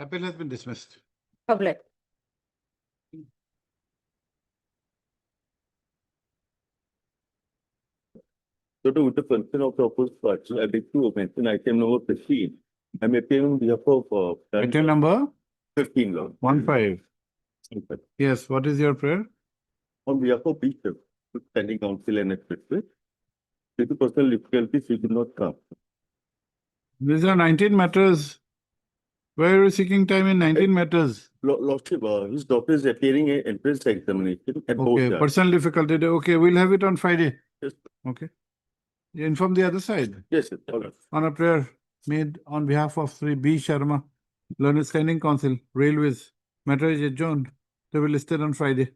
Appeal has been dismissed. Sublet. So with the consent of the opposed party, I beg to mention item number 15. I'm appearing on behalf of Item number 15 law. 15. Yes, what is your prayer? On behalf of Bishop, standing counsel and expressway, due to personal difficulties, he could not come. These are 19 matters. Why are you seeking time in 19 matters? Lordship, his doctor is appearing in entrance examination at both Okay, jars. personal difficulty. Okay, we'll have it on Friday. Yes, Okay. You inform the other side. yes, sir. All right. On a prayer made on behalf of Sri B. Sharma, Learned Standing Council, Railways, matter is adjourned. They will listed on Friday.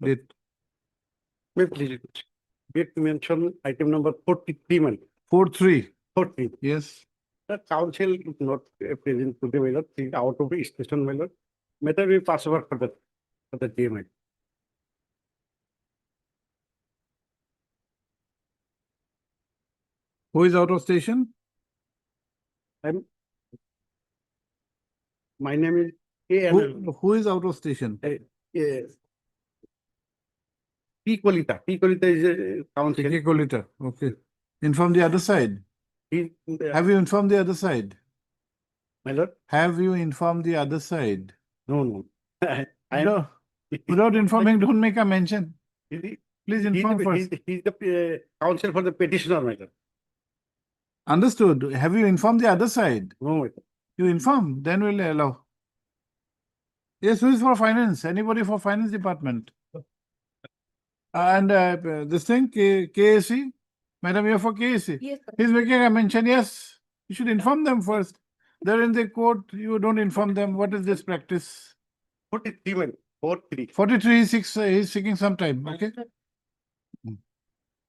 Date May I please get to mention item number 43, man. 4-3. 40. Yes. The council is not present today, my lord. He is out of the station, my lord. Matter will pass over for the day, my lord. Who is out of station? My name is A.N.L. Who is out of station? P. Kolita. P. Kolita is a council. K. Kolita. Okay. Inform the other side. He, Have you informed the other side? my lord? Have you informed the other side? No. I am. No. Without informing, don't make a mention. He- Please inform first. He's the counsel for the petitioner, my lord. Understood. Have you informed the other side? No, my lord. You inform, then we'll allow. Yes, who is for finance? Anybody for finance department? And this thing, KAC? Madam, you're for KAC? Yes, sir. He's making a mention, yes. You should inform them first. They're in the court, you don't inform them. What is this practice? 43, man. 43. 43, he's seeking some time, okay?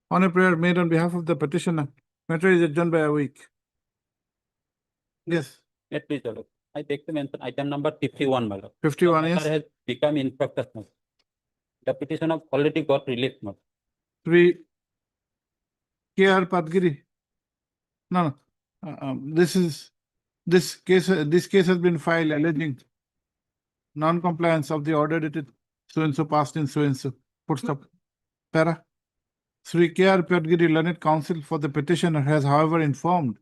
On a prayer made on behalf of the petitioner, matter is adjourned by a week. Yes, Yes, please, Lord. I take to mention item number 51, my lord. 51 The matter is has become infructuous. The petition of already got released, my lord. 3 KR Padgiri. No. This case has been filed alleging non-compliance of the order dated so-and-so passed in so-and-so. Full stop. Para. Sri KR Padgiri Learned Counsel for the petitioner has however informed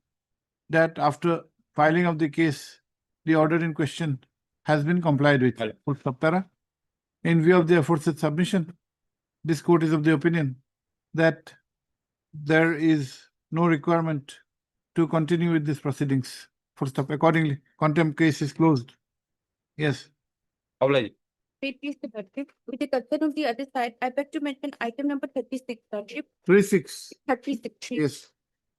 that after filing of the case, the order in question has been complied with. Right. Full stop. Para. In view of the aforesaid submission, this court is of the opinion that there is no requirement to continue with these proceedings. Full stop. Accordingly, contempt case is closed. Yes. Oblige. Wait, please, the Lordship. With the consent of the other side, I beg to mention item number 36, Lordship. 3-6. 36. Yes.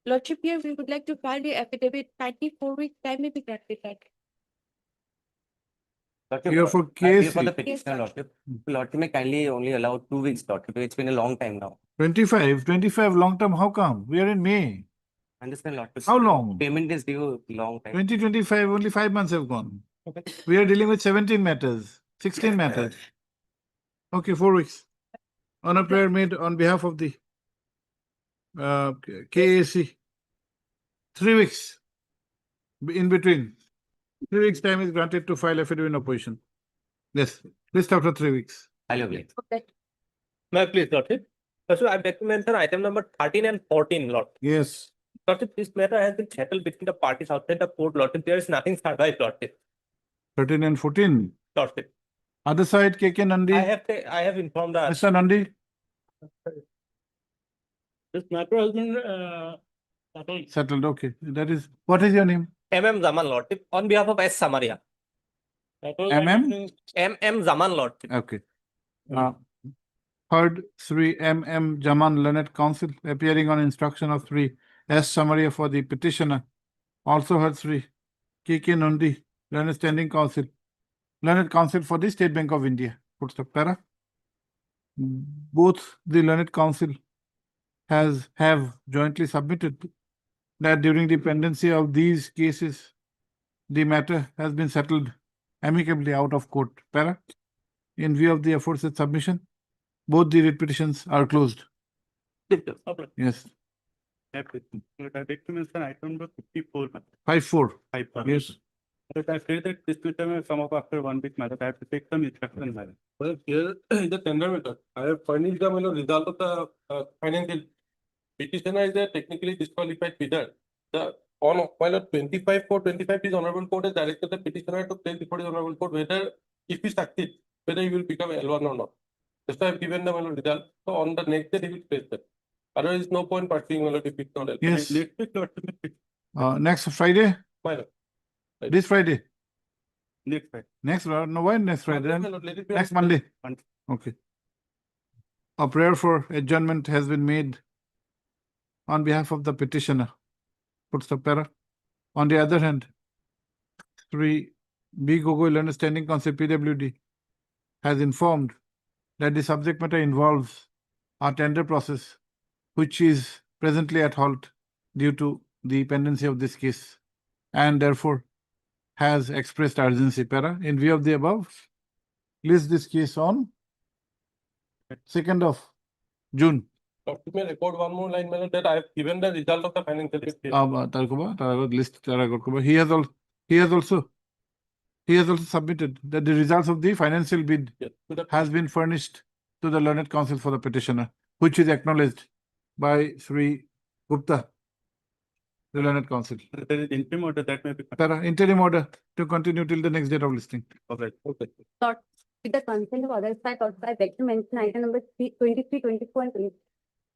Lordship, here we would like to file the affidavit. 94 weeks time may be granted. You are for I'm here case for the Yes, petitioner, sir. Lordship. Lordship may kindly only allow 2 weeks, Lordship. It's been a long time now. 25 long term. How come? We are in May. Understand, Lordship. How long? Payment is due long time. 2025, only 5 months have gone. Okay. We are dealing with 17 matters, 16 matters. Okay, 4 weeks. On a prayer made on behalf of the KAC. 3 weeks. In between. 3 weeks time is granted to file affidavit in opposition. Yes, list after 3 weeks. I'll wait. Okay. May I please, Lordship? So I beg to mention item number 13 and 14, Lord. Yes. Lordship, this matter has been settled between the parties outside the court, Lordship. There is nothing survived, Lordship. 13 and 14. Lordship. Other side, KK Nandi. I have informed the Mr. Nandi. this matter has been Settled. Okay. That is, what is your name? MM Zaman, Lordship, on behalf of S. Samaria. MM? MM Zaman, Lordship. Okay. Heard Sri M.M. Jaman Learned Counsel appearing on instruction of Sri S. Samaria for the petitioner. Also heard Sri K.K. Nandi, Learned Standing Counsel. Learned Counsel for the State Bank of India. Full stop. Para. Both the Learned Counsel have jointly submitted that during the pendency of these cases, the matter has been settled amicably out of court. Para. In view of the aforesaid submission, both the writ petitions are closed. Yes. I beg to mention item number 54, man. 5-4. 54. Yes. But I feel that dispute may come up after 1 week, madam. I have to take some instruction, madam. Well, here in the tender method, I have furnished the result of the financial petitioner is a technically disqualified bidder. The on while at 25/4/25 is honorable court has directed the petitioner to place before the honorable court whether if he succeeds, whether he will become L1 or not. That's why I have given the result. So on the next day he will place that. Otherwise, no point pursuing if it's not L1. Yes. Let's take Lord, Next Friday, Fine. this Friday, next time. next, no, why next Friday? My Then lord, let it be next on- Monday. Monday. Okay. A prayer for adjournment has been made on behalf of the petitioner. Puts the para. On the other hand, Sri B. Gogoi Learned Standing Council PWD has informed that the subject matter involves a tender process, which is presently at halt due to the pendency of this case, and therefore has expressed urgency. Para, in view of the above, list this case on 2nd of June. Dr. May record one more line, my lord, that I have given the result of the financial case. List he has also submitted that the results of the financial bid Yes, to the has been furnished to the learned counsel for the petitioner, which is acknowledged by Sri Gupta, the learned counsel. There is interim order that may be. Para, interim order to continue till the next date of listing. Okay. Lord, with the consent of other side, also I beg to mention item number 23, 24, and 20.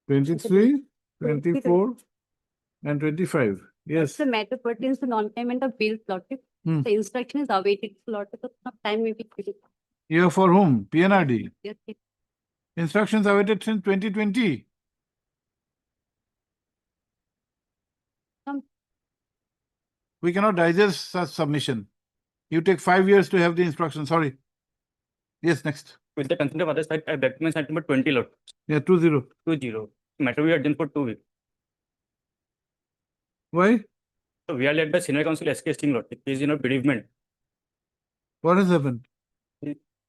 23, 24, and 25. Yes. The matter pertains to non-payment of bills, Lordship. Hmm. The instruction is awaited, Lordship, so some time may be given. Here for whom? PNRD. Yes, yes. Instructions awaited since 2020. We cannot digest such submission. You take 5 years to have the instruction. Sorry. Yes, next. With the consent of other side, I beg to mention item number 20, Lord. Yeah, 20. 20. Matter we adjourned for 2 weeks. Why? So we are led by senior counsel SK Singh, Lord. It is bereavement. What has happened?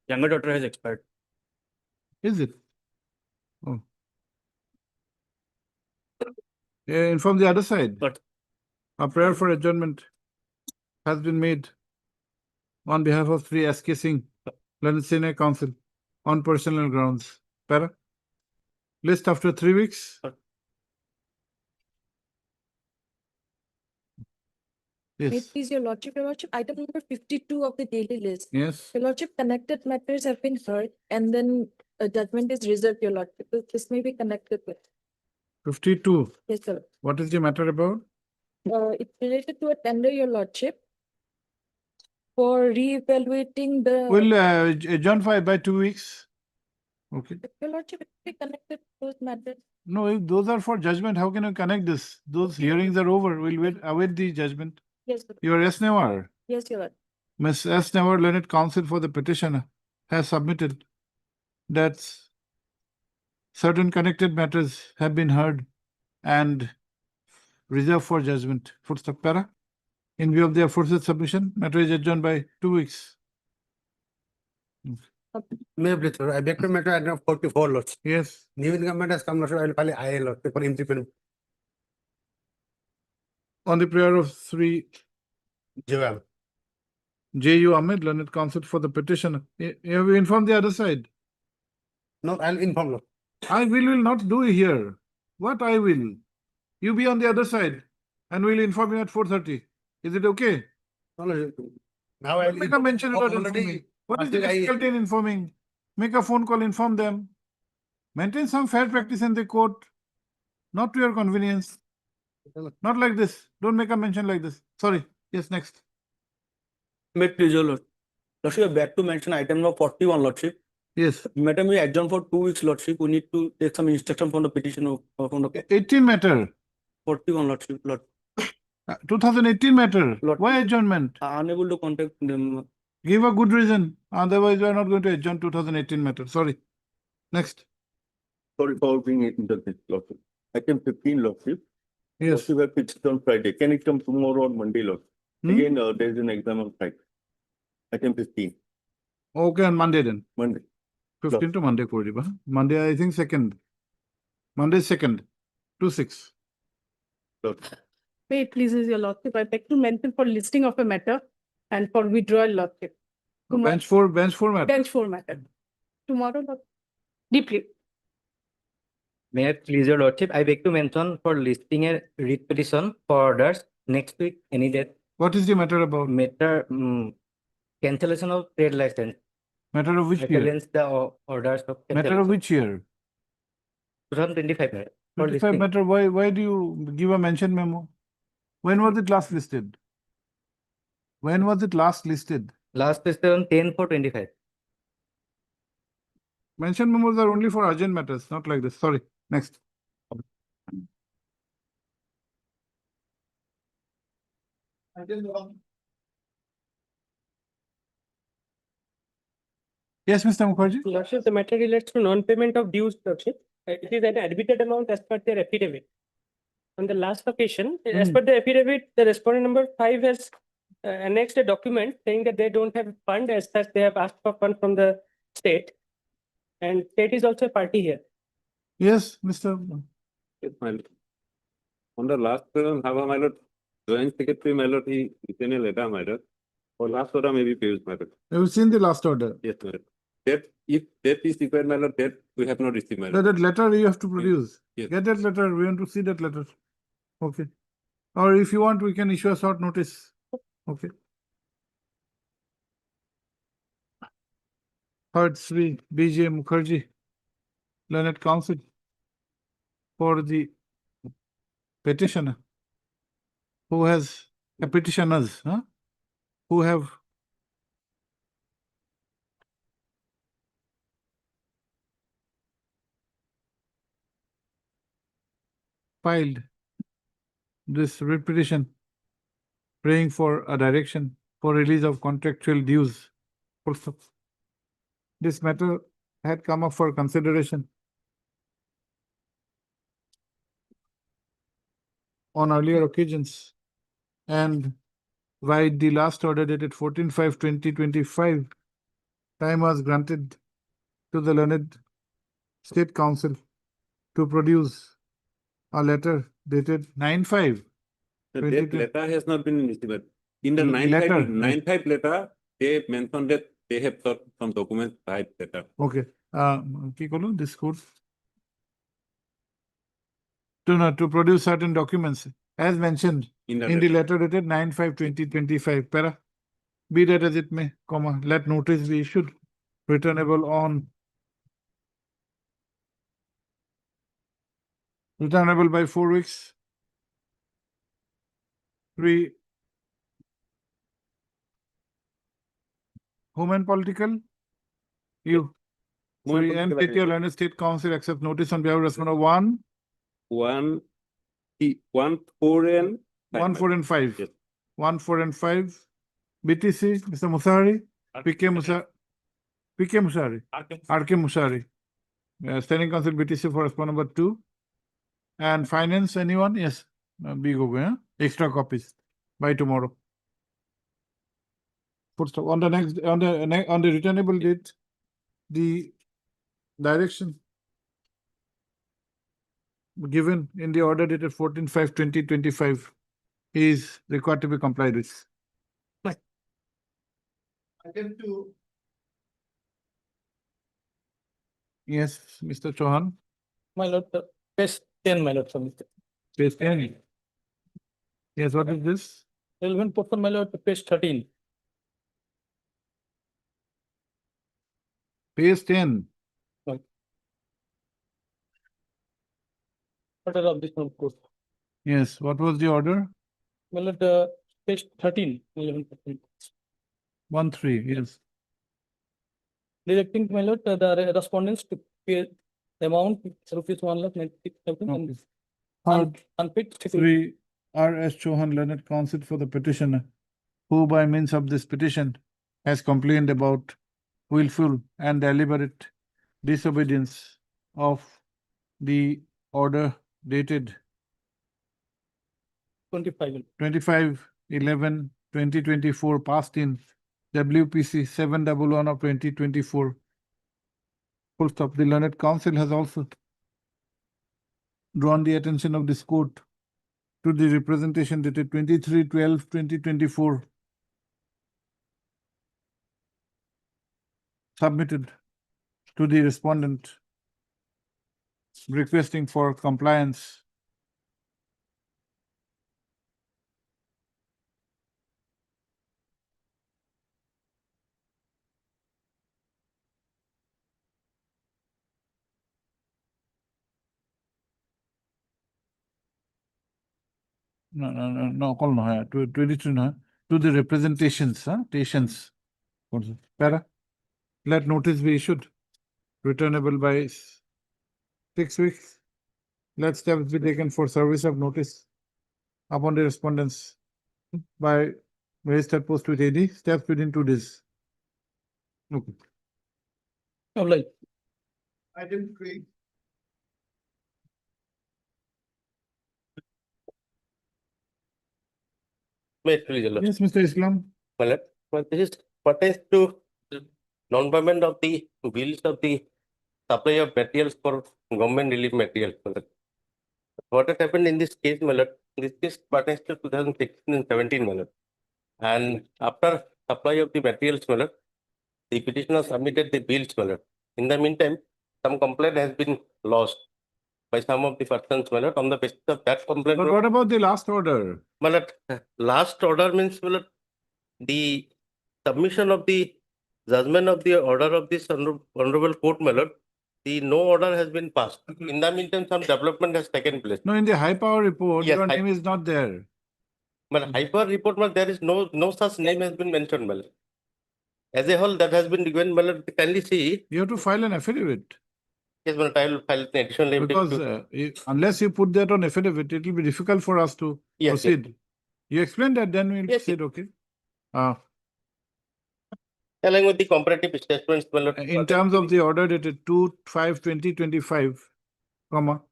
Younger daughter has expired. Is it? Oh. Inform the other side. But- A prayer for adjournment has been made on behalf of Sri SK Singh, Learned Senior Counsel, on personal grounds. Para. List after 3 weeks. May Yes. it please your lordship, item number 52 of the daily list. Yes. Your lordship, connected matters have been heard and then a judgment is reserved, your lordship. So this may be connected with. 52. Yes, sir. What is the matter about? It's related to a tender, your lordship, for re-evaluating the. We'll adjourn by 2 weeks. Okay. Your lordship, it may be connected to those matters. No, if those are for judgment, how can you connect this? Those hearings are over. We'll await the judgment. Yes, sir. Your S. Newar, Yes, your lord. Ms. S. Newar, Learned Counsel for the petitioner, has submitted that certain connected matters have been heard and reserved for judgment. Full stop. Para. In view of the aforesaid submission, matter is adjourned by 2 weeks. May I please, sir, I beg to matter item number 44, Lord. Yes. New government has come, Lord, I will file IL, Lord, for implement. On the prayer of Sri Javam. J.U. Ahmed, Learned Counsel for the petitioner, have you informed the other side? No, I'll inform, Lord. I will not do here. What I will? You be on the other side and we'll inform you at 4:30. Is it okay? No, Lord. Now I'll. Make a mention about Already- informing. What is the Already I- difficulty in informing? Make a phone call, inform them. Maintain some fair practice in the court, not to your convenience. Not like this. Don't make a mention like this. Sorry. Yes, next. May it please your lord. Lordship, back to mention item number 41, Lordship. Yes. Matter may adjourn for 2 weeks, Lordship. We need to take some instruction from the petitioner, from the 18 matter. 41, Lordship. Lord, 2018 matter. Lord. Why adjournment? unable to contact them. Give a good reason. Otherwise, we are not going to adjourn 2018 matter. Sorry. Next. Sorry for being interrupted, Lordship. Item 15, Lordship. Yes. Lordship, have pitched on Friday. Can it come tomorrow or Monday, Lordship? Hmm? Again, there is an exam on Friday. Item 15, Okay, on Monday then. Monday. 15 to Monday kore diba. Monday, I think 2nd. Monday 2nd. 2/6. Lordship. May it pleases your lordship, I beg to mention for listing of a matter, and for withdrawal lordship. Tomorrow, bench four matter. bench four matter. Tomorrow, deeply. May I please your lordship, I beg to mention for listing a writ petition for orders next week, any date, What is the matter about? matter, cancellation of trade license Matter of which year? against the orders of Matter of which year? 2025. For 25 listing. matter, why do you give a mention memo? When was it last listed? When was it last listed? Last is on 10/4/25. Mention memos are only for urgent matters, not like this. Sorry, next. Yes, Mr. Mukherjee? Lordship, the matter relates to non-payment of dues, Lordship. It is an admitted amount as per their affidavit. On the last occasion, as per the affidavit, the respondent number 5 has annexed a document saying that they don't have fund, as such they have asked for fund from the state. And state is also a party here. Yes, Mr. Yes, my lord. On the last, my lord, joint secretary, my lord, he sent a letter, my lord. For last order, maybe paid, my lord. Have you seen the last order? Yes, my lord. That, if that is required, my lord, that we have not received, my lord. That letter you have to produce. Yes. Get that letter. We want to see that letter. Okay. Or if you want, we can issue a short notice. Okay. Heard Sri B.J. Mukherjee, Learned Counsel, for the petitioner who has petitioners, who have filed this writ petition praying for a direction for release of contractual dues. Also, this matter had come up for consideration on earlier occasions, and by the last order dated 14/5/2025, time was granted to the learned State Council to produce a letter dated 9/5. That 22 letter has not been received. In the Letter, 9/5 letter, they mentioned that they have got some documents type letter. Okay. কি করলো? This court to produce certain documents as mentioned In the in the letter. letter dated 9/5/2025. Para, be that as it may, comma, let notice be issued, returnable by 4 weeks. 3. Home and political. You. Home and Sorry, and political PTL and State Council accept notice on behalf of respondent 1, 1, 4 and 5. 1, 4 and 5. Yes. 1, 4 and 5. BTC, Mr. Musari, PK Musari, RK Musari. Standing Council BTC for respondent number 2. And finance, anyone? Yes. Big over, extra copies by tomorrow. Put stop. On the next, on the returnable date, the direction given in the order dated 14/5/2025 is required to be complied with. Yes, Mr. Chauhan, My lord, page 10, my lord, submitted. page 10. Yes, what is this? Relevant portion, my lord, page 13. Page 10. Order of this one, court. Yes, what was the order? My lord, page 13, 11%. 1-3, yes. Directing, my lord, the respondents to pay the amount rupees 1,96,000 Okay. and Third, unpaid. 3. R.S. Chauhan, Learned Counsel for the petitioner, who by means of this petition has complained about willful and deliberate disobedience of the order dated 25. 25/11/2024 passed in WPC 711 of 2024. Full stop. The Learned Counsel has also drawn the attention of this court to the representation dated 23/12/2024 submitted to the respondent requesting for compliance. No, call no, 23 no, to the representations, tations. Para, let notice be issued, returnable by 6 weeks. Let steps be taken for service of notice upon the respondents by registered post with AD, steps within 2 days. Okay. Like, Item 3. May it please the Lordship. Yes, Mr. Islam. Well, this is pertains to non-payment of the bills of the supply of materials for government relief materials. What has happened in this case, my lord, this case pertains to 2016 and 17, my lord. And after supply of the materials, my lord, the petitioner submitted the bills, my lord. In the meantime, some complaint has been lost by some of the persons, my lord. On the basis of that complaint, But what about the last order? my lord, last order means, my lord, the submission of the judgment of the order of this honorable court, my lord, the no order has been passed. In the meantime, some development has taken place. No, in the high power report, Yes, your high- name is not there. But hyper report, but there is no such name has been mentioned, my lord. As a whole, that has been given, my lord. Kindly see. You have to file an affidavit. Yes, my lord, I will file an additional affidavit Because to- unless you put that on affidavit, it will be difficult for us to Yes, proceed. You explain that, then we'll Yes, proceed, okay? Uh, along with the comparative statements, my lord. in terms of the order dated 2/5/2025, comma,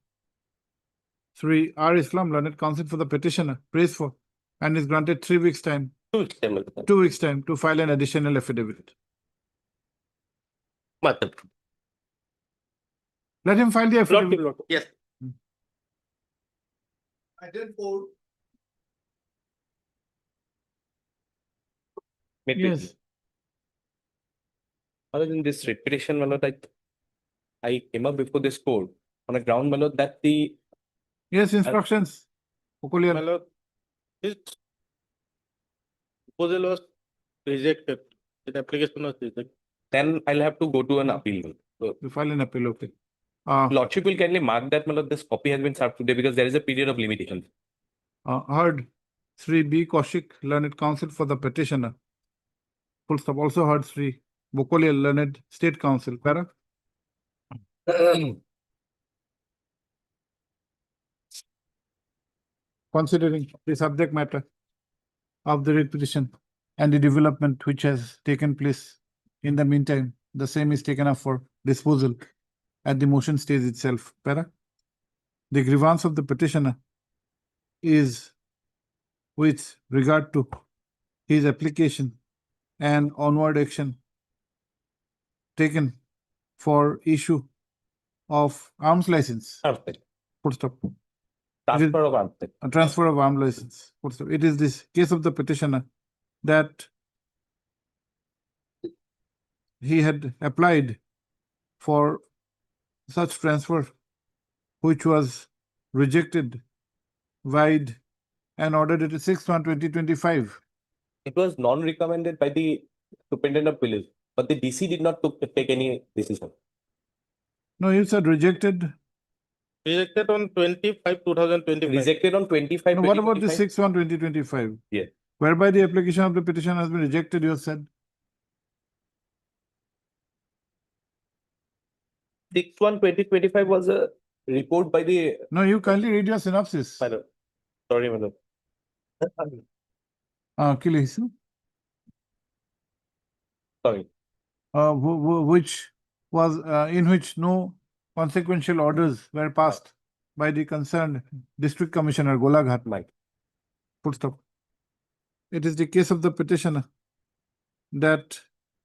3, R. Islam Learned Counsel for the petitioner, prays for, and is granted 3 weeks time, 2 weeks time, my lord. 2 weeks time to file an additional affidavit. My lord. Let him file the affidavit. Yes. Item 4. May it Yes. please. Other than this repetition, my lord, I came up before this court on a ground, my lord, that the Yes, instructions. My Okulian. lord, this proposal was rejected. The application was rejected. then I'll have to go to an appeal. So, You file an appeal, okay. Lordship will kindly mark that, my lord, this copy has been served today because there is a period of limitation. Heard Sri B. Kaushik, Learned Counsel for the petitioner. Full stop. Also heard Sri Bokolia, Learned State Counsel. Para. Considering the subject matter of the writ petition and the development which has taken place in the meantime, the same is taken up for disposal at the motion stage itself. Para. The grievance of the petitioner is with regard to his application and onward action taken for issue of arms license. Perfect. Full stop. Transfer of arms. A transfer of arms license. Full stop. It is this case of the petitioner that he had applied for such transfer, which was rejected by an order dated 6/1/2025. It was non-recommended by the superintendent of police, but the DC did not take any decision. No, you said rejected. Rejected on 25/2025. Rejected on 25. No, what about the 2025? 6/1/2025? Yeah. Whereby the application of the petition has been rejected, you have said. 6/1/2025 was a report by the. No, you kindly read your synopsis. My lord. Sorry, my lord. Achilles, Sorry. which was in which no consequential orders were passed by the concerned district commissioner Golaghat. Mike. Full stop. It is the case of the petitioner that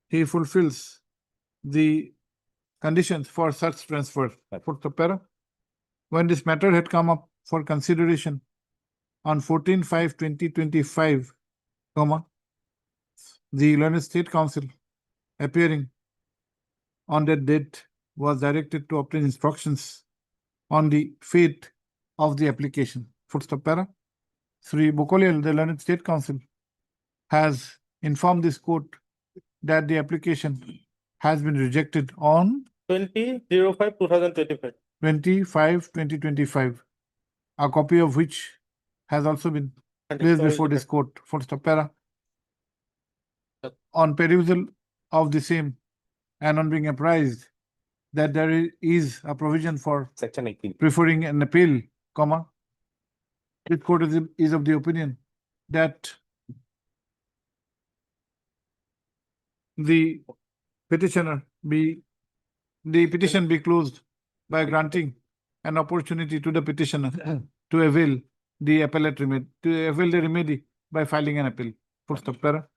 he fulfills the conditions for such transfer. Full stop. Para. When this matter had come up for consideration on 14/5/2025, comma, the Learned State Council appearing on that date was directed to obtain instructions on the fate of the application. Full stop para. Sri Bukolial, the learned state counsel, has informed this court that the application has been rejected on 20/05/2025. 25/2025, a copy of which has also been placed before this court. Full stop para. On perusal of the same and on being apprised that there is a provision for Section 18. preferring an appeal, comma, this court is of the opinion that the petition be closed by granting an opportunity to the petitioner to avail the appellate remedy, to avail the remedy by filing an appeal. Full stop para.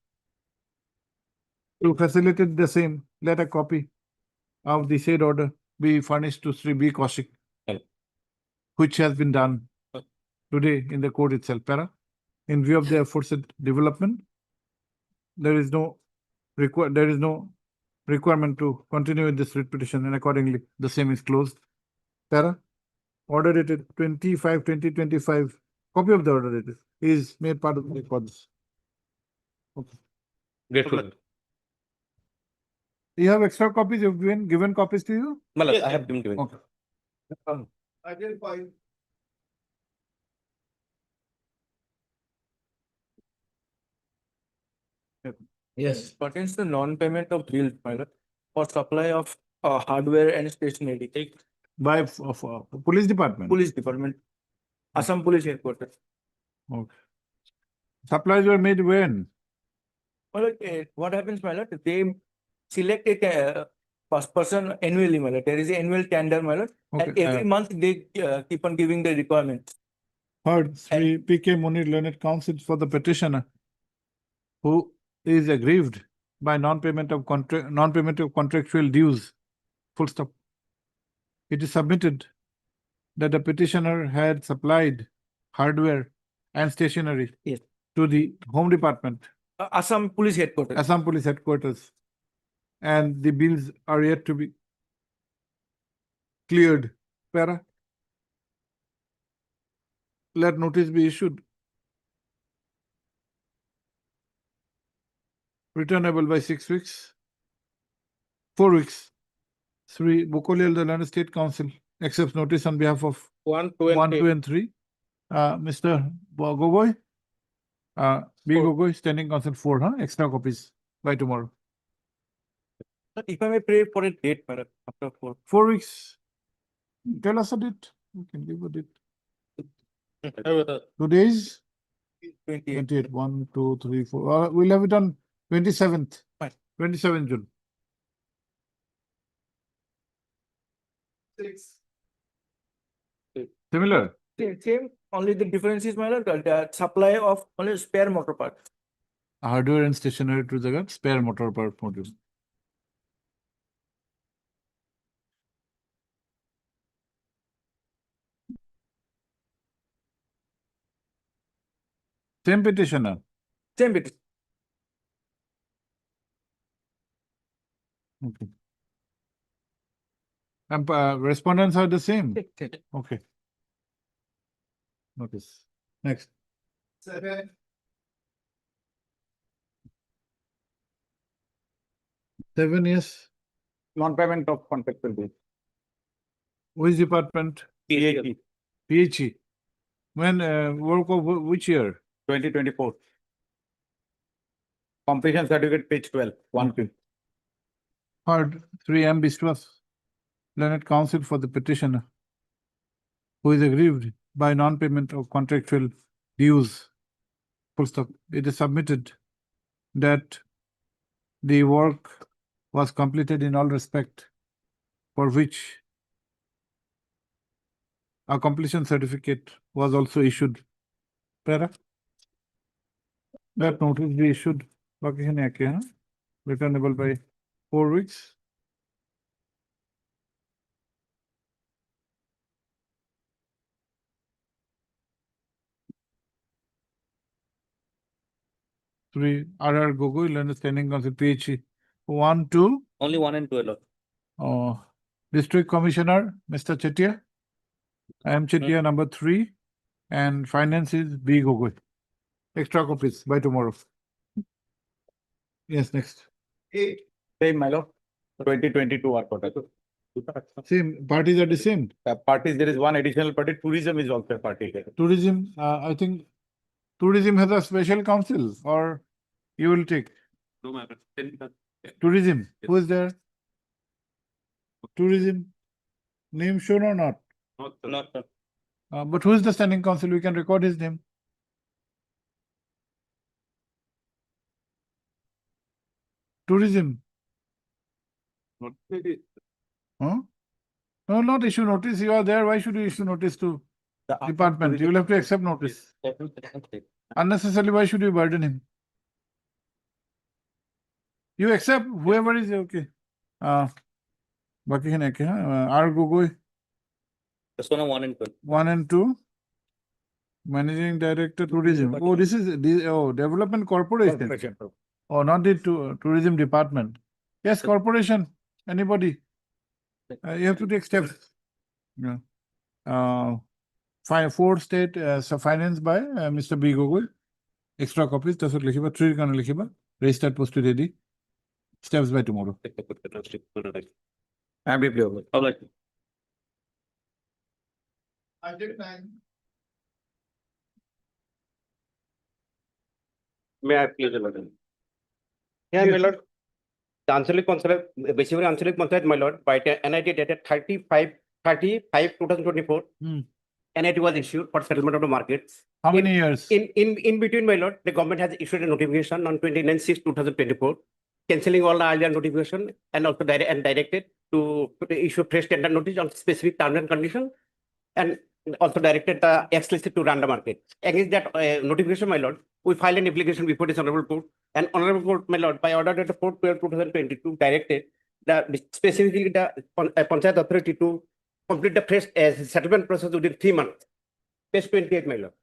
To facilitate the same, let a copy of the said order be furnished to Sri B. Kaushik, which has been done today in the court itself. Para. In view of the aforesaid development, there is no requirement to continue with this writ petition, and accordingly, the same is closed. Para. Order dated 25/2025. Copy of the order dated is made part of the records. Okay. Grateful. You have extra copies? You've given copies to you? Malas, I have been given. Okay. I did file. Yes, pertains to non-payment of bills, my lord, for supply of hardware and stationery. By police department? Police department, Assam Police Headquarters. Okay. Supplies were made when? My lord, what happens, my lord, they select a first person annually, my lord. There is an annual tender, my lord, and Okay, every month they keep on giving the requirements. Heard Sri P.K. Munir, learned counsel for the petitioner, who is aggrieved by non-payment of contractual dues. Full stop. It is submitted that the petitioner had supplied hardware and stationery Yes. to the Home Department, Assam Police Headquarters. Assam Police Headquarters, and the bills are yet to be cleared. Para. Let notice be issued. Returnable by 6 weeks. 4 weeks. Sri Bukolial, the Land State Council, accepts notice on behalf of 1, 2, and 1, 3. 2, and 3. Mr. Gogoi, B. Gogoi, standing counsel 4, huh? Extra copies by tomorrow. Sir, if I may pray for a date, my lord, after 4. 4 weeks. Tell us a date. We can give a date. 2 days. 28. 28. 1, 2, 3, 4. We'll have it on 27th. Fine. 27 June. 6. Similar. Same, only the difference is, my lord, the supply of only spare motor parts. Hardware and stationery to the spare motor part module. Same petitioner. Same bit. Okay. And respondents are the same. Okay. Notice. Next. 7. 7 years. Non-payment of contractual bills. Which department? PAT. PHE. When, work of which year? 2024. Completion certificate, page 12. 1. Heard 3M Biswas, learned counsel for the petitioner, who is aggrieved by non-payment of contractual dues. Full stop. It is submitted that the work was completed in all respect, for which a completion certificate was also issued. Para. That notice be issued. Returnable by 4 weeks. Three R. Gogoi, learned standing counsel PHE. 1, 2. Only 1 and 2 alone. District Commissioner, Mr. Chetia. I am Chetia number 3 and finance is B. Gogoi. Extra copies by tomorrow. Yes, next. Same, my lord. 2022 are quoted. Same, parties are the same. Parties, there is one additional party, tourism is also a party here. Tourism, I think tourism has a special council or you will take No matter. tourism. Who is there? Tourism. Name shown or not? Not. But who is the standing council? We can record his name. Tourism. Huh? No, not issue notice. You are there. Why should you issue notice to department? You will have to accept notice. Unnecessarily, why should you burden him? You accept whoever is okay. Baki hai kya? R. Gogoi, This one 1 and 2. 1 and 2. Managing Director, Tourism. Oh, this is Development Corporation. Oh, not the Tourism Department. Yes, corporation. Anybody? You have to take steps. Yeah. 4 state finance by Mr. B. Gogoi. Extra copies. That's what likhiba. 3 kana likhiba. Registered posted ready. Steps by tomorrow. I'm deeply over. May I please allow? Yeah, my lord. The Anchalik basically Anchalik Panchayat, my lord, by NIT dated 30/5/2024. NIT was issued for settlement of the markets. How many years? In between, my lord, the government has issued a notification on 29/6/2024, cancelling all the earlier notification and also directed to issue fresh tender notice on specific terms and conditions, and also directed the ex-listed to run the market. Against that notification, my lord, we filed an application before this honorable court, and honorable court, my lord, by order dated 4/12/2022, directed specifically the Panchayat authority to complete the fresh settlement process within 3 months. Page 28, my lord.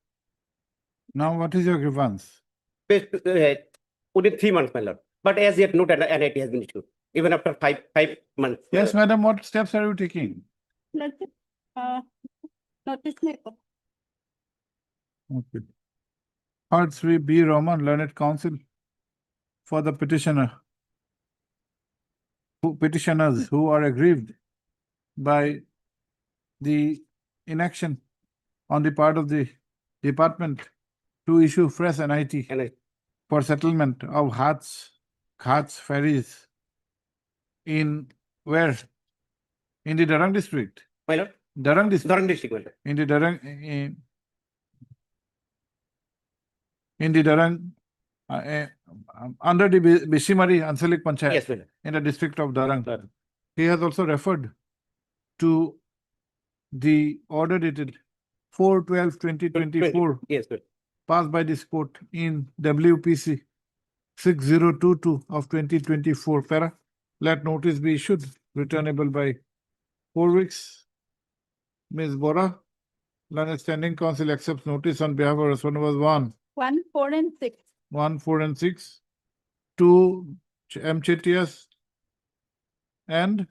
Now, what is your grievance? Within 3 months, my lord. But as yet, no NIT has been issued, even after five months. Yes, madam, what steps are you taking? Notice maker. Okay. Part 3 B. Roman, Learned Counsel for the petitioners who are aggrieved by the inaction on the part of the department to issue fresh NIT for settlement of Ghats ferries in where? In the Darang district. My lord, Darang district. Darang district, my lord. In the Darang, under the Bishimari Anchalik Panchayat. Yes, my lord. In the district of Darang. He has also referred to the order dated 4/12/2024 Yes, my lord. passed by this court in WPC 6022 of 2024. Para, let notice be issued, returnable by 4 weeks. Ms. Bora, Learned Standing Council accepts notice on behalf of respondents 1, 1, 4, and 6. 1, 4, and 6. 2, M. Chetias and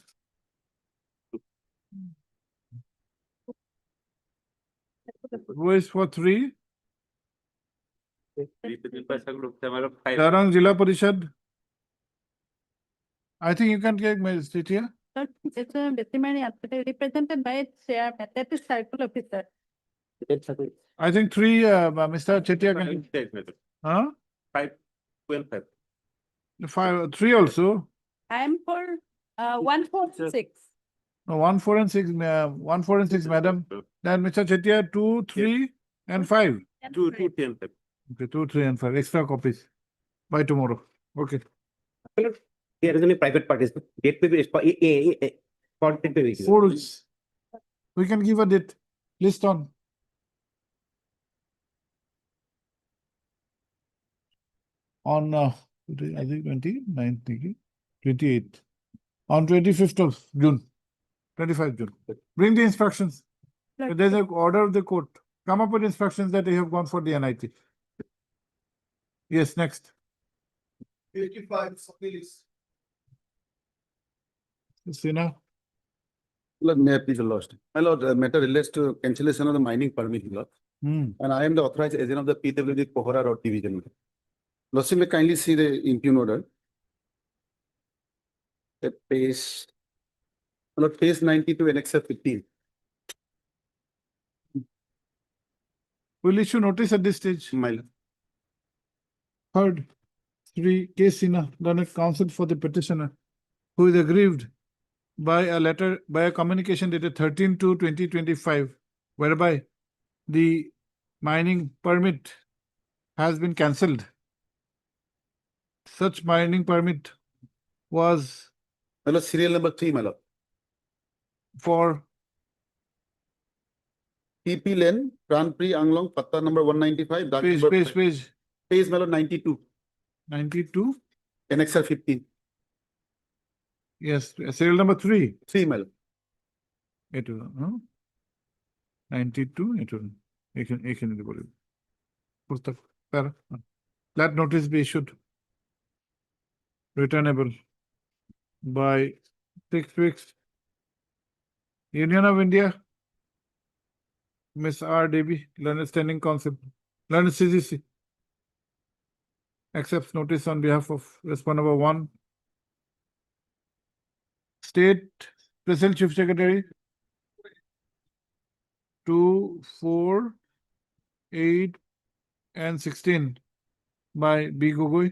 who is for 3? Darang Jila Parishad. I think you can take Ms. Chetia. It's a represented by its chairman, that is circle officer. I think 3, Mr. Chetia can. Huh? 3 also. I am for 1, 4, 6. No, 1, 4, and 6, 1, 4, and 6, madam. Then Mr. Chetia, 2, 3, and 5. And 2, five. 2, 3, and 5. Okay, 2, 3, and 5. Extra copies by tomorrow. Okay. There is only private parties. Date may be 4 weeks. We can give a date. List on. On, I think 29th, 28th. On 25th of June. 25th June. Bring the instructions. There's an order of the court. Come up with instructions that they have gone for the NIT. Yes, next. 55, please. Sina, Lord, may I please lost. My lord, matter relates to cancellation of the mining permit, Lord. hmm, And I am the authorized agent of the PWD Pohora Road Division. Lordship, may kindly see the impugn order. At page, Lord, page 92 and except 15. will issue notice at this stage. My lord. Third, Sri K. Sinha, learned counsel for the petitioner, who is aggrieved by a communication dated 13/2/2025, whereby the mining permit has been cancelled. Such mining permit was My lord, serial number 3, my lord. for PP Lane, Grand Prix, Anglong, Patta number 195. dock page, number- page my lord, 92, 92. and extra 15. Yes, serial number 3. 3, my lord. 92, এখানে বলে পুস্তক প্যারা that notice be issued returnable by 6 weeks. Union of India, Miss R. Devi, learned standing counsel, learned CGC, accepts notice on behalf of respondent number 1. State Special Chief Secretary 2, 4, 8, and 16 by B. Gogoi.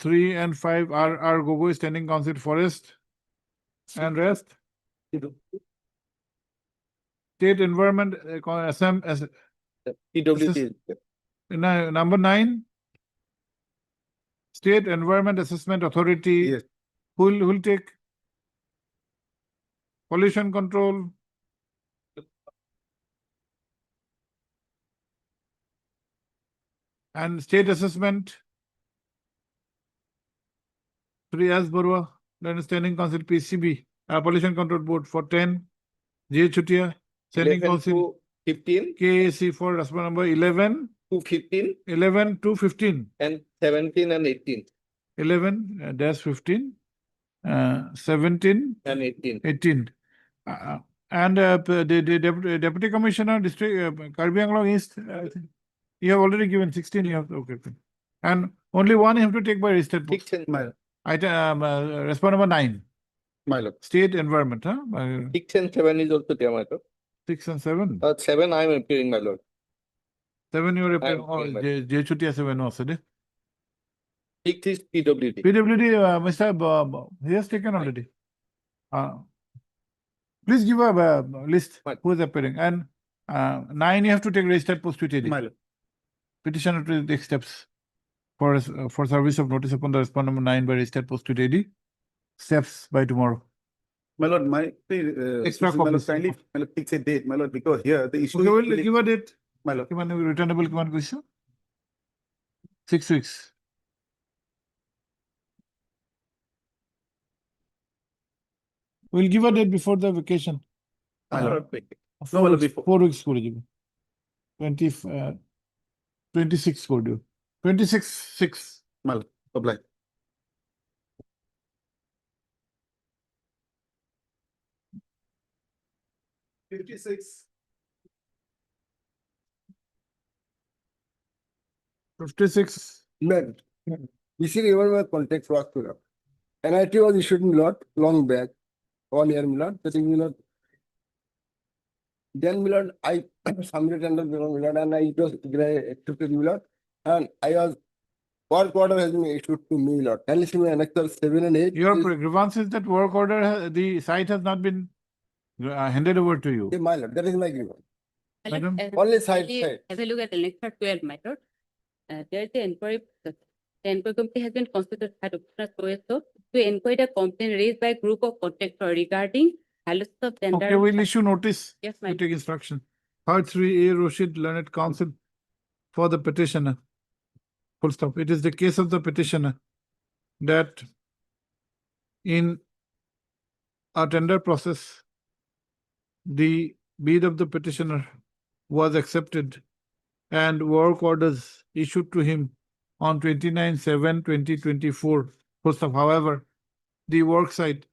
3 and 5 are Gogoi standing counsel forest and rest. State Environment PWD. Number 9. State Environment Assessment Authority. Yes. Who will take pollution control, and state assessment. 3 as Barua, learned standing council PCB, Pollution Control Board for 10. J. Chutia, standing 11 council to 15, KAC for respondent number 11, to 15, 11 to 15, and 17 and 18, 11 dash 15, 17, and 18. 18. And the deputy commissioner, district Karbi Anglong East, I think you have already given 16. You have okay. And only one you have to take by registered post. 6 and My lord. Item respondent number 9, My lord. state environment, huh? 6 and 7 is also there, my lord. 6 and 7. 7 I am appearing, my lord. 7 you are I'm doing my- J Chutia 7 also. 6 is PWD. PWD, Mr. He has taken already. Please give a list Fine. who is appearing. And 9 you have to take registered post with AD. My lord. Petitioner to take steps for service of notice upon the respondent number 9 by registered post with AD. Steps by tomorrow. My lord, my Extra my lord, copies. kindly, my lord, fix a date, my lord, because here the issue. Okay, is we'll really- give a date. My lord. Returnable কিমান কৈছো? 6 weeks. We'll give a date before the vacation. My lord. Four my lord, weeks- before. 4 weeks করে দিব। 26 করে দিব। 26, 6. My lord, oblige. $56. 56. Man, this is even my context was to them. NIT was issued me lot long back, 1 year me lot, that is me lot. Then me lot, I submitted under me lot and I was accepted me lot. And I was, work order has been issued to me lot. And listen, annexure 7 and 8. Your grievance is that work order, the site has not been handed over to you. My lot, that is my grievance. Madam? Only side. Have a look at annexure 12, my lord. There is the inquiry, the inquiry committee has been constituted at OSO to inquire the complaint raised by a group of contractor regarding violations of tender. Okay, we'll issue notice Yes, to my take instruction. Part 3A, Roshid, learned counsel for the petitioner. Full stop. It is the case of the petitioner that in a tender process, the bid of the petitioner was accepted and work orders issued to him on 29/7/2024 Full stop. However, the work site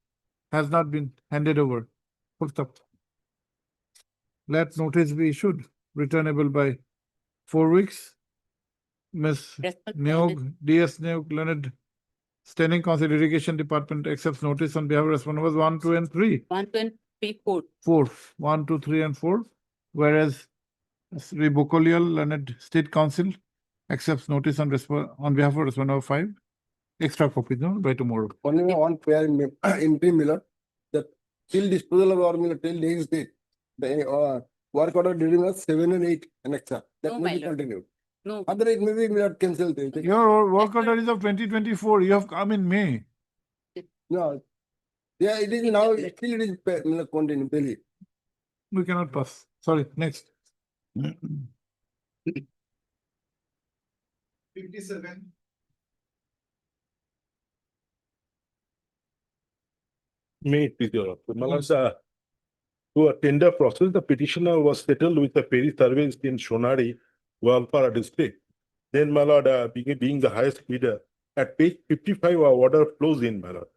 has not been handed over. Full stop. Let notice be issued, returnable by 4 weeks. Ms. Neog, DS Neog, Leonard, Standing Council Litigation Department accepts notice on behalf of respondents 1, 2, and 3. 1, 2, and 3, 4. 4, 1, 2, 3, and 4. Whereas Sri Bokolial, Leonard State Council accepts notice on behalf of respondent 5. Extra copy, no, by tomorrow. Only one fair entry, my lord, that till disposal of our my lord, till next date, the work order during us 7 and 8 annexer. That No, may my be lord. continued. No, Otherwise, maybe my lord cancelled. Your work order is of 2024. You have come in May. No. Yeah, it is now, still it is my lord, continue, daily. We cannot pass. Sorry, next. 57. May it please your honor. To a tender process, the petitioner was settled with the Ferry service in Shonari, Walpara district. Then, my lord, being the highest bidder, at page 55, our order flows in, my lord.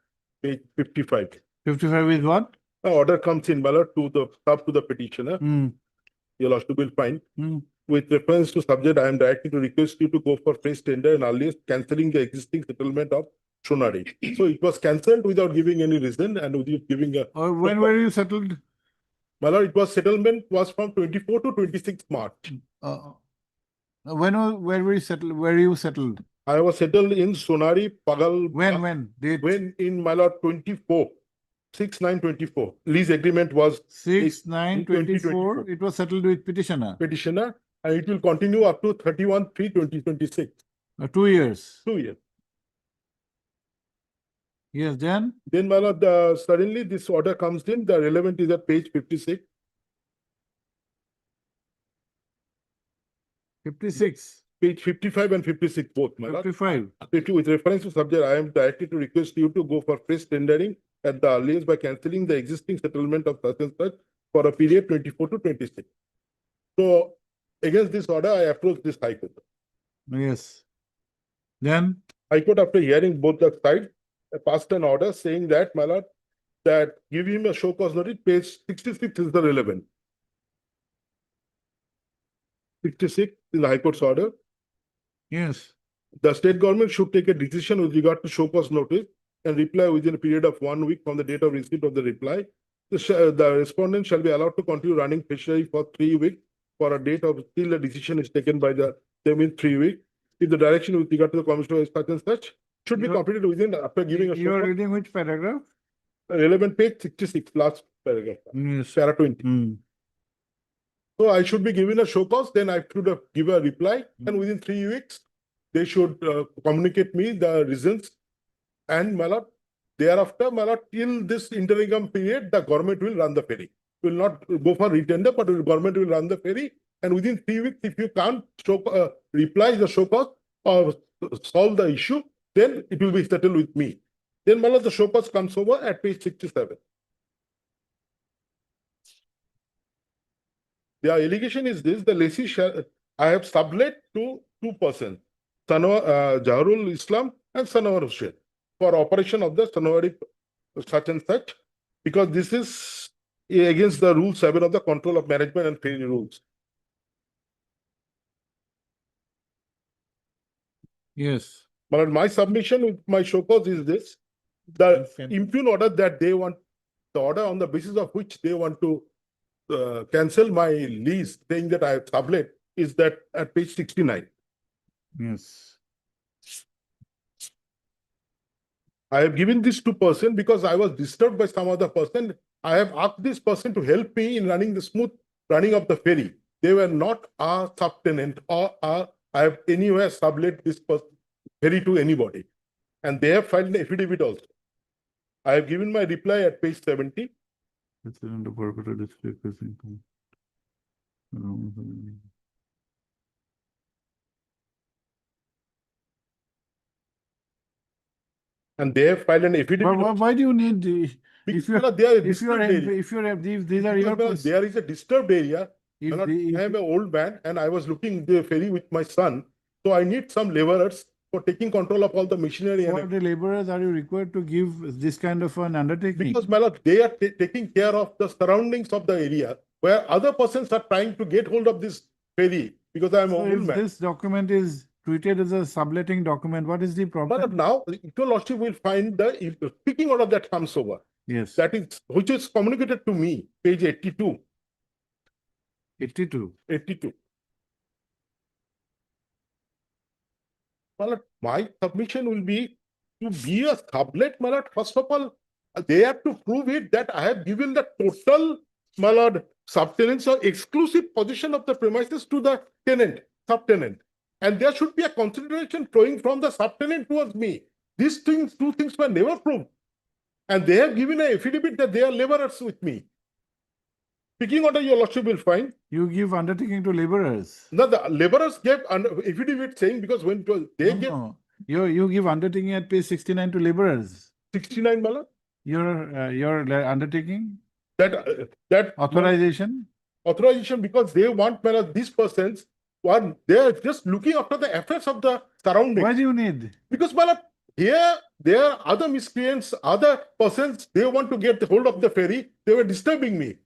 Page 55. 55 is what? Order comes in, my lord, to the petitioner. Your lordship will find. With reference to subject, I am directed to request you to go for fresh tender and earliest cancelling the existing settlement of Shonari. So it was cancelled without giving any reason and without giving a. Or when were you settled? My lord, it was settlement was from 24 to 26 March. Where were you settled? Where you settled? I was settled in Sonari, Pagal. When? Date? When in my lord 24, 6/9/24. Lease agreement was 6/9/24. It was settled with petitioner. And it will continue up to 31/3/2026. 2 years. 2 years. Yes, then? Then, my lord, suddenly this order comes in. The relevant is at page 56. 56. Page 55 and 56 both, my lord. 55. With reference to subject, I am directed to request you to go for fresh tendering at the earliest by cancelling the existing settlement of such and such for a period 24 to 26. So, against this order, I approached this High Court. Yes. Then? High Court, after hearing both the sides, passed an order saying that, my lord, that give him a show cause notice, page 66 is the relevant. 66 is the High Court's order. Yes. The state government should take a decision with regard to show cause notice and reply within a period of 1 week from the date of receipt of the reply. The respondent shall be allowed to continue running fishery for 3 weeks for a date of till the decision is taken by the same in 3 weeks. If the direction with regard to the commissioner is such and such, should be completed within after giving a show You are cause. reading which paragraph? Relevant page 66, last paragraph. Yes. Para 20. So I should be given a show cause, then I should have given a reply, and within 3 weeks, they should communicate me the reasons. And my lord, thereafter, my lord, till this interim period, the government will run the ferry. Will not go for retender, but the government will run the ferry. And within 3 weeks, if you can't reply the show cause or solve the issue, then it will be settled with me. Then, my lord, the show cause comes over at page 67. The allegation is this: the lessee shall, I have sublet to 2 persons, Jaharul Islam and Sanawar Hussain, for operation of the Sanawari such and such, because this is against the rule 7 of the control of management and ferry rules. Yes. But my submission with my show cause is this: the impugn order that they want, the order on the basis of which they want to cancel my lease, saying that I have sublet, is that at page 69. Yes. I have given this to person because I was disturbed by some other person. I have asked this person to help me in running the smooth running of the ferry. They were not a subtenant or I have anywhere sublet this ferry to anybody. And they have filed an affidavit also. I have given my reply at page 70. And they have filed an affidavit. Why do you need the? If you are, these are your. There is a disturbed area. I am an old man and I was looking the ferry with my son. So I need some laborers for taking control of all the machinery For and the laborers, are you required to give this kind of an undertaking? because my lord, they are taking care of the surroundings of the area where other persons are trying to get hold of this ferry because I am a So if woman. this document is treated as a subletting document, what is the But problem? now, your lordship will find the speaking order that comes over, Yes, that is, which is communicated to me, page 82. 82. 82. Well, my submission will be to be a sublet, my lord. First of all, they have to prove it that I have given the total, my lord, subtenants or exclusive possession of the premises to the tenant, subtenant. And there should be a consideration flowing from the subtenant towards me. These things, two things were never proved. And they have given an affidavit that they are laborers with me. Speaking order, your lordship will find. You give undertaking to laborers. Now, the laborers gave affidavit saying because when they No, gave no. You give undertaking at page 69 to laborers. 69, my lord, Your undertaking, that authorization. authorization because they want, my lord, these persons, one, they are just looking after the affairs of the surroundings. Why do you need? Because, my lord, here, there are other miscreants, other persons, they want to get the hold of the ferry, they were disturbing me.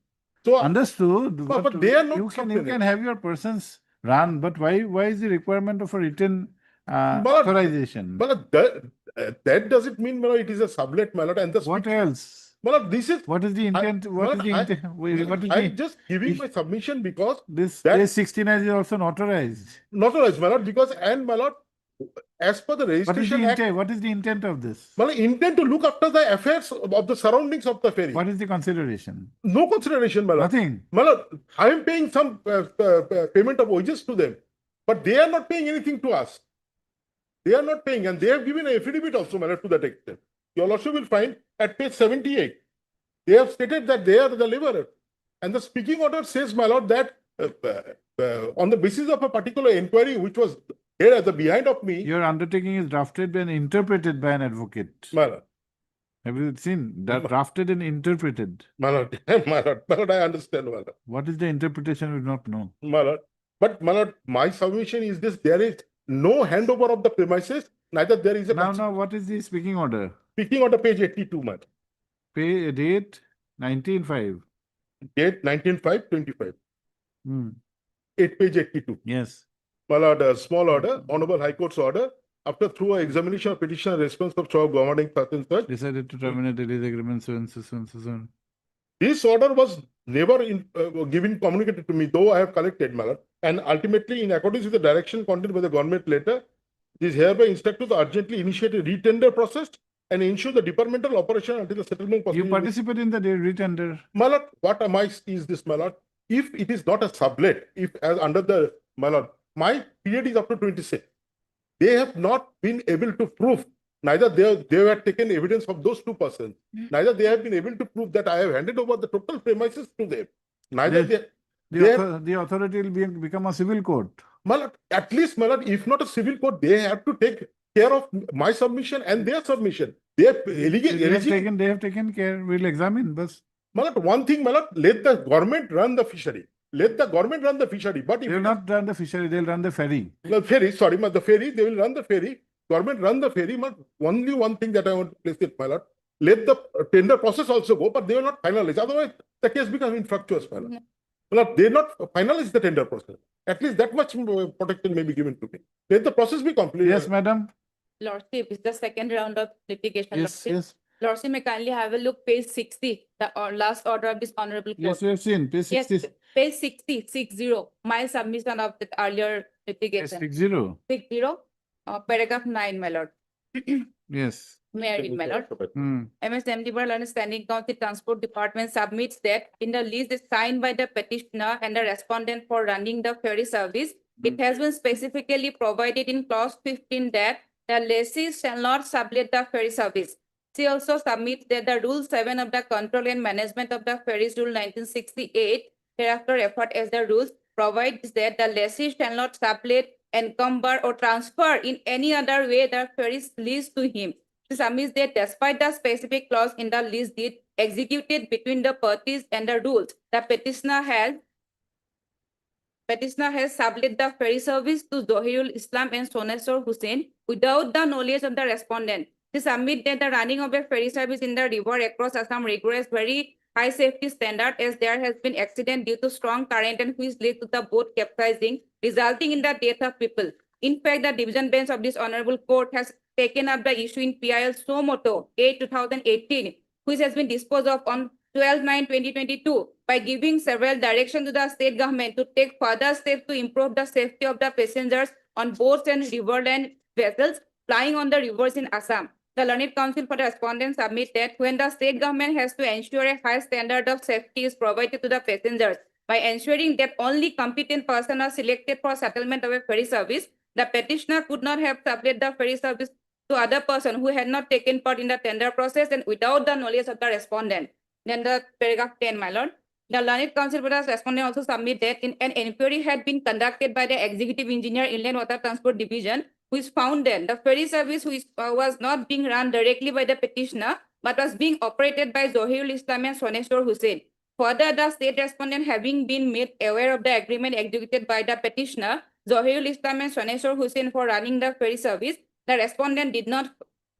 So, Understood. but they are not You can subtenant. have your persons run, but why is the requirement of a written But- authorization? But that doesn't mean, my lord, it is a sublet, my lord, and the What else? my lord, this is What is the intent? What is the intent? What is I'm the just giving if- my submission because this that- page 69 is also notarized. not authorized, my lord, because and my lord, as per the What is the registration act, intent? What is the intent of this? my lord, intend to look after the affairs of the surroundings of the ferry. What is the consideration? No consideration, my lord. Nothing. My lord, I am paying some payment of wages to them, but they are not paying anything to us. They are not paying, and they have given an affidavit also, my lord, to that extent. Your lordship will find at page 78, they have stated that they are the laborer. And the speaking order says, my lord, that on the basis of a particular inquiry, which was here at the behind of me, Your undertaking is drafted and interpreted by an advocate. my lord, Have you seen that drafted and interpreted? my lord, my lord, I understand, my lord. What is the interpretation? We do not know. My lord. But my lord, my submission is this: there is no handover of the premises, neither there is a Now, what is the speaking order? speaking order page 82, my lord. Pay date 19/5. Date 19/5/25. Hmm. Page 82. Yes. My lord, a small order, Honorable High Court's order, after through an examination of petition and response of governing such and such, Decided to terminate the lease agreement, so and so, so and so, so on. this order was never communicated to me, though I have collected, my lord. And ultimately, in accordance with the direction contained by the government letter, it is hereby instructed to urgently initiate a retender process and ensure the departmental operation until the settlement You procedure. participate in the retender. My lord, what am I is this, my lord? If it is not a sublet, if as under the, my lord, my period is up to 26. They have not been able to prove, neither they have taken evidence of those two persons, neither they have been able to prove that I have handed over the total premises to them. Neither Yes. they, The authority will become a civil court. my lord, at least, my lord, if not a civil court, they have to take care of my submission and their submission. They have They have taken care. We'll examine, but my lord, one thing, my lord, let the government run the fishery. Let the government run the fishery. But if they will not run the fishery, they'll run the ferry. the ferry, sorry, the ferry, they will run the ferry. Government run the ferry. But only one thing that I want to place it, my lord. Let the tender process also go, but they will not finalize. Otherwise, the case becomes infructuous, my lord. My lord, they not finalize the tender process. At least that much protection may be given to me. Let the process be completed. Yes, madam. Lordship, it's the second round of litigation. Yes, Lordship. yes. Lordship, may kindly have a look, page 60, the last order of this honorable court. Yes, we have seen. Page Yes, 60. page 60, my submission of the earlier Page litigation. 60. 60, paragraph 9, my lord. Yes. May I read, my lord? Hmm. MSMD World Understanding Council Transport Department submits that in the lease signed by the petitioner and the respondent for running the ferry service, it has been specifically provided in clause 15 that the lessee shall not sublet the ferry service. She also submits that the Rule 7 of the Control and Management of the Ferries Rule 1968, hereafter referred as the rules, provides that the lessee shall not sublet, encumber, or transfer in any other way the ferries leased to him. She submits that despite the specific clause in the lease deed executed between the parties and the rules, the petitioner has petitioner has sublet the ferry service to Zohirul Islam and Sonesor Hussain without the knowledge of the respondent. They submit that the running of a ferry service in the river across Assam requires very high safety standard as there has been accident due to strong current and which led to the boat capsizing, resulting in the death of people. In fact, the division bench of this honorable court has taken up the issue in PIL Somoto 8/2018, which has been disposed of on 12/9/2022 by giving several directions to the state government to take further steps to improve the safety of the passengers on boats and riverland vessels plying on the rivers in Assam. The Learned Council for the respondents submit that when the state government has to ensure a high standard of safety is provided to the passengers by ensuring that only competent persons are selected for settlement of a ferry service, the petitioner could not have sublet the ferry service to other person who had not taken part in the tender process and without the knowledge of the respondent. Then the paragraph 10, my lord. The Learned Council for the respondent also submit that an inquiry had been conducted by the Executive Engineer Inland Water Transport Division, which found that the ferry service which was not being run directly by the petitioner, but was being operated by Zohirul Islam and Sonesor Hussain. Further, the state respondent having been made aware of the agreement executed by the petitioner, Zohirul Islam and Sonesor Hussain for running the ferry service, the respondent did not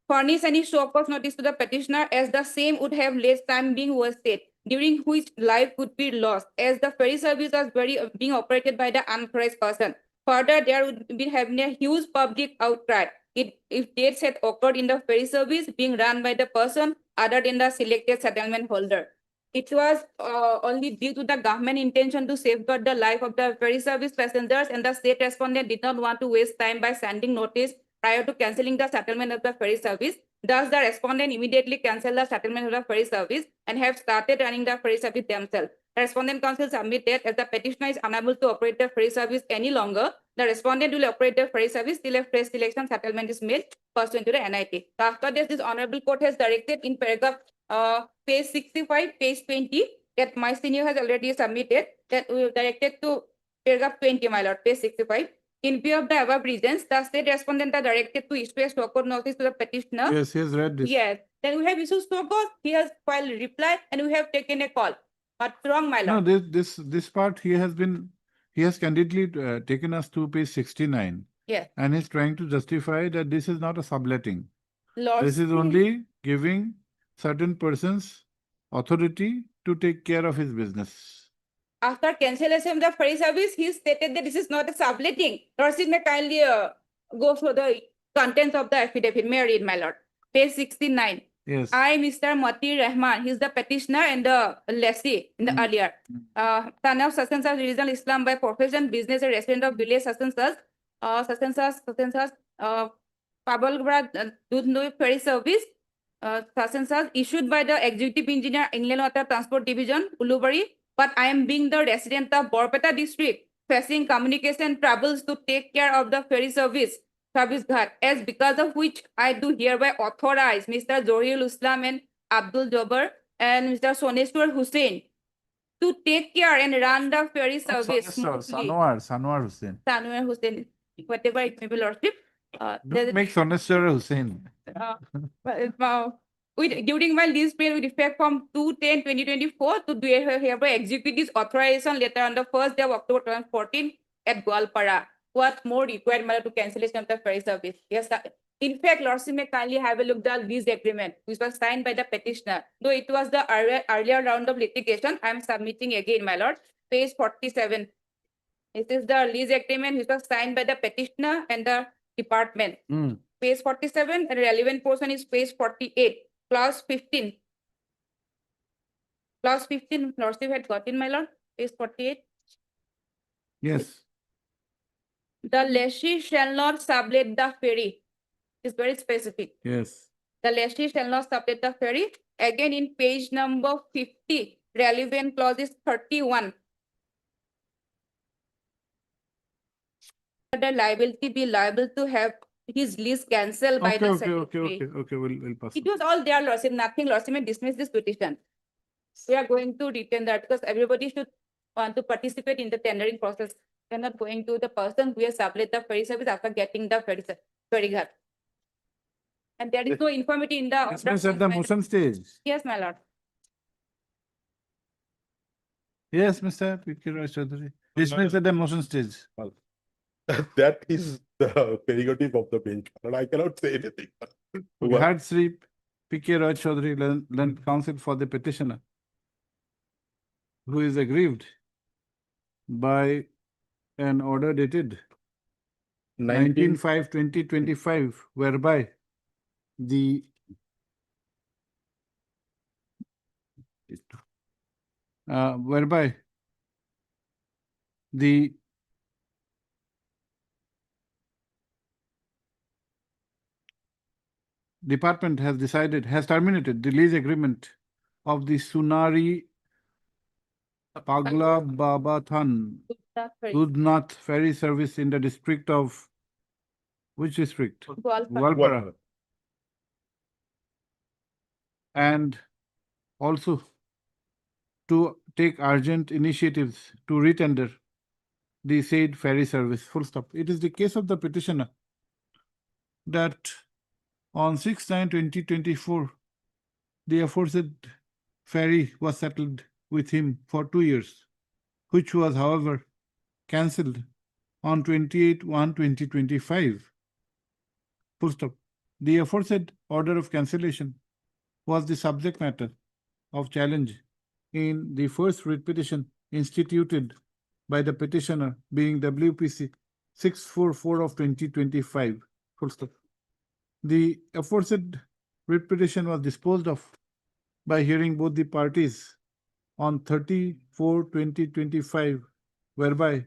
furnish any show of cause notice to the petitioner as the same would have less time being wasted, during which life would be lost, as the ferry service was being operated by the unauthorized person. Further, there would be having a huge public outcry if deaths had occurred in the ferry service being run by the person other than the selected settlement holder. It was only due to the government intention to safeguard the life of the ferry service passengers, and the state respondent did not want to waste time by sending notice prior to cancelling the settlement of the ferry service. Thus, the respondent immediately cancelled the settlement of the ferry service and have started running the ferry service themselves. The respondent council submitted as the petitioner is unable to operate the ferry service any longer, the respondent will operate the ferry service till a fresh selection settlement is made pursuant to the NIT. After this honorable court has directed in paragraph page 65, page 20, that my senior has already submitted, that we have directed to paragraph 20, my lord, page 65. In view of the above reasons, the state respondent are directed to issue a show cause notice to the petitioner. Yes, he has read this. Yes. Then we have issued show cause, he has filed reply, and we have taken a call. But wrong, my No, lord. this part he has candidly taken us to page 69. Yes. And he's trying to justify that this is not a subletting. Lord, This is only giving certain persons authority to take care of his business. after cancellation of the ferry service, he stated that this is not a subletting. Lordship may kindly go through the contents of the affidavit. May I read, my lord? Page 69. Yes. I, Mr. Mati Rahman, he's the petitioner and the lessee in the earlier. Son of Sasansas Regional Islam by profession, business and resident of village Sasansas, Pabalgra Dudno Ferry Service, Sasansas, issued by the Executive Engineer, Inland Water Transport Division, Ulubari, but I am being the resident of Borpeta district, facing communication troubles to take care of the ferry service ghat, as because of which I do hereby authorize Mr. Zohirul Islam and Abdul Jabbar and Mr. Soneswar Hussain to take care and run the ferry service smoothly. Sanwar Hussain. Sanwar Hussain, whatever it may be, lordship. Don't make Soneswar Hussain. During my lease period with effect from 2/10/2024 to hereby execute this authorization letter on the 1st day of October 2014 at Gwalpara. What more required, to cancellation of the ferry service? Yes, in fact, lordship may kindly have a look at the lease agreement, which was signed by the petitioner. Though it was the earlier round of litigation, I am submitting again, my lord. Page 47. This is the lease agreement which was signed by the petitioner and the department. Page 47, and relevant portion is page 48. Clause 15. Clause 15, lordship had gotten, my lord. Page 48. Yes. The lessee shall not sublet the ferry. It's very specific. Yes. The lessee shall not sublet the ferry. Again, in page number 50, relevant clause is 31. The liability be liable to have his lease cancelled by the secretary. Okay, we'll pass. It was all there, lordship, nothing. Lordship may dismiss this petition. We are going to retain that because everybody should want to participate in the tendering process. We are not going to the person who has sublet the ferry service after getting the ferry ghat. And there is no information in the. Dismiss at the motion stage. Yes, my lord. Yes, Mr. P.K. Roy Chaudhary. This means at the motion stage. That is the prerogative of the bench, and I cannot say anything. We had Sri P.K. Roy Chaudhary, learned counsel for the petitioner, who is aggrieved by an order dated 19/5/2025, whereby the whereby the department has terminated the lease agreement of the Sunari Pagla Babathan Dudnath ferry service in the district of, which district? Gwalpara. And also to take urgent initiatives to retender the said ferry service, full stop. It is the case of the petitioner that on 6/9/2024, the aforesaid ferry was settled with him for 2 years, which was, however, cancelled on 28/1/2025. Full stop. The aforesaid order of cancellation was the subject matter of challenge in the first writ petition instituted by the petitioner, being WPC 644 of 2025. Full stop. The aforesaid writ petition was disposed of by hearing both the parties on 30/4/2025, whereby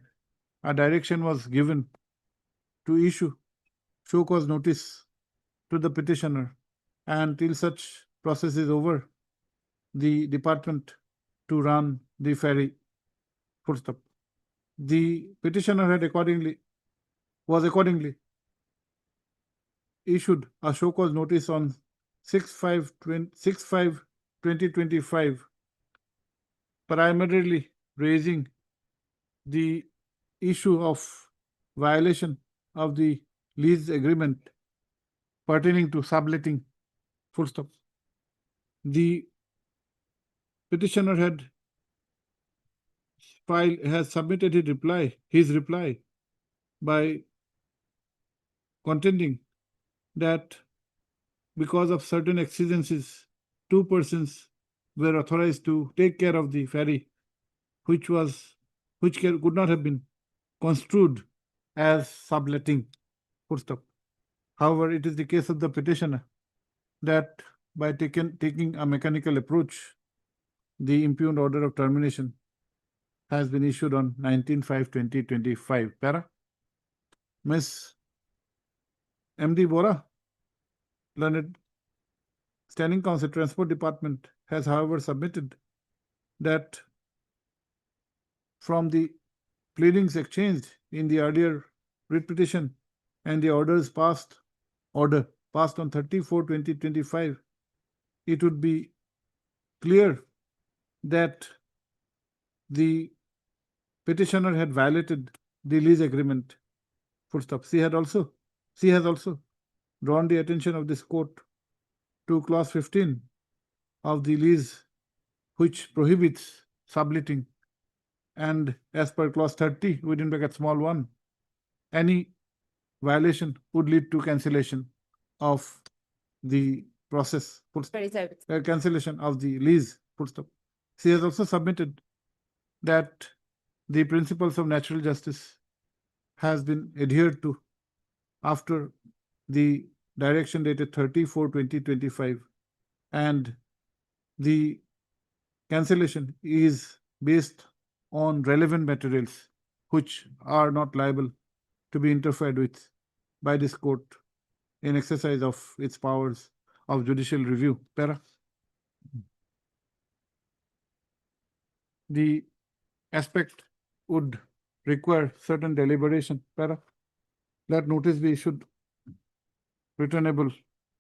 a direction was given to issue show cause notice to the petitioner, and till such process is over, the department to run the ferry. Full stop. The petitioner was accordingly issued a show cause notice on 6/5/2025, primarily raising the issue of violation of the lease agreement pertaining to subletting. Full stop. The petitioner has submitted his reply by contending that because of certain exigencies, 2 persons were authorized to take care of the ferry, which could not have been construed as subletting. Full stop. However, it is the case of the petitioner that by taking a mechanical approach, the impugned order of termination has been issued on 19/5/2025. Para. Ms. M.D. Bora, learned standing counsel, Transport Department, has however submitted that from the pleadings exchanged in the earlier writ petition and the order passed on 30/4/2025, it would be clear that the petitioner had violated the lease agreement. Full stop. She has also drawn the attention of this court to clause 15 of the lease, which prohibits subletting, and as per clause 30 within bracket small 1, any violation would lead to cancellation of the process. Full stop. Cancellation of the lease. Full stop. She has also submitted that the principles of natural justice has been adhered to after the direction dated 30/4/2025, and the cancellation is based on relevant materials which are not liable to be interfered with by this court in exercise of its powers of judicial review. Para. The aspect would require certain deliberation. Para. Let notice be issued returnable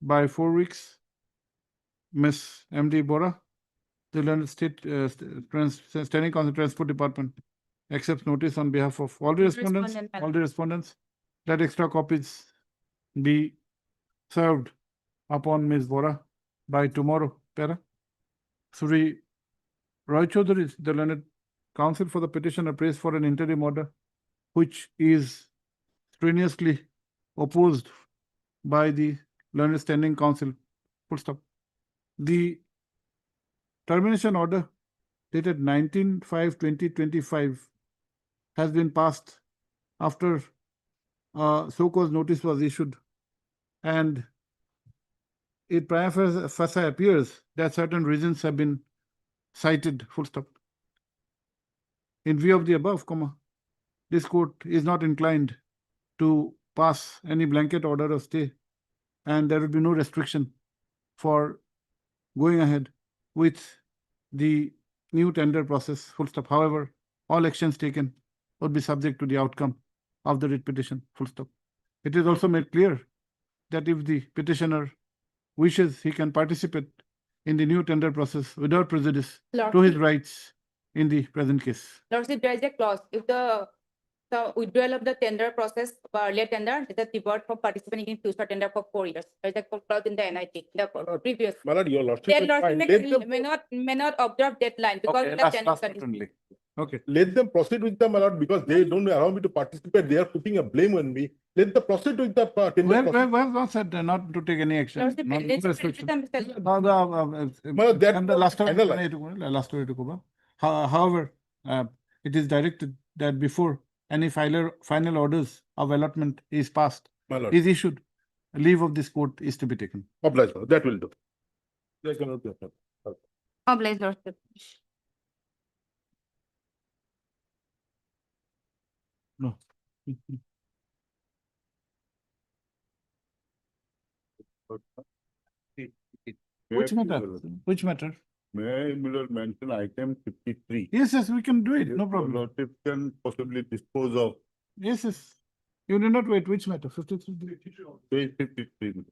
by 4 weeks. Ms. M.D. Bora, the learned state standing counsel, Transport Department, accepts notice on behalf of all the respondents. Let extra copies be served upon Ms. Bora by tomorrow. Para. Sri Roy Chaudhary, the learned counsel for the petitioner prays for an interim order, which is strenuously opposed by the learned standing counsel. Full stop. The termination order dated 19/5/2025 has been passed after so-called notice was issued, and it prima facie appears that certain reasons have been cited. Full stop. In view of the above, this court is not inclined to pass any blanket order of stay, and there will be no restriction for going ahead with the new tender process. Full stop. However, all actions taken would be subject to the outcome of the writ petition. Full stop. It is also made clear that if the petitioner wishes, he can participate in the new tender process without prejudice to his rights in the present case. Lordship, there is a clause. If the withdrawal of the tender process of earlier tender is a debarred from participating in future tender for 4 years. There is a clause in the NIT, the previous. My lord, your lordship. Their is fine. lordship Let them- may not observe deadline because Okay, of the last tender certainly. condition. Okay. Let them proceed with them, my lord, because they don't allow me to participate. They are putting a blame on me. Let them proceed with the tender process. Well, not said not to take any action. Lordship, not let's restriction. repeat them, Mr. Well, that And the was last finalized. last story to go. However, it is directed that before any final orders of allotment is passed, My lord, is issued, a leave of this court is to be taken. oblige, my lord. That will do. That cannot be a problem. Oblige, Lordship. No. Which matter? Which matter? May I, my lord, mention item 53? Yes, we can do it. If No the problem. lordship can possibly dispose of Yes. You need not wait. Which matter? 53. page 53.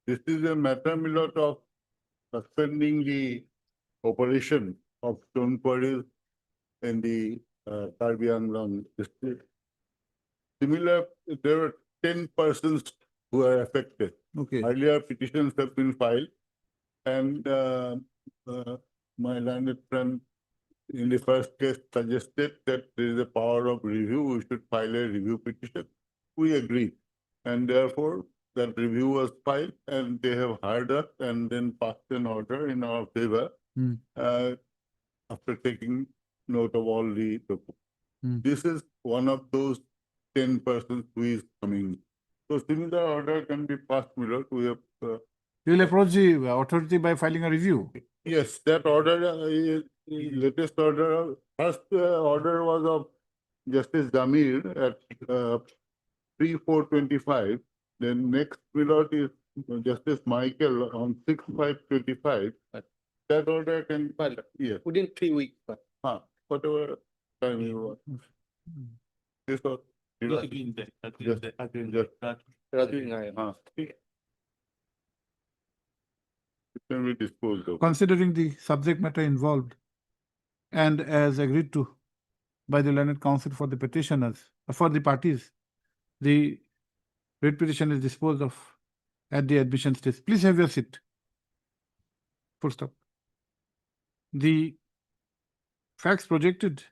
This is a matter, my lord, of suspending the operation of stone quarries in the Karbi Anglong district. Similar, there were 10 persons who are affected. Okay. Earlier petitions have been filed, and my learned friend in the first case suggested that there is a power of review, we should file a review petition. We agreed, and therefore that review was filed, and they have heard us and then passed an order in our favor after taking note of all the documents. This is one of those 10 persons who is coming. So similar order can be passed, my lord. We have You will approach the authority by filing a review. yes, that order is latest order. First order was of Justice Zamir at 3/4/25. Then next, my lord, is Justice Michael on 6/5/25. That order can yes, Within 3 weeks. whatever time you want. This was it can be disposed of. Considering the subject matter involved and as agreed to by the learned counsel for the petitioners, for the parties, the writ petition is disposed of at the admission stage. Please have your seat. Full stop. The facts projected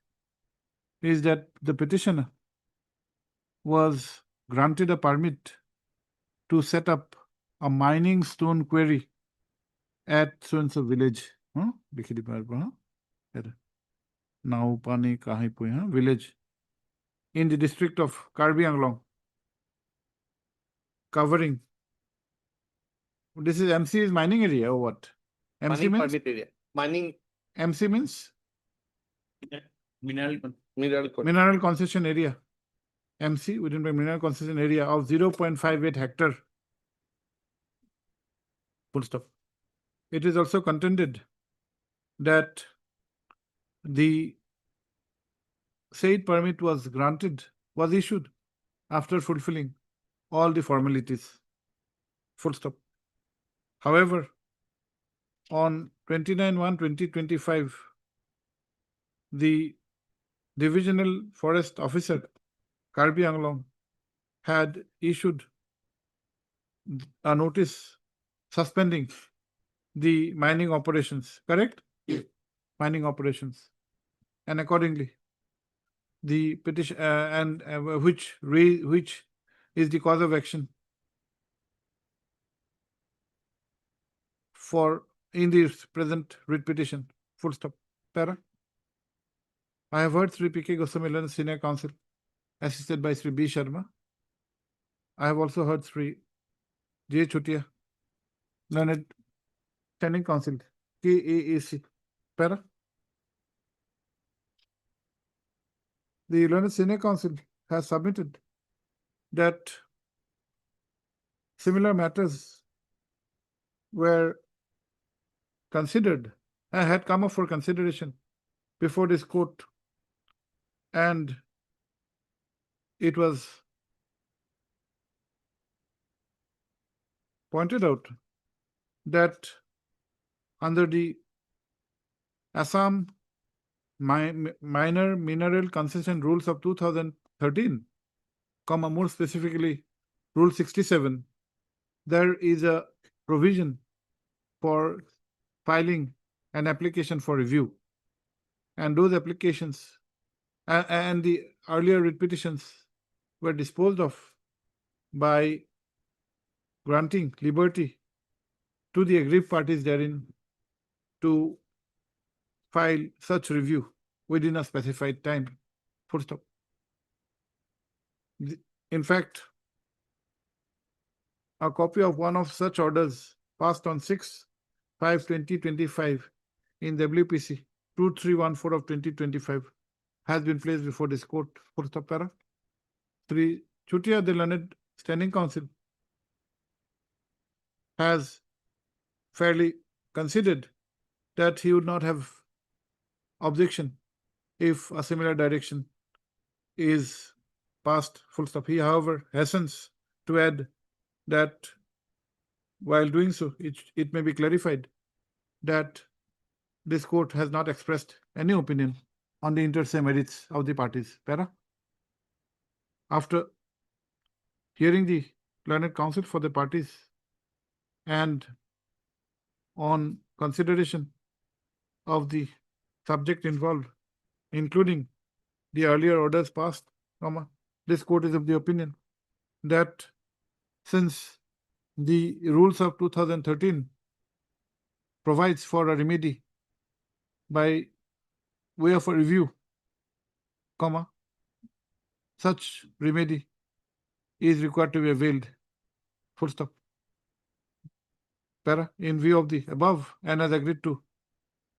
is that the petitioner was granted a permit to set up a mining stone quarry at so-and-so village. Naupani Kahipui village in the district of Karbi Anglong, covering. This is MC is mining area or what? MC Mining means? permit area. Mining MC means mineral. mineral concession area. MC within the mineral concession area of 0.58 hectare. Full stop. It is also contended that the said permit was issued after fulfilling all the formalities. Full stop. However, on 29/1/2025, the Divisional Forest Officer, Karbi Anglong, had issued a notice suspending the mining operations, correct? Mining operations. And accordingly, the petition, which is the cause of action for in the present writ petition, full stop, para. I have heard Sri P.K. Goswami, Senior Counsel, assisted by Sri B. Sharma. I have also heard Sri J. Chutia, Learned Standing Counsel, KAAC, para. The Learned Senior Counsel has submitted that similar matters were considered and had come up for consideration before this court, and it was pointed out that under the Assam Minor Mineral Concession Rules of 2013, more specifically Rule 67, there is a provision for filing an application for review. And those applications and the earlier writ petitions were disposed of by granting liberty to the aggrieved parties therein to file such review within a specified time. Full stop. In fact, a copy of one of such orders passed on 6/5/2025 in WPC 2314 of 2025 has been placed before this court. Full stop, para. Sri Chutia, the Learned Standing Counsel, has fairly considered that he would not have objection if a similar direction is passed. Full stop. He, however, hastens to add that while doing so, it may be clarified that this court has not expressed any opinion on the inter se merits of the parties. Para. After hearing the Learned Counsel for the parties and on consideration of the subject involved, including the earlier orders passed, this court is of the opinion that since the rules of 2013 provides for a remedy by way of a review, such remedy is required to be availed. Full stop. Para. In view of the above and as agreed to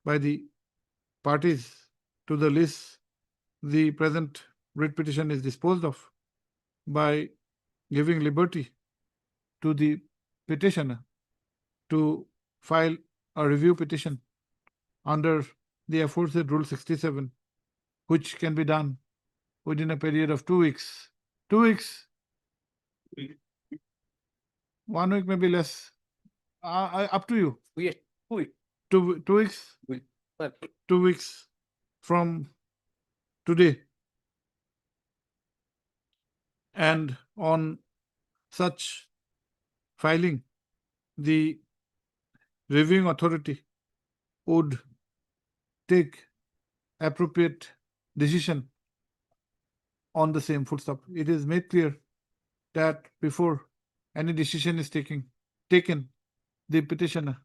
by the parties to the lease, the present writ petition is disposed of by giving liberty to the petitioner to file a review petition under the aforesaid Rule 67, which can be done within a period of 2 weeks. 2 weeks. 1 week, maybe less. Up to you. Yes, 2 weeks. 2 weeks. 2 weeks from today. And on such filing, the reviewing authority would take appropriate decision on the same. Full stop. It is made clear that before any decision is taken, the petitioner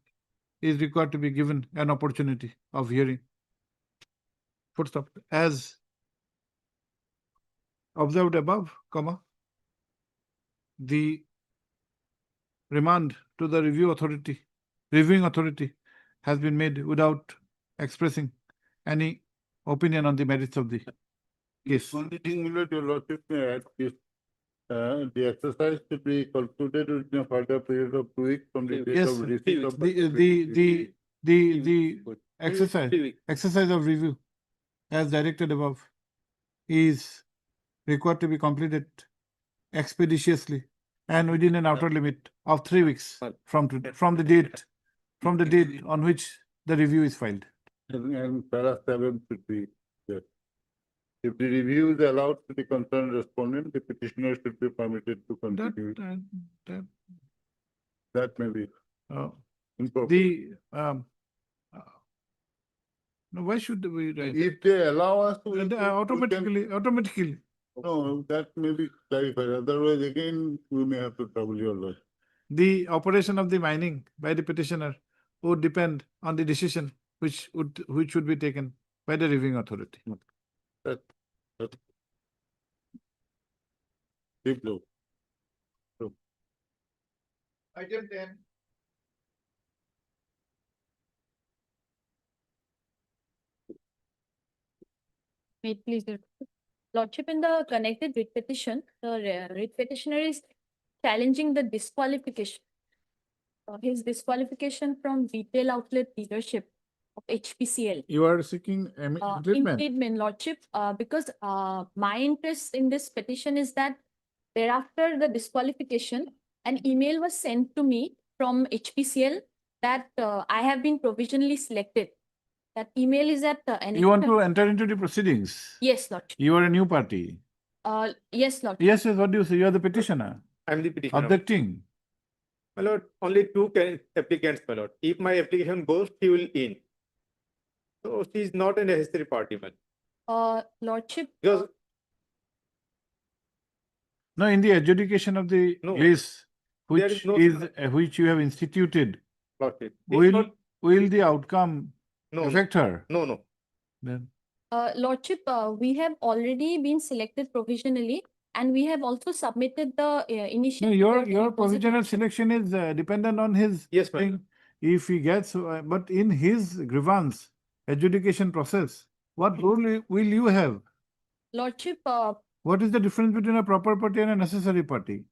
is required to be given an opportunity of hearing. Full stop. As observed above, the remand to the reviewing authority has been made without expressing any opinion on the merits of the case. Only thing, Your Lordship may add is the exercise to be concluded within a further period of 2 weeks from the date Yes, of receipt of the exercise of review as directed above is required to be completed expeditiously and within an outer limit of 3 weeks from the date on which the review is filed. And para 7 should be there. If the review is allowed to the concerned respondent, the petitioner should be permitted to continue. That may be. the, no, why should we write? If they allow us to. And, we can- automatically. No, that may be clarified, otherwise again, we may have to trouble your lawyer. The operation of the mining by the petitioner would depend on the decision which should be taken by the reviewing authority. Deep blue. Item 10. Wait, please. Lordship, in the connected writ petition, the writ petitioner is challenging the disqualification. His disqualification from retail outlet dealership of HPCL. You are seeking treatment. Impediment, Lordship, because my interest in this petition is that thereafter the disqualification, an email was sent to me from HPCL that I have been provisionally selected. That email is at You want to enter into the proceedings? Yes, Lordship. You are a new party. Yes, Lordship. Yes, what do you say? You are the petitioner. I'm the petitioner. Objecting. My lord, only two applicants, my lord. If my application goes, she will in. So she is not a necessary party, man. Lordship, Because No, in the adjudication of the No. lease, There which is no- is which you have instituted, lordship, it's will not- will the outcome no, affect her? no. Then Lordship, we have already been selected provisionally and we have also submitted the initial. no, your deposit. provisional selection is dependent on his Yes, ma'am. thing. If he gets, but in his grievance adjudication process, what role will you have? Lordship, What is the difference between a proper party and a necessary party?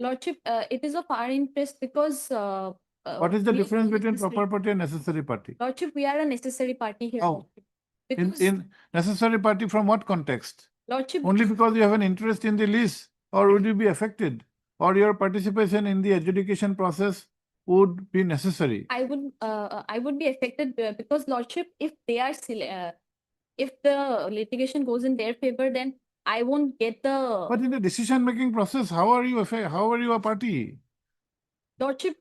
Lordship, it is of our interest because. What is the we- difference between necessary- proper party and necessary party? Lordship, we are a necessary party here. How? Lordship. Because, In necessary party from what context? Lordship, Only because you have an interest in the lease, or would you be affected? Or your participation in the adjudication process would be necessary? I would be affected because Lordship, if they are if the litigation goes in their favor, then I won't get the. But in the decision-making process, how are you a party? Lordship,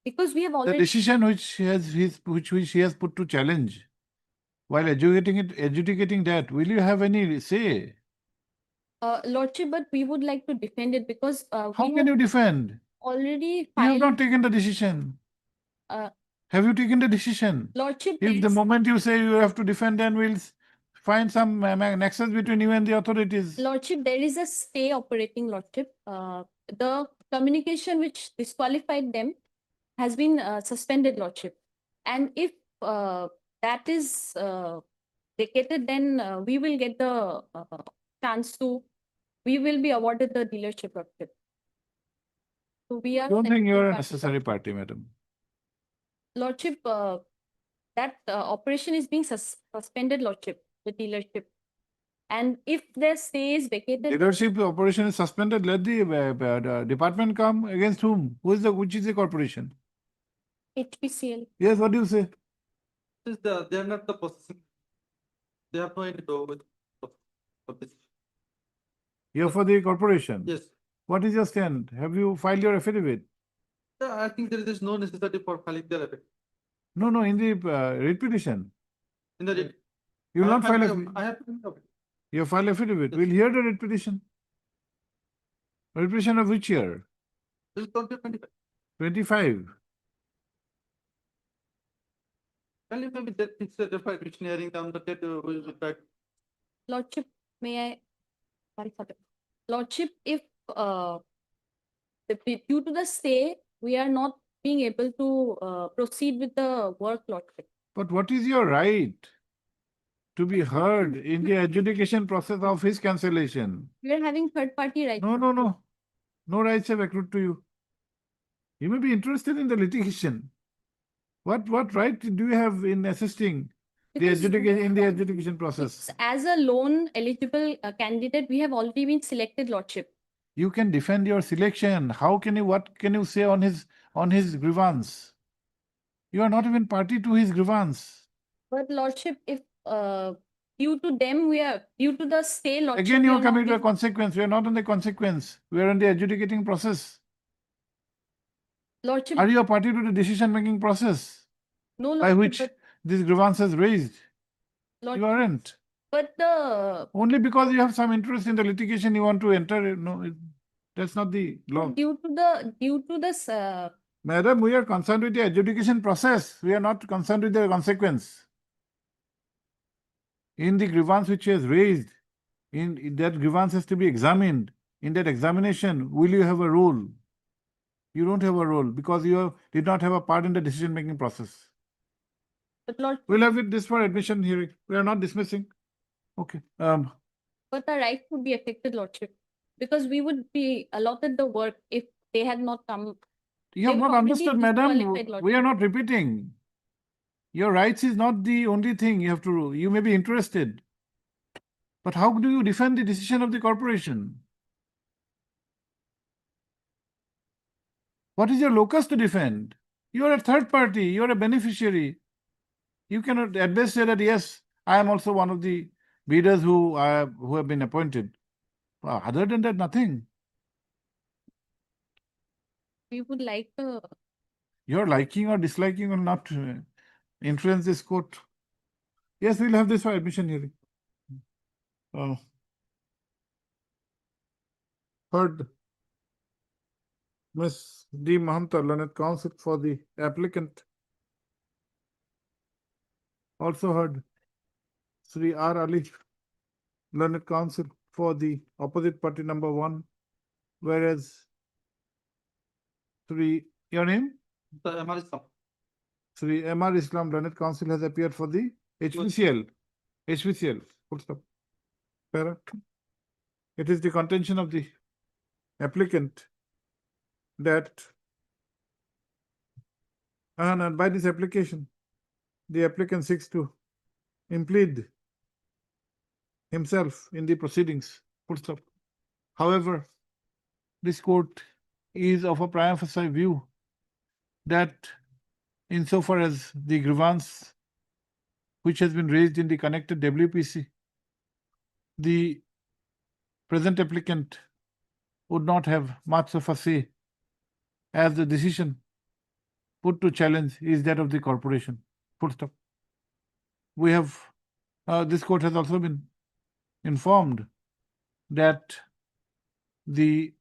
because we have The already. decision which he has put to challenge, while adjudicating that, will you have any say? Lordship, but we would like to defend it because How we can have you defend? already You have filed. not taken the decision. Uh, Have you taken the decision? Lordship, If the there is- moment you say you have to defend, then we'll find some nexus between you and the authorities. Lordship, there is a stay operating, Lordship. The communication which disqualified them has been suspended, Lordship. And if that is vacated, then we will get the chance to, we will be awarded the dealership, Lordship. So we are. I don't think you're a necessary necessary party, madam. Lordship, that operation is being suspended, Lordship, the dealership. And if their stay is vacated, Leadership operation is suspended. Let the department come. Against whom? Which is the corporation? HPCL. Yes, what do you say? They are not the possessing. They have no idea with this. You're for the corporation? Yes. What is your stand? Have you filed your affidavit? I think there is no necessity for filing their affidavit. No, in the writ petition. In the. You will not file I have. You file affidavit. We'll hear the writ petition. Writ petition of which year? This is 2025. 25. Well, if maybe that it's a definite which nearing down the date will be back. Lordship, may I? Sorry for that. Lordship, if due to the stay, we are not being able to proceed with the work, Lordship. But what is your right to be heard in the adjudication process of his cancellation? We are having third party rights. No. No rights have accrued to you. You may be interested in the litigation. What right do you have in assisting the Because adjudication process? as a loan eligible candidate, we have already been selected, Lordship. You can defend your selection. What can you say on his grievance? You are not even party to his grievance. But Lordship, if due to them, due to the stay, Lordship. Again, we you are are not coming to a being- consequence. We are not on the consequence. We are on the adjudicating process. Lordship, Are you a party to the decision-making process no, by Lordship, which but, this grievance is raised? You Lordship, aren't. but the, Only because you have some interest in the litigation, you want to enter, no, that's not the law. due to this, Madam, we are concerned with the adjudication process. We are not concerned with the consequence. In the grievance which is raised, in that grievance has to be examined. In that examination, will you have a role? You don't have a role because you did not have a part in the decision-making process. but Lord, We'll have this for admission hearing. We are not dismissing. Okay. but our rights would be affected, Lordship, because we would be allotted the work if they had not come. You have They've not already understood, madam. disqualified, Lordship. We are not repeating. Your rights is not the only thing you have to do. You may be interested. But how do you defend the decision of the corporation? What is your locus to defend? You are a third party. You are a beneficiary. You cannot at best say that, yes, I am also one of the bidders who have been appointed. Other than that, nothing. We would like to, Your liking or disliking will not influence this court. Yes, we'll have this for admission hearing. Heard Ms. D. Mahamta, learned counsel for the applicant. Also heard Sri R. Ali, learned counsel for the opposite party number 1, whereas Sri, your name? Sri M.R. Islam, learned counsel, has appeared for the HPCL. HPCL, full stop. Para. It is the contention of the applicant that and by this application, the applicant seeks to implead himself in the proceedings. Full stop. However, this court is of a prima facie view that insofar as the grievance which has been raised in the connected WPC, the present applicant would not have much of a say, as the decision put to challenge is that of the corporation. Full stop. We have, this court has also been informed that the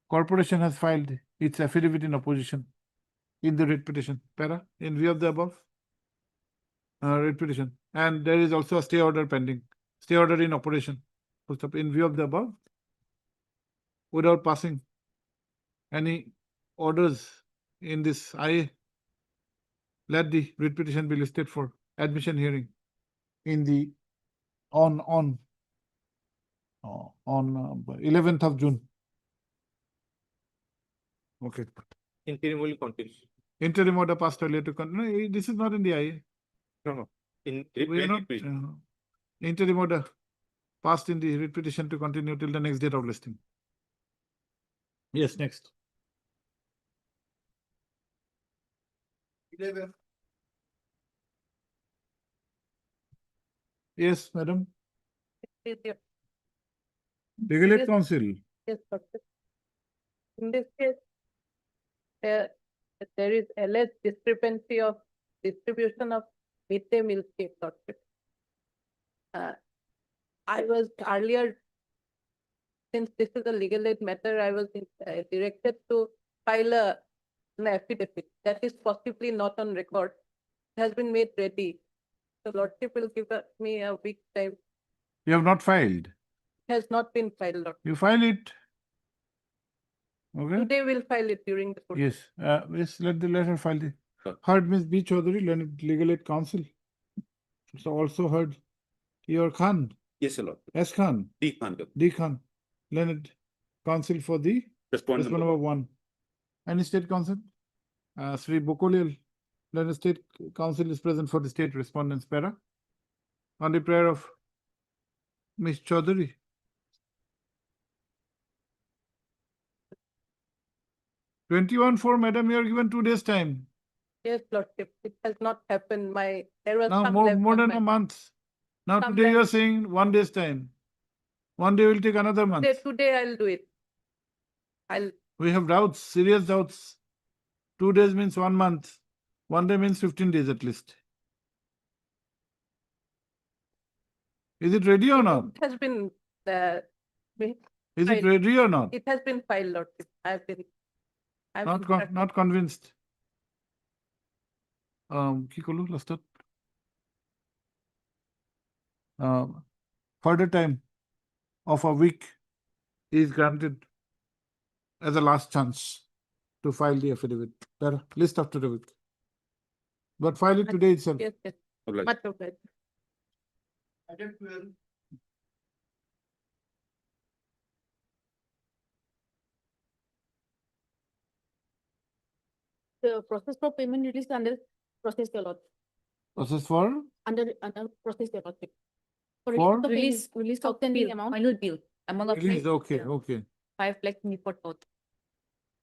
corporation has filed its affidavit in opposition in the writ petition. Para, in view of the above, writ petition. And there is also a stay order pending, stay order in operation. Full stop. In view of the above, without passing any orders in this IA, let the writ petition be listed for admission hearing in the on 11th of June. Okay. interim will continue. Interim order passed earlier to continue. No, this is not in the IA. No. In We are not. Interim order passed in the writ petition to continue till the next date of listing. Yes, next. 11. Yes, madam. Yes, Regulate council. Doctor. In this case, there is alleged discrepancy of distribution of midday meal cake, Doctor. I was earlier, since this is a legal aid matter, I was directed to file an affidavit that is possibly not on record. It has been made ready. The Lordship will give me a week's time. You have not filed. It has not been filed, Doctor. You file it. Okay. Today we'll file it during the. Yes. Yes. Let her file the. Heard Ms. B. Chaudhary, learned legal aid counsel. So also heard your Khan. Yes, Lord. S. Khan. D. Khan. D. Khan, learned counsel for the Respondent number 1. Any state counsel? Sri Bokolial, learned state counsel, is present for the state respondents. Para. On the prayer of Ms. Chaudhary. (21-4), madam, you are given 2 days time. Yes, Lordship, it has not happened. There was Now some more lapse of than my- a month. Now some today you are lapse. saying 1 day's time. 1 day will take another month. Today I'll do it. We have doubts, serious doubts. 2 days means 1 month. 1 day means 15 days at least. Is it ready or not? It has been, Is it filed. ready or not? it has been filed, Lordship. I've been instructed. Not convinced. কি করলো last further time of a week is granted as a last chance to file the affidavit. There, list after the week. But file it today itself. Yes, yes. Obliged. Much obliged. The process for payment release under procedural law, Process for under procedural law. For? Release of Outstanding bill, amount, final bill, amount of. release. Okay, okay, 5 lakh for both.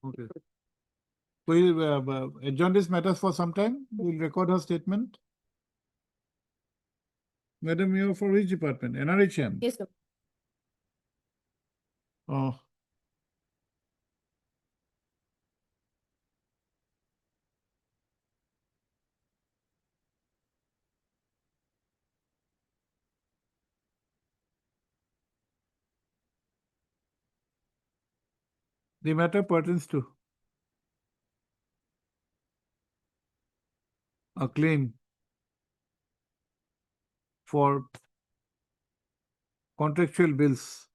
okay. We'll adjourn this matters for some time. We'll record her statement. Madam, you are for which department? NRHM? yes, sir. Oh. The matter pertains to a claim for contractual bills.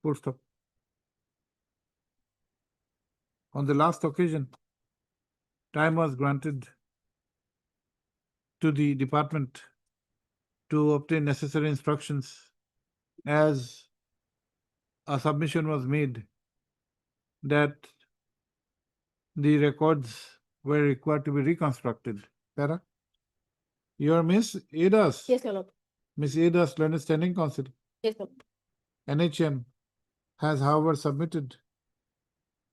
Full stop. On the last occasion, time was granted to the department to obtain necessary instructions as a submission was made that the records were required to be reconstructed. Para? You are Miss Adas. Yes, your lord. Miss Adas, learned standing counsel. Yes, sir. NHM has, however, submitted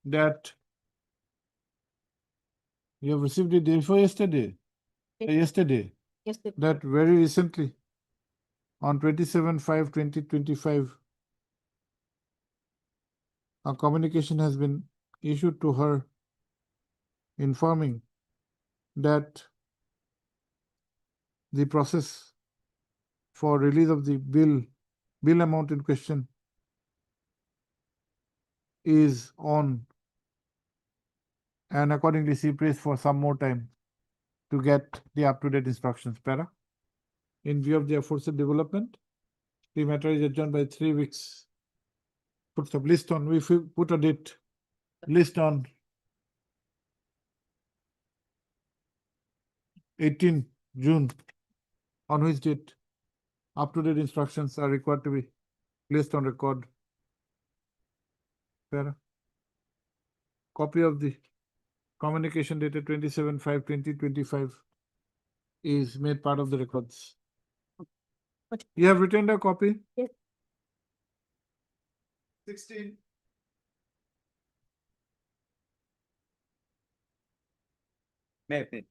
that you have received it day before yesterday. Yes. Yesterday, Yes, sir. that very recently, on 27/5/2025, a communication has been issued to her informing that the process for release of the bill amount in question is on, and accordingly she prays for some more time to get the up-to-date instructions. Para, in view of the aforesaid development, the matter is adjourned by 3 weeks. Put the list on, we put a date, list on 18 June, on which date up-to-date instructions are required to be placed on record. Para, copy of the communication dated 27/5/2025 is made part of the records. What? You have returned a copy? Yes. 16. May I please?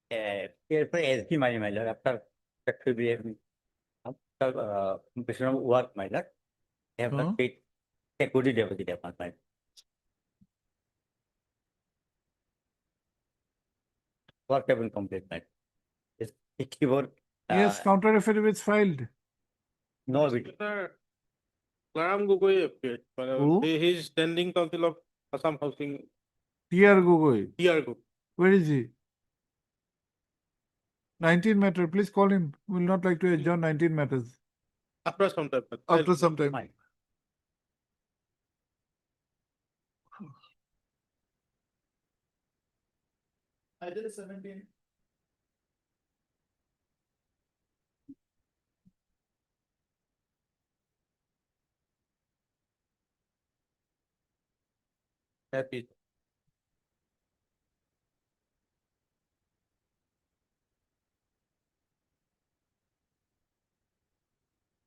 Here for SG money, my lord, after completion of work, my lord, they have Huh? not paid equity deposit upon my. Work have been complete, my. It's 64. Yes, counter affidavits filed. No, it. Klaram Gogoi appeared, Who? he is standing counsel of Assam Housing, TR Gogoi. TR Group. Where is he? 19 matter, please call him. We will not like to adjourn 19 matters After some time. after some time. Fine. I did 17. Happy.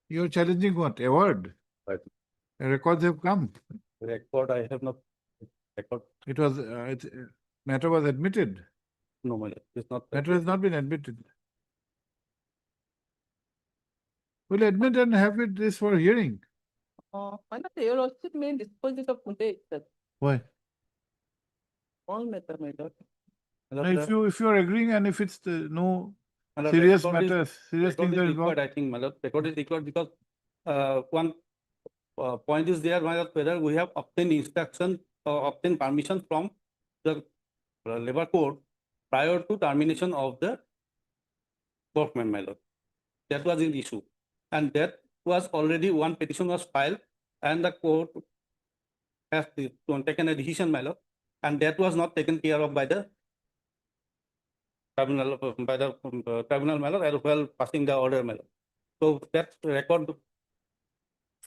You are challenging what? A word? Right. Records have come. Record, I have not, record, It was, matter was admitted. no, my lord, it's not. Matter has not been admitted. We'll admit and have it this for hearing. My lord, your lordship may dispose it of Munde itself. Why? All matter, my lord. No, if you are agreeing and if it's no My lord, serious record is- matters, serious record things is are required, involved. I think, my lord, record is required because one point is there, my lord, whether we have obtained instruction or obtained permission from the labor court prior to termination of the workman, my lord. That was an issue. And that was already one petition was filed and the court has taken a decision, my lord. And that was not taken care of by the tribunal, tribunal, my lord, as well passing the order, my lord. So that record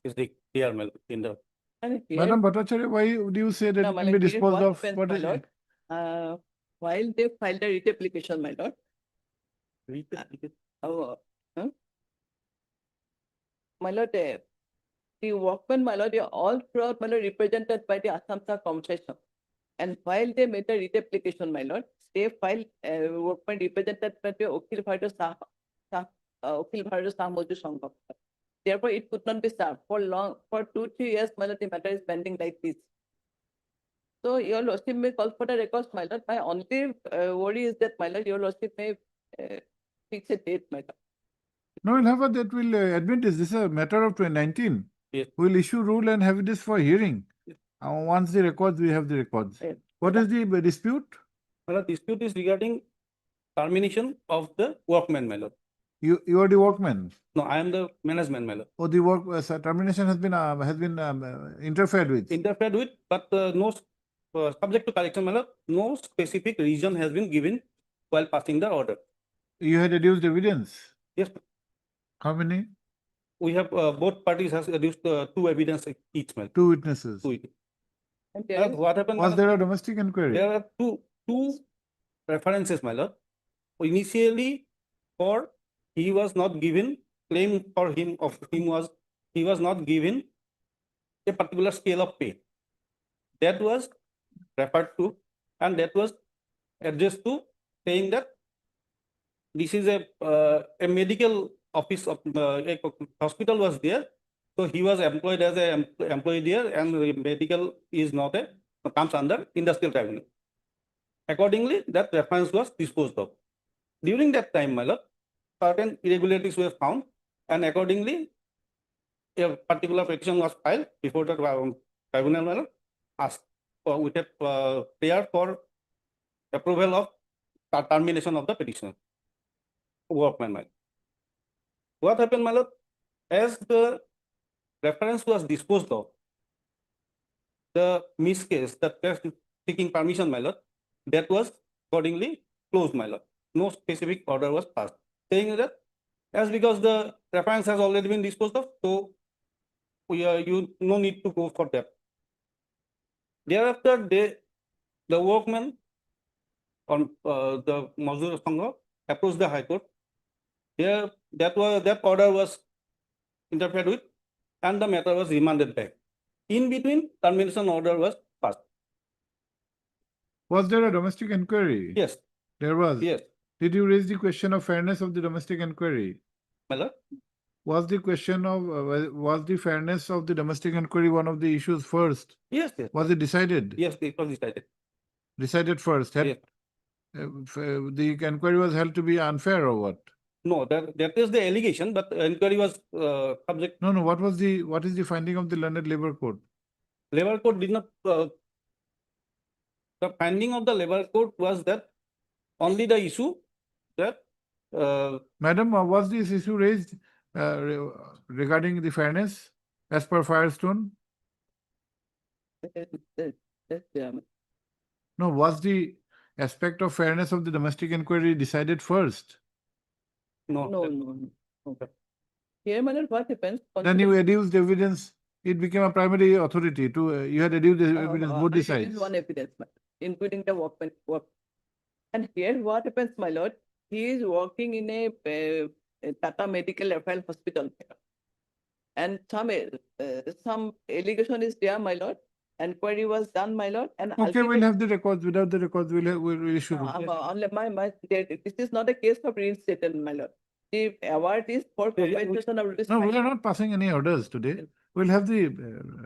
is the clear, my lord, in the. And here, Madam Bhattacharya, why do you say that no, it my can be lord, here disposed what of? happens, What my is lord, while they filed the writ application, my lord, huh? My lord, the workmen, my lord, they are all throughout, my lord, represented by the Assam Star Commission. And while they made the writ application, my lord, they filed workmen represented by the Okhil Bharatiya Sah Moju Sangha. Therefore, it could not be served for 2-3 years, my lord, the matter is pending like this. So your lordship may call for the records, my lord. My only worry is that, my lord, your lordship may fix a date, my lord. No, we'll have a that will admit this. This is a matter of 2019. Yes. We'll issue rule and have this for hearing. Yes. Once the records, we have the records. Yes. What is the dispute? My lord, dispute is regarding termination of the workman, my lord. You are the workman. No, I am the management, my lord. Or the work termination has been interfered with. Interfered with, but no, subject to correction, my lord, no specific reason has been given while passing the order. You had adduced evidence. Yes, How many? we have both parties has adduced 2 evidence each, my lord. 2 witnesses. And there is, What happened? Was my there lord? a domestic inquiry? There are two references, my lord. Initially, for he was not given claim for him of him was he was not given a particular scale of pay. That was referred to, and that was addressed to saying that this is a medical office of a hospital was there, so he was employed as a employee there, and the medical is not a comes under industrial tribunal. Accordingly, that reference was disposed of. During that time, my lord, certain irregularities were found, and accordingly, a particular petition was filed before the tribunal, my lord, asked with a prayer for approval of termination of the petition. Workman, my lord. What happened, my lord? As the reference was disposed of, the miss case, the case seeking permission, my lord, that was accordingly closed, my lord. No specific order was passed, saying that as because the reference has already been disposed of, so you no need to go for that. Thereafter, the workman on the Mazur Sangha approached the High Court. There, that order was interfered with, and the matter was remanded back. In between, termination order was passed. Was there a domestic inquiry? Yes. There was? Yes. Did you raise the question of fairness of the domestic inquiry? My lord? Was the question of, was the fairness of the domestic inquiry one of the issues first? Yes, yes. Was it decided? Yes, it was decided. Decided first? Yes. The inquiry was held to be unfair or what? No, that is the allegation, but inquiry was subject. No, what is the finding of the London Labour Court? Labour Court did not, the finding of the Labour Court was that only the issue that. Madam, was this issue raised regarding the fairness as per Firestone? No, was the aspect of fairness of the domestic inquiry decided first? No. Here, my lord, what happens? Then you adduced evidence, it became a primary authority to, you had adduced the evidence, both the sides. One evidence, including the workman work. And here, what happens, my lord? He is working in a Tata Medical Rafael Hospital, and some allegation is there, my lord. Inquiry was done, my lord, and Okay, we'll have the records. Without the records, we'll issue. only this is not a case of reinstatement, my lord. The award is for compensation of this. No, we are not passing any orders today. We'll have the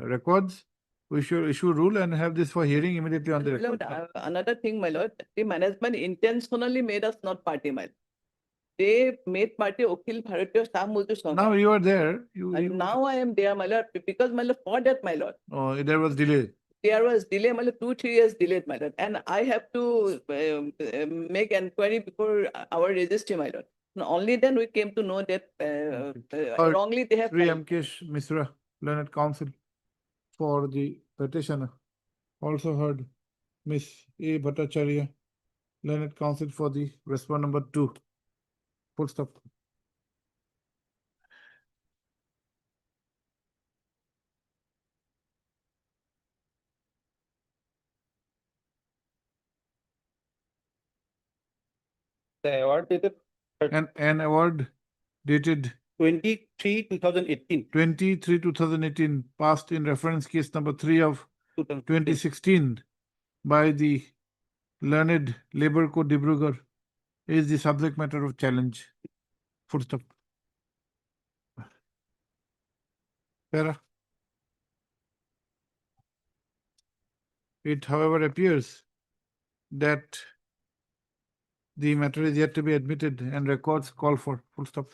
records. We should issue rule and have this for hearing immediately on the My record. lord, another thing, my lord, the management intentionally made us not party, my lord. They made party Okhil Bharatiya Shah Muzdur Sangh. Now you are there. And now I am there, my lord, because my lord, for that, my lord, Oh, there was delay. there was delay, my lord, 2-3 years delayed, my lord. And I have to make inquiry before our registry, my lord. And only then we came to know that Or wrongly they have Sri filed. Amkesh Misra, Learned Counsel for the petitioner. Also heard Miss A. Bhattacharya, Learned Counsel for the respondent number 2. Full stop. The award dated An award dated 23/2018. 23/2018 passed in reference case number 3 of 2016 by the Learned Labor Code Dibrugarh is the subject matter of challenge. Full stop. Para. It, however, appears that the matter is yet to be admitted and records call for. Full stop.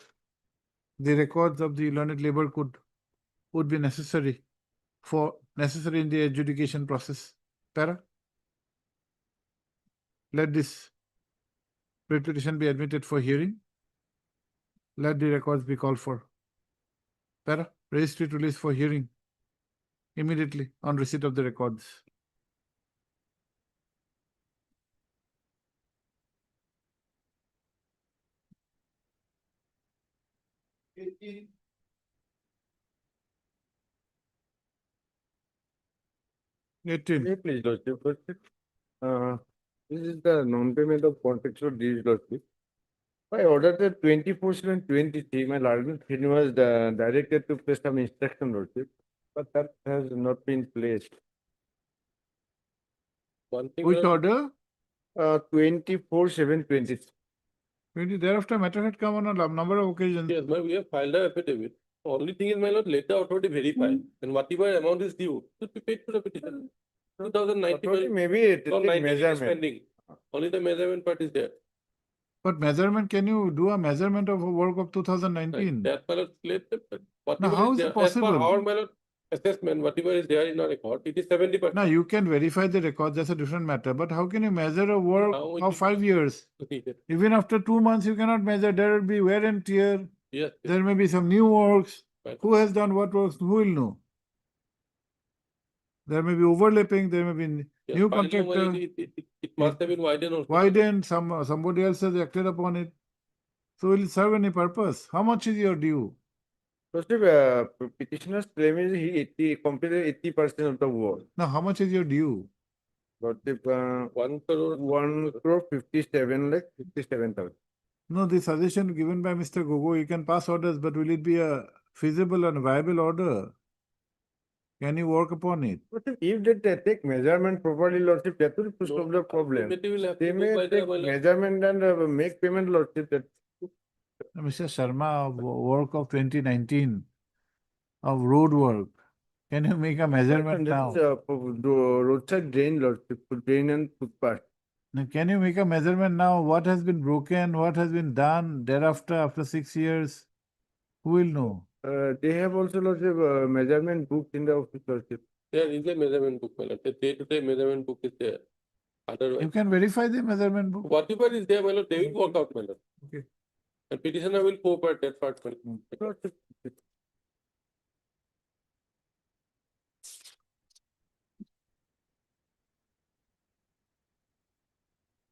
The records of the Learned Labor Code would be necessary in the adjudication process. Para. Let this petition be admitted for hearing. Let the records be called for. Para. Registry to release for hearing immediately on receipt of the records. May please, Lordship. This is the non-payment of contractual dues, Lordship. By order 24/7/23, my Lord was directed to place some instruction, Lordship, but that has not been placed. One thing. Which order? 24/7/20. Thereafter, matter had come on a number of occasions. Yes, we have filed an affidavit. Only thing is, my lord, let the authority verify, and whatever amount is due should be paid to the petitioner. 2090. Authority maybe it No, take 90 is measurement. pending. Only the measurement part is there. But measurement, can you do a measurement of a work of 2019? That, my lord, let the, Now, whatever how is is there, it as per possible? our, my lord, assessment, whatever is there in our record, it is 70%. Now, you can verify the records, that's a different matter. But how can you measure a work Now we of can- 5 years? Even after 2 months, you cannot measure. There will be wear and tear. Yes, yes. There may be some new works. Right. Who has done what works? Who will know? There may be overlapping. There may be Yes, new file number, contractor. it must have been widened also. Widened, somebody else has acted upon it. So will it serve any purpose? How much is your due? Lordship, petitioner's claim is he completed 80% of the work. Now, how much is your due? Lordship, 1 crore. 1,57,000. No, the suggestion given by Mr. Gogo, you can pass orders, but will it be a feasible and viable order? Can you work upon it? Lordship, if they take measurement properly, Lordship, that will solve the problem. Ultimately, we'll have They to go may by the, take my lord. measurement and make payment, Lordship. That Mr. Sharma, work of 2019 of road work. Can you make a measurement now? This is roadside drain, Lordship, drain and footpath. Now, can you make a measurement now? What has been broken? What has been done thereafter after 6 years? Who will know? They have also, Lordship, measurement book in the office, Lordship. There is a measurement book, my lord. The day-to-day measurement book is there. Otherwise, You can verify the measurement book. whatever is there, my lord, they will work out, my lord. Okay. And petitioner will cooperate that part, my lord. Lordship,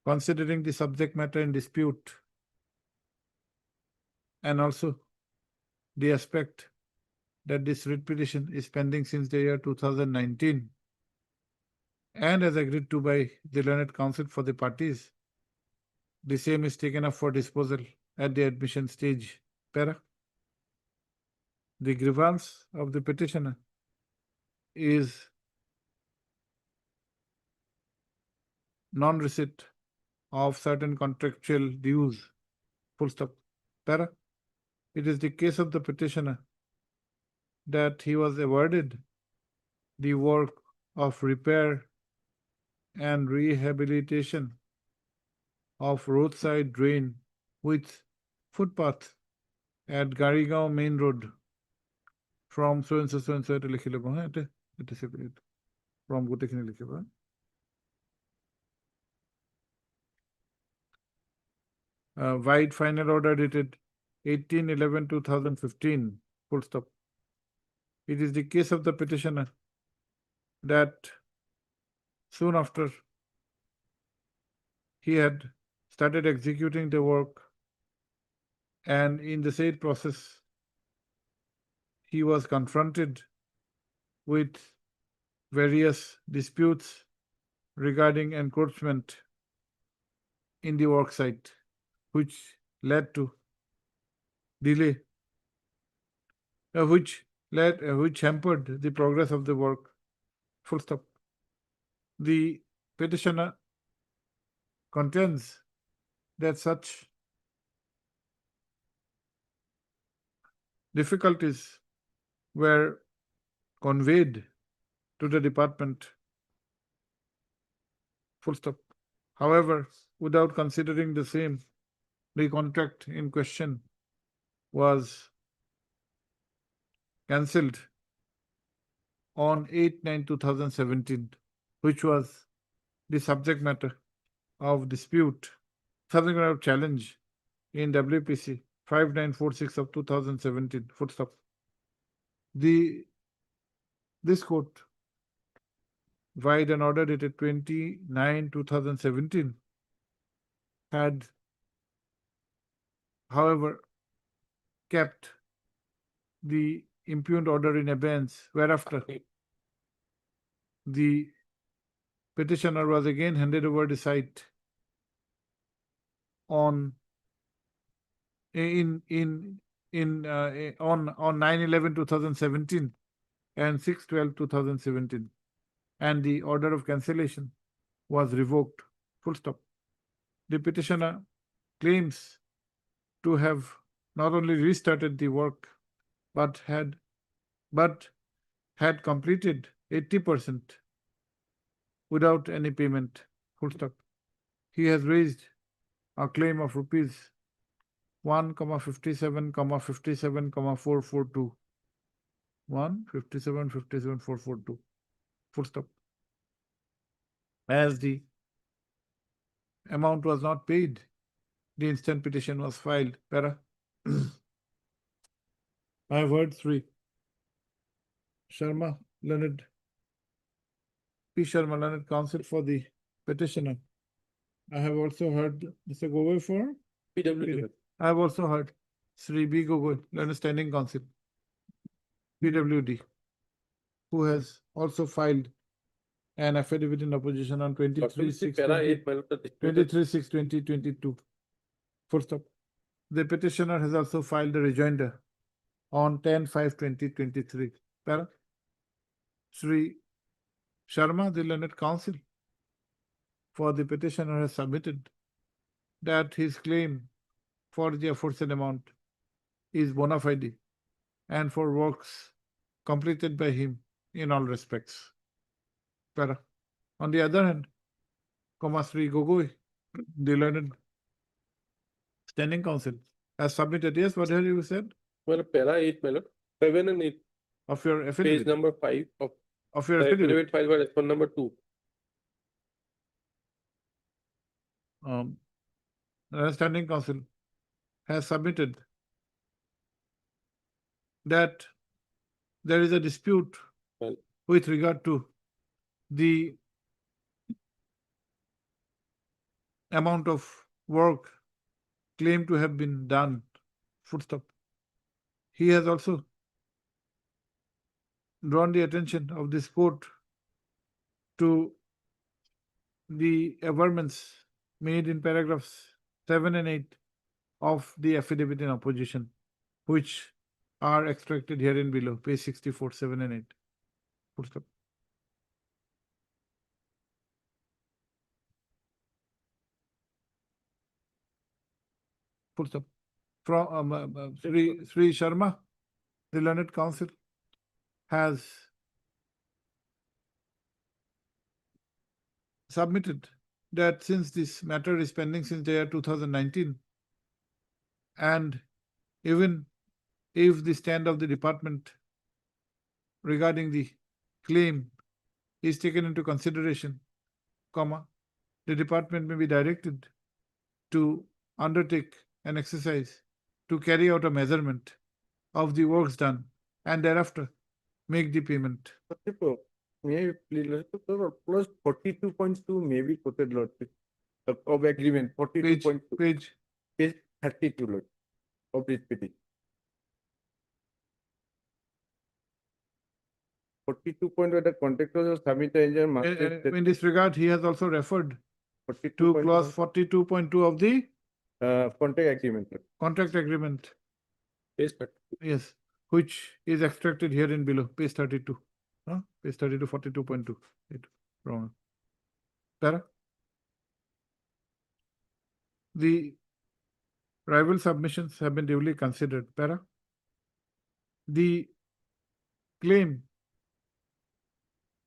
Considering the subject matter in dispute and also the aspect that this writ petition is pending since the year 2019 and as agreed to by the Learned Counsel for the parties, the same is taken up for disposal at the admission stage. Para. The grievance of the petitioner is non-receipt of certain contractual dues. Full stop. Para. It is the case of the petitioner that he was awarded the work of repair and rehabilitation of roadside drain with footpath at Garigaon Main Road from so and so এটা লিখি ল'ব হা এটা separate from গোটেইখিনি লিখিব wide final order dated 18/11/2015 full stop. It is the case of the petitioner that soon after he had started executing the work, and in the said process he was confronted with various disputes regarding encroachment in the work site, which led to delay, which hampered the progress of the work. Full stop. The petitioner contends that such difficulties were conveyed to the department. Full stop. However, without considering the same, the contract in question was cancelled on 8/9/2017, which was the subject matter of dispute, subject matter of challenge in WPC 5946 of 2017. Full stop. This court, vide an order dated 29/2017, had, however, kept the impugned order in abeyance, whereafter the petitioner was again handed over the site on 9/11/2017 and 6/12/2017, and the order of cancellation was revoked. Full stop. The petitioner claims to have not only restarted the work but had completed 80% without any payment. Full stop. He has raised a claim of rupees 1,57,57,442. 1,57,57,442. Full stop. As the amount was not paid, the instant petition was filed. Para. I have heard 3. Sharma, Leonard. P. Sharma, Leonard, counsel for the petitioner. I have also heard Mr. Gogoi for PWD. I have also heard Sri B. Gogoi, Leonard, standing counsel, PWD, who has also filed an affidavit in opposition on 23/6/2022. Full stop. The petitioner has also filed a rejoinder on 10/5/2023. Para. Sri Sharma, the learned counsel for the petitioner, has submitted that his claim for the aforesaid amount is bona fide and for works completed by him in all respects. Para. On the other hand, Sri Gogoi, the learned standing counsel, has submitted, yes, what have you said? Well, para 8, my lord. 7 and 8. Of your affidavit. Page number 5 Of your the affidavit. affidavit filed by respondent number 2. Standing counsel has submitted that there is a dispute Well, with regard to the amount of work claimed to have been done. Full stop. He has also drawn the attention of this court to the averments made in paragraphs 7 and 8 of the affidavit in opposition, which are extracted herein below, page 64, 7 and 8. Full stop. Full stop. from Sri Sharma, the learned counsel, has submitted that since this matter is pending since the year 2019, and even if the stand of the department regarding the claim is taken into consideration, comma, the department may be directed to undertake an exercise to carry out a measurement of the works done and thereafter make the payment. May I please, plus 42.2 may be quoted, Lordship, of agreement, 42.2. Page. Page 32, Lord, of this petition. 42.1, the contractors of submitted engine must. In this regard, he has also referred to clause 42.2 of the Contract agreement. Lord. contract agreement. Yes, but Yes, which is extracted here in below, page 32. Page 32, 42.2. Wrong. Para? The rival submissions have been duly considered. Para? The claim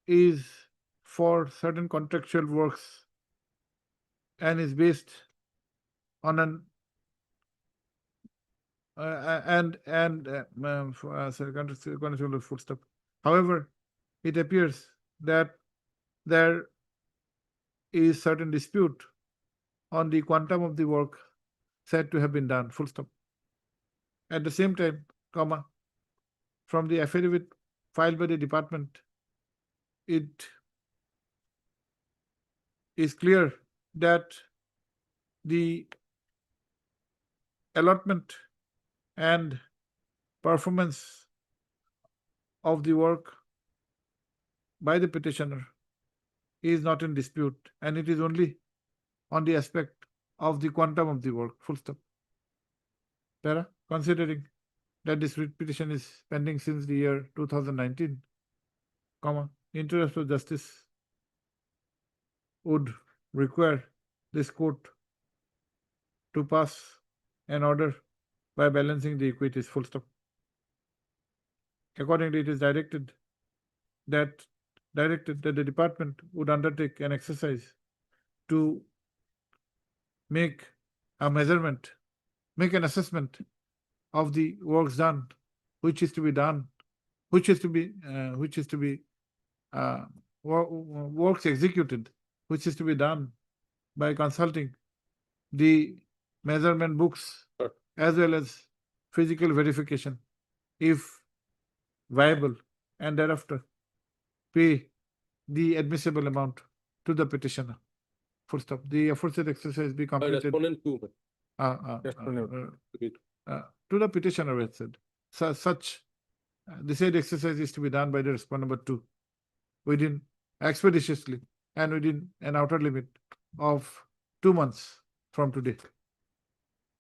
is for certain contractual works and is based on an contractual full stop. However, it appears that there is certain dispute on the quantum of the work said to have been done, full stop. At the same time, comma, from the affidavit filed by the department, it is clear that the allotment and performance of the work by the petitioner is not in dispute, and it is only on the aspect of the quantum of the work, full stop. Para, considering that this writ petition is pending since the year 2019, comma, interest of justice would require this court to pass an order by balancing the equities, full stop. Accordingly, it is directed that the department would undertake an exercise to make a measurement, make an assessment of the works done, which is to be done, works executed, which is to be done by consulting the measurement books as well as physical verification, if viable, and thereafter pay the admissible amount to the petitioner. Full stop. The aforesaid exercise be completed. respondent too. To the petitioner, we had said. The said exercise is to be done by the respondent number 2 within expeditiously and within an outer limit of 2 months from today.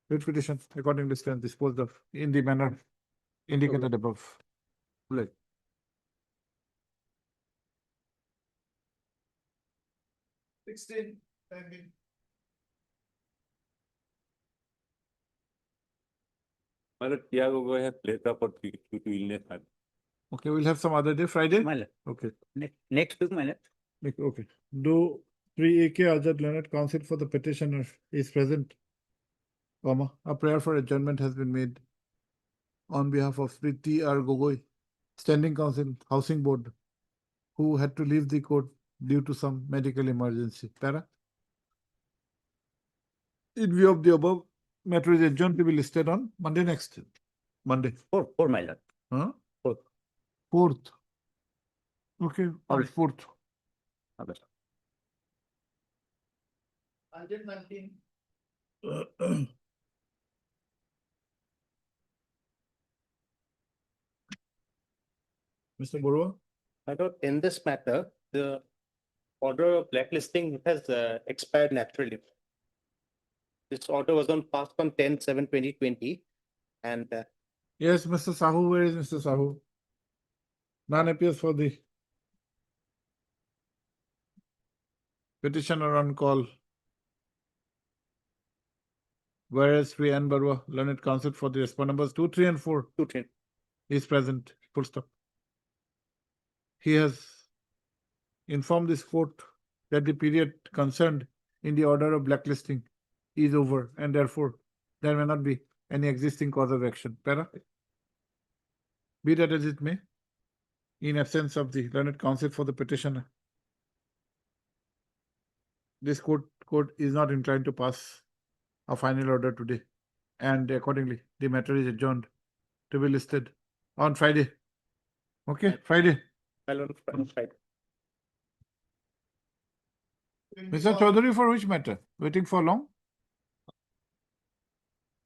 Writ petition accordingly stands disposed of in the manner indicated above. Right. Tiago has played up for due to illness. Okay, we'll have some other day, Friday. My lord. Okay. Next week, my lord. Okay. Do 3 AK Azad Learned Counsel for the petitioner is present, comma, a prayer for adjournment has been made on behalf of Sri T.R. Gogoi, Standing Counsel, Housing Board, who had to leave the court due to some medical emergency. Para? In view of the above, matter is adjourned to be listed on Monday next. Monday. Four, my lord. Huh? Fourth. 4th. Okay, All 4th. Okay. Mr. Borua? I thought in this matter, the order of blacklisting has expired naturally. This order was passed on 10/7/2020, and Yes, Mr. Sahu, where is Mr. Sahu? None appears for the petitioner on call. Whereas Sri N. Barua, learned counsel for the respondent numbers 2, 3, and 4 2, 3. is present. Full stop. He has informed this court that the period concerned in the order of blacklisting is over, and therefore there may not be any existing cause of action. Para? Be that as it may, in absence of the learned counsel for the petitioner, this court is not inclined to pass a final order today, and accordingly, the matter is adjourned to be listed on Friday. Okay, Friday. On Friday. Mr. Chaudhary, for which matter? Waiting for long?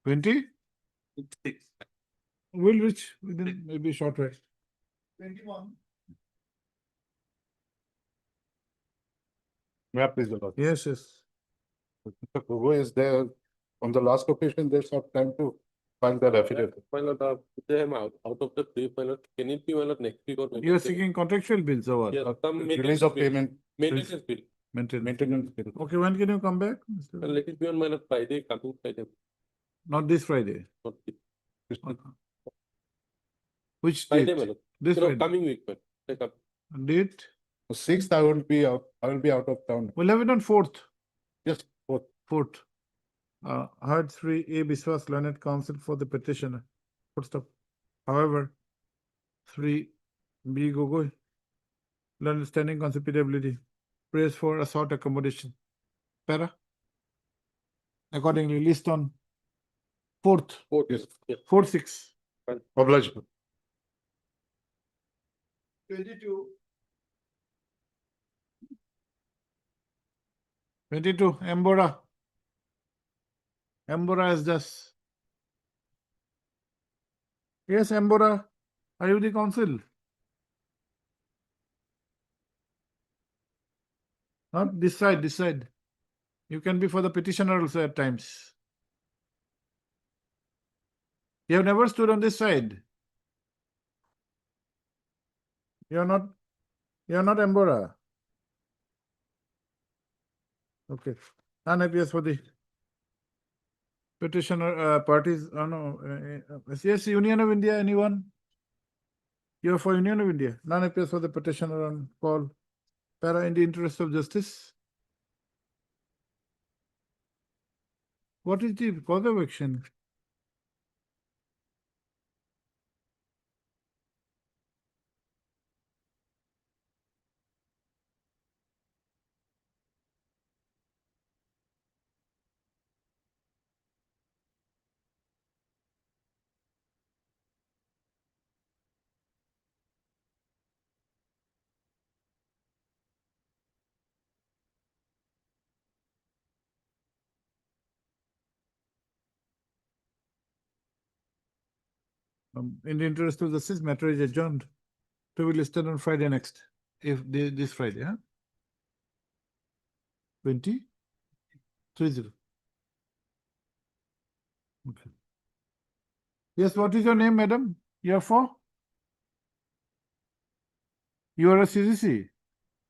20? 6. Will reach within maybe short rest. 21. May I please, the Lord? Yes, yes. Mr. Gogoi is there. On the last occasion, they sought time to file their affidavit. My lord, they am out of the brief, my lord. Can it be, my lord, next week or You are Wednesday? seeking contractual bills or what? Yes, some Release maintenance of bill. payment, Maintenance bill. Maintenance. maintenance bill. Okay, when can you come back? Mr. Let it be on my lord Friday, coming Friday. Not this Friday. Not this Which Friday, my date? lord. This No, Friday. coming week, man. Like up. Date? 6th, I will be out. I will be out of town. We'll have it on 4th. Yes, 4th. 4th. Heard 3 A. Biswas, learned counsel for the petitioner. Full stop. However, 3 B. Gogoi, learned standing conceivability, prays for a sought accommodation. Para? Accordingly, list on 4th. Yes. 4, 6. Obliged. 22. 22. Embora. Embora is just. Yes, Embora. Are you the counsel? Not this side, this side. You can be for the petitioner also at times. You have never stood on this side. You're not Embora. Okay. And appears for the petitioner parties. Oh no. Yes, Union of India, anyone? You're for Union of India. None appears for the petitioner on call. Para, in the interest of justice. What is the cause of action? In the interest of justice, matter is adjourned to be listed on Friday next. If this Friday, huh? 20? 30. Okay. Yes, what is your name, madam? You are for? You are a CCC.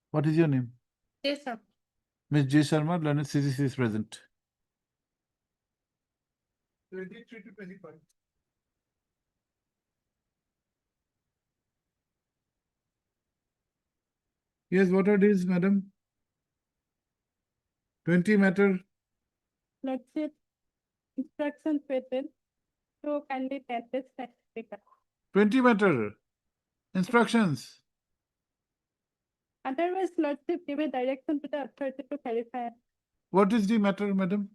What is your name? Yes, sir. Ms. J. Sharma, learned CCC is present. 23 to 25. Yes, what are these, madam? 20 matter. Let's say instructions written. So kindly tell this speaker. 20 matter. Instructions. Otherwise, Lordship give a direction to the authority to clarify. What is the matter, madam?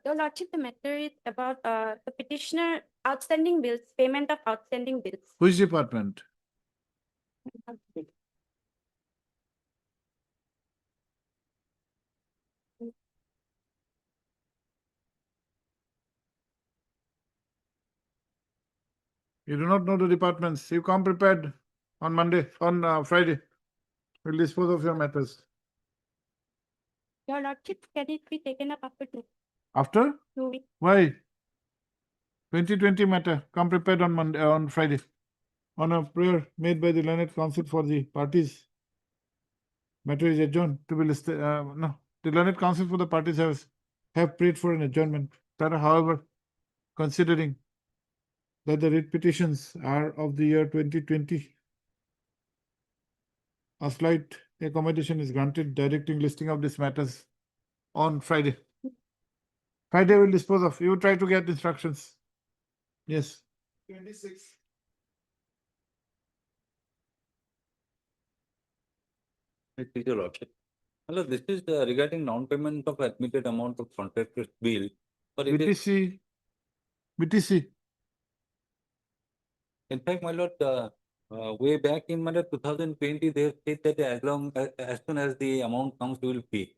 Your Lordship, the matter is about the petitioner outstanding bills, payment of outstanding bills. Which department? You do not know the departments. You come prepared on Monday, on Friday. We'll dispose of your matters. Your Lordship, can it be taken up after After? 2 weeks? Why? 2020 matter. Come prepared on Monday, on Friday. On a prayer made by the learned counsel for the parties. Matter is adjourned to be listed. No, the learned counsel for the parties have prayed for an adjournment Sir, however, considering that the writ petitions are of the year 2020, a slight accommodation is granted directing listing of these matters on Friday. Friday will dispose of. You try to get instructions. Yes. 26. Your Lordship. Hello, this is regarding non-payment of admitted amount of contractor's bill. But it is, BTC. BTC. in fact, my lord, way back in my lord 2020, they said that as soon as the amount comes, we will pay.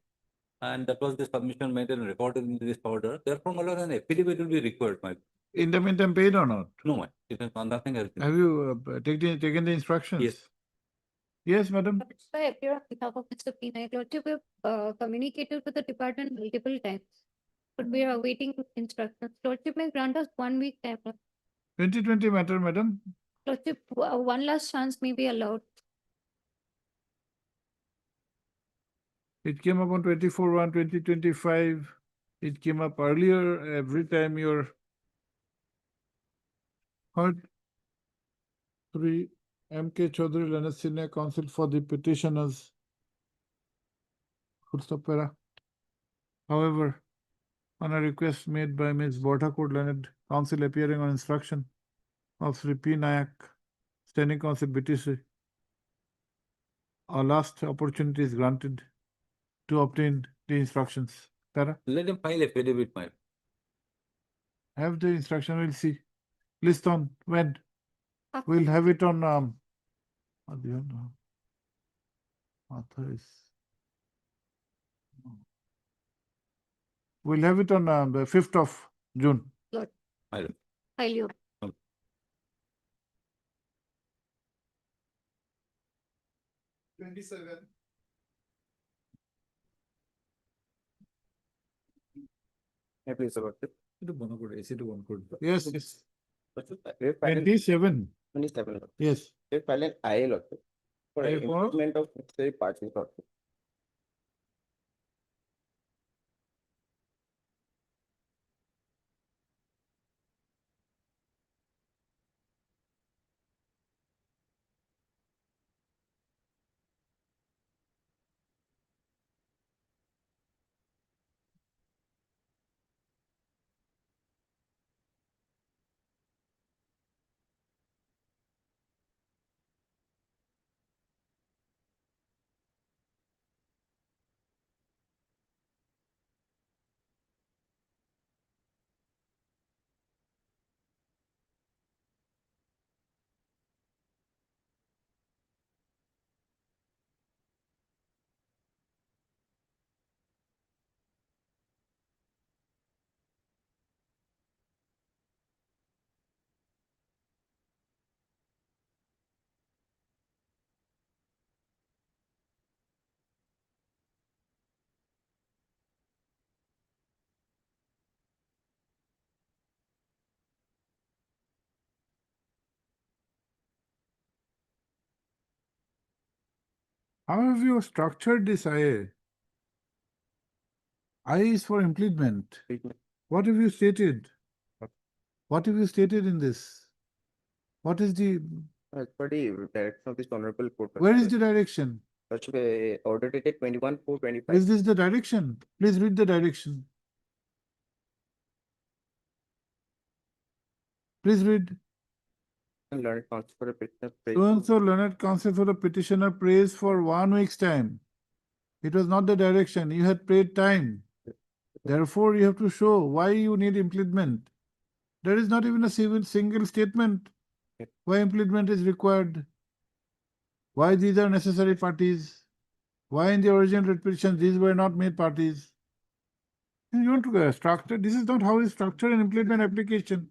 And that was the submission made and recorded in this order. Therefore, my lord, an affidavit will be required, my. In the meantime, paid or not? No, my. It is nothing else. Have you taken the instructions? Yes. Yes, madam. I appear on behalf of Mr. P. Naik, Lordship, we have communicated with the department multiple times, but we are awaiting instructions. Lordship may grant us 1 week time. 2020 matter, madam. Lordship, one last chance may be allowed. It came up on 24/1/2025. It came up earlier. Every time you're heard. 3. M.K. Chaudhary, Leonard Senior Counsel for the petitioners. Full stop, para. However, on a request made by Ms. Bodhakot, Leonard Counsel appearing on instruction of Sri P. Nayak, Standing Counsel BTC, a last opportunity is granted to obtain the instructions. Para. Let him file affidavit, my. Have the instruction, we'll see. List on when? After- We'll have it on authorize. We'll have it on the 5th of June. Lord, My lord. file you. 27. Please, Your Lordship. Yes, Lordship, we file an 27. 27, Lordship. Yes. We file an IA, Lordship, for IA for? improvement of necessary parties, Lordship. How have you structured this IA? IA is for implement. What have you stated? What have you stated in this? What is the, As per the direction of this honorable court. where is the direction? Lordship, order dated 21/4/25. Is this the direction? Please read the direction. Please read. Learned counsel for a petitioner. So learned counsel for the petitioner prays for 1 week's time. It was not the direction. You had prayed time. Therefore, you have to show why you need implement. There is not even a single statement why implement is required. Why these are necessary parties. Why in the original petition these were not made parties. And you want to structure. This is not how you structure an implement application.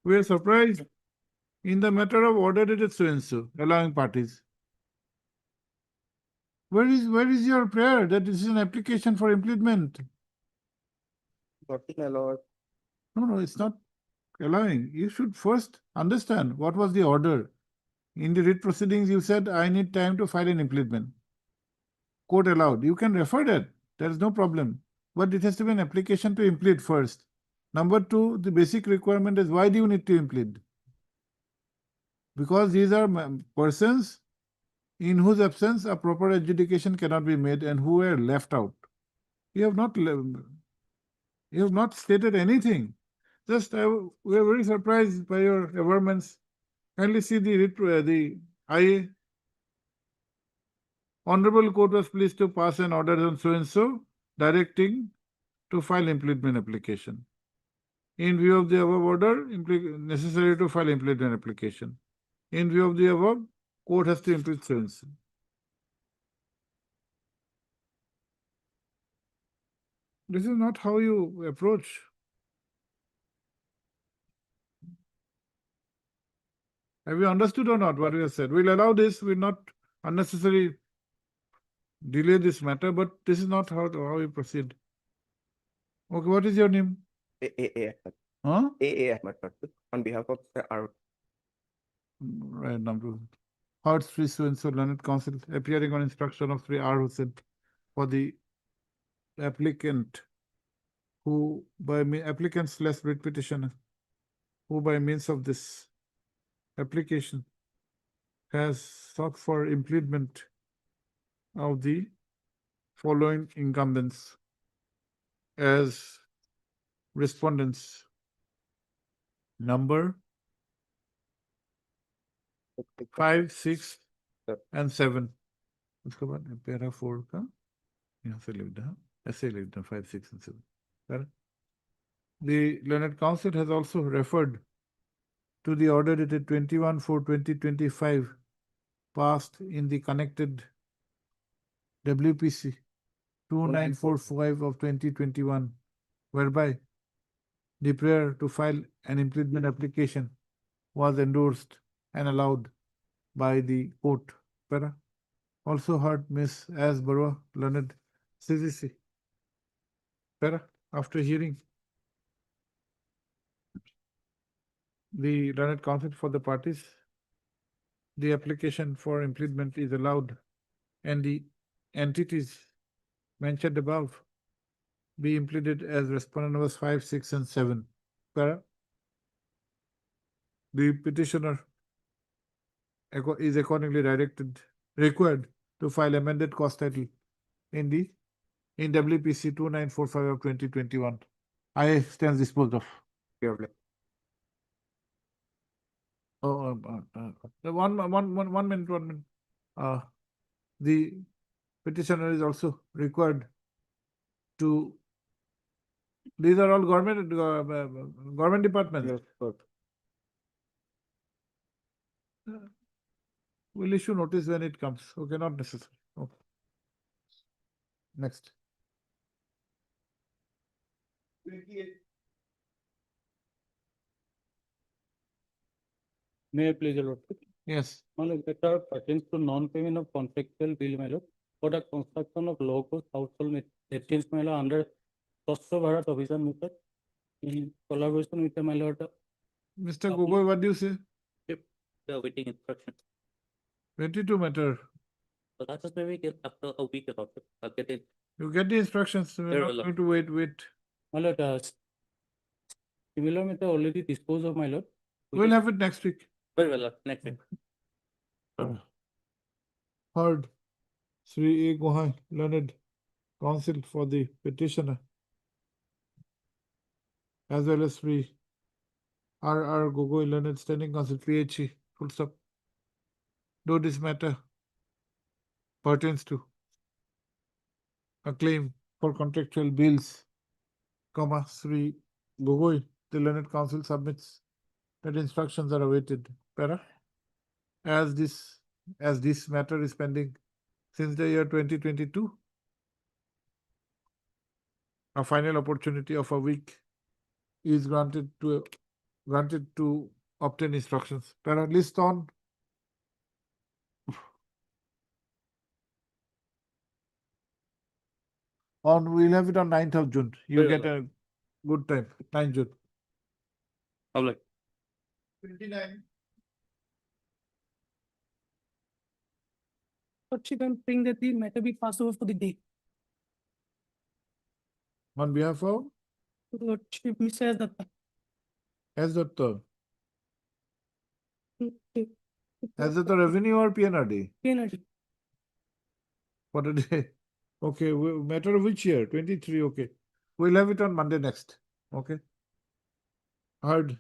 We are surprised in the matter of order dated so-and-so, allowing parties. Where is your prayer that this is an application for implement? No, it's not allowing. You should first understand what was the order. In the writ proceedings, you said, I need time to file an implement. Court allowed. You can refer that. There is no problem. But it has to be an application to implement first. Number two, the basic requirement is why do you need to implead? Because these are persons in whose absence a proper adjudication cannot be made and who were left out. You have not stated anything. Just we are very surprised by your averments. Kindly see the IA. Honorable Court was pleased to pass an order on so and so directing to file impleadment application. In view of the above order, necessary to file impleadment application. In view of the above, court has to implead so and so. This is not how you approach. Have you understood or not what we have said? We'll allow this, we'll not unnecessarily delay this matter, but this is not how we proceed. Okay, what is your name? A. Huh? Ahmad, on behalf of our Right, number. Hearts Free so and so learned counsel appearing on instruction of 3R Hussain for the applicant who by applicant's less writ petitioner who by means of this application has sought for impleadment of the following incumbents as respondents. Number 5, 6, and 7. उसके बाद para 4 का यहाँ से लिख दें ऐसे लिख दें 5, 6, and 7. Correct? The learned counsel has also referred to the order dated 21/4/2025 passed in the connected WPC 2945 of 2021, whereby the prayer to file an impleadment application was endorsed and allowed by the court. Para. Also heard Miss S. Barua, learned CCC. Para. After hearing the learned counsel for the parties, the application for impleadment is allowed and the entities mentioned above be impleaded as respondent numbers 5, 6, and 7. Para. The petitioner is accordingly required to file amended cost title in WPC 2945 of 2021. I stands disposed of. One minute. The petitioner is also required to. These are all government departments. Yes, sir. We'll issue notice when it comes. Okay, not necessary. Okay. Next. May I please allot? Yes. My lord, that are pertains to non-payment of contractual bill, my lord, for the construction of low-cost household machines, my lord, under Swachh Bharat Abhiyan method in collaboration with my lord. Mr. Gogoi, what do you say? The waiting instruction. 22 matter. So that is maybe get after a week about it. I'll get it. You get the instructions. We're Very not well. going to wait. My lord, similar method already disposed of, my lord. We'll have it next week. Very well, lord. Next week. Heard Sri A. Gohai, learned counsel for the petitioner, as well as Sri R. Gogoi, learned standing counsel, PHE, full stop. Though this matter pertains to a claim for contractual bills, Sri Gogoi, the learned counsel submits that instructions are awaited. Para. As this matter is pending since the year 2022, a final opportunity of a week is granted to obtain instructions. Para, list on. We'll have it on 9th of June. You Very get well. a good time. 9th June. Public. 29. Lordship, I'm praying that the matter be passed over for the day. On behalf of Lordship, Mr. Datta. As the revenue or PNRD? PNRD. What a day. Okay, matter of which year? 23, okay. We'll have it on Monday next. Okay. Heard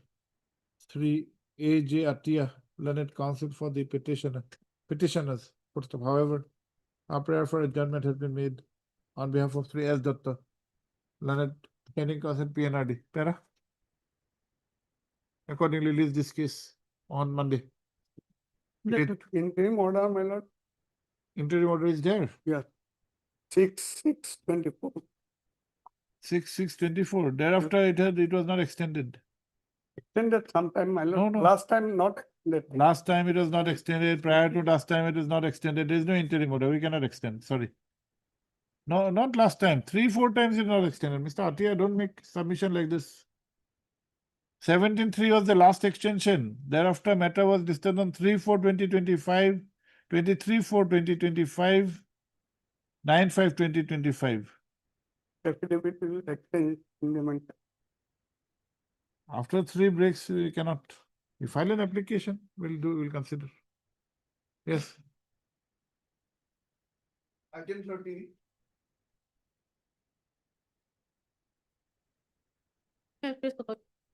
3 A.J. Atia, learned counsel for the petitioners. However, a prayer for adjournment has been made on behalf of 3 S. Datta, learned pending counsel PNRD. Para? Accordingly, release this case on Monday. Interim order, my lord. Interim order is there. Yeah. 6/6/24. 6/6/24. Thereafter, it was not extended. Extended sometime, my lord. No. Last time not extended. Last time it was not extended. Prior to last time, it was not extended. There is no interim order. We cannot extend. Sorry. No, not last time. 3-4 times it not extended. Mr. Atia, don't make submission like this. 17.3 was the last extension. Thereafter, matter was listed on 3/4/2025, 23/4/2025, 9/5/2025. Affidavit will exchange in the month. After 3 breaks, we cannot. We file an application, we'll consider. Yes. Item 30.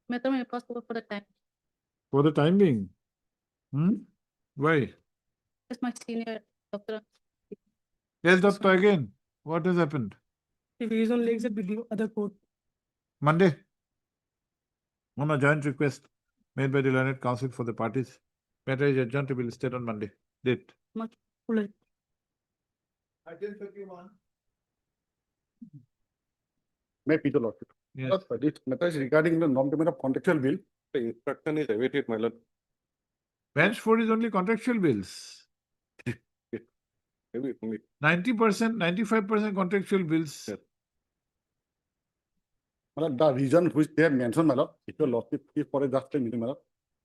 Matter may possible for the time. For the time being. Why? That's my senior doctor. Yes, doctor, again. What has happened? If he is on legs at the other court. Monday. On a joint request made by the learned counsel for the parties. Matter is adjourned to be listed on Monday. Date. Much fuller. Item 31. May Peter Lordship. Yes. This matter is regarding the non-payment of contractual bill. The instruction is awaited, my lord. Bench 4 is only contractual bills. Maybe only. 90%, 95% contractual bills. Yes. My lord, the reason which they have mentioned, my lord, if your lordship is for a just meeting, my lord,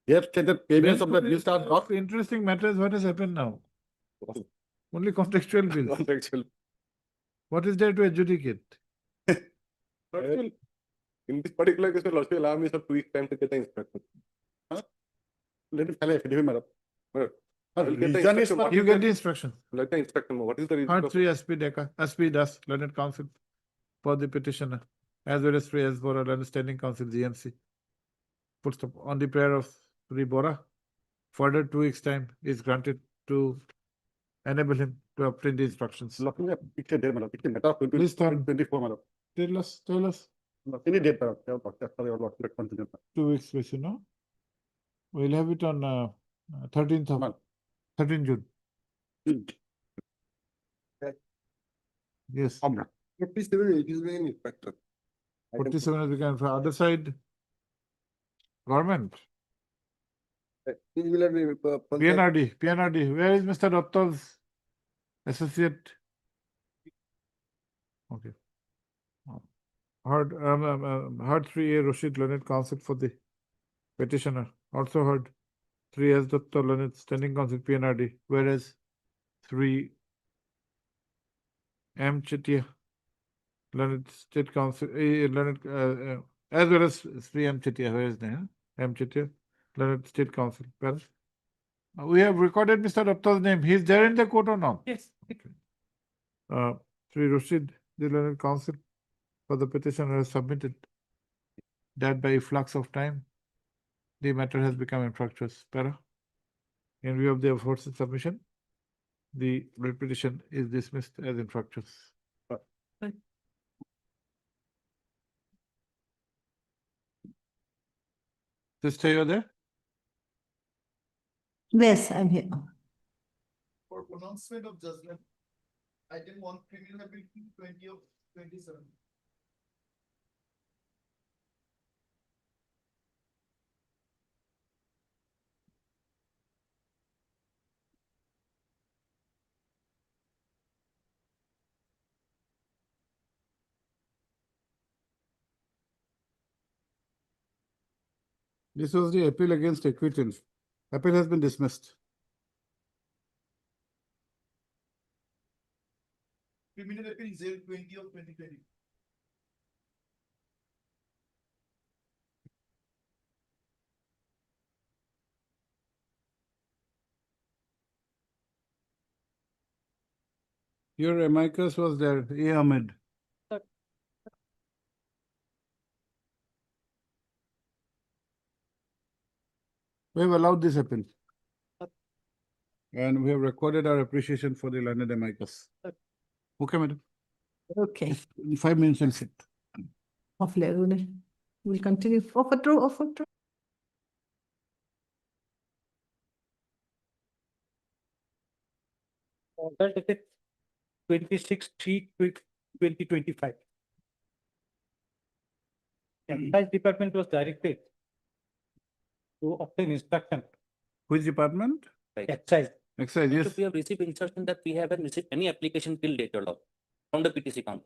they have said that payments of the bills are not Interesting matters. What has happened now? Only contractual bills. contractual. What is there to adjudicate? Lordship, in this particular case, lordship, allow me some 2 weeks time to get the instruction. Let me file an affidavit, my lord. Reason is You get the instruction. Let the instruction. What is the reason? Part 3 SP Das, learned counsel for the petitioner, as well as 3 S. Bora, learned standing counsel GMC. Full stop. On the prayer of 3 Bora, further 2 weeks time is granted to enable him to obtain the instructions. Looking at picture there, madam. It's a matter of Please turn. 24, madam. Tell us. Any date, madam. Sorry, your lordship, continue. 2 weeks, please, you know. We'll have it on 13th of 13 June. Yes. 47 it is being inspected. 47 has become for other side. Government. PNRD. Where is Mr. Datta's associate? Okay. Heard 3A Rashid learned counsel for the petitioner. Also heard 3S Datta learned standing counsel PNRD. Whereas 3 M Chetia learned state counsel learned as well as 3 M Chetia. Where is there? M Chetia learned state counsel. Well, we have recorded Mr. Datta's name. He is there in the court or not? Yes. Okay. 3 Rashid, the learned counsel for the petitioner, has submitted that by flux of time, the matter has become infructuous. Para. In view of the aforesaid submission, the writ petition is dismissed as infructuous. Sister, you are there? Yes, I'm here. For pronouncement of judgment, item 1, criminal liability 20 of 27. This was the appeal against acquittal. Appeal has been dismissed. Criminal appeal 020 of 2020. Your amicus was there, A. Ahmed. Sir. We have allowed this appeal. Sir. And we have recorded our appreciation for the learned amicus. Sir. Okay, madam. Okay. In 5 minutes and sit. Hopefully, we'll continue. Offer true. Order dated 26/3/2025. Excise Department was directed to obtain instruction. Which department? Excise. Excise, yes. We have received instruction that we haven't received any application till date or law from the PTC count.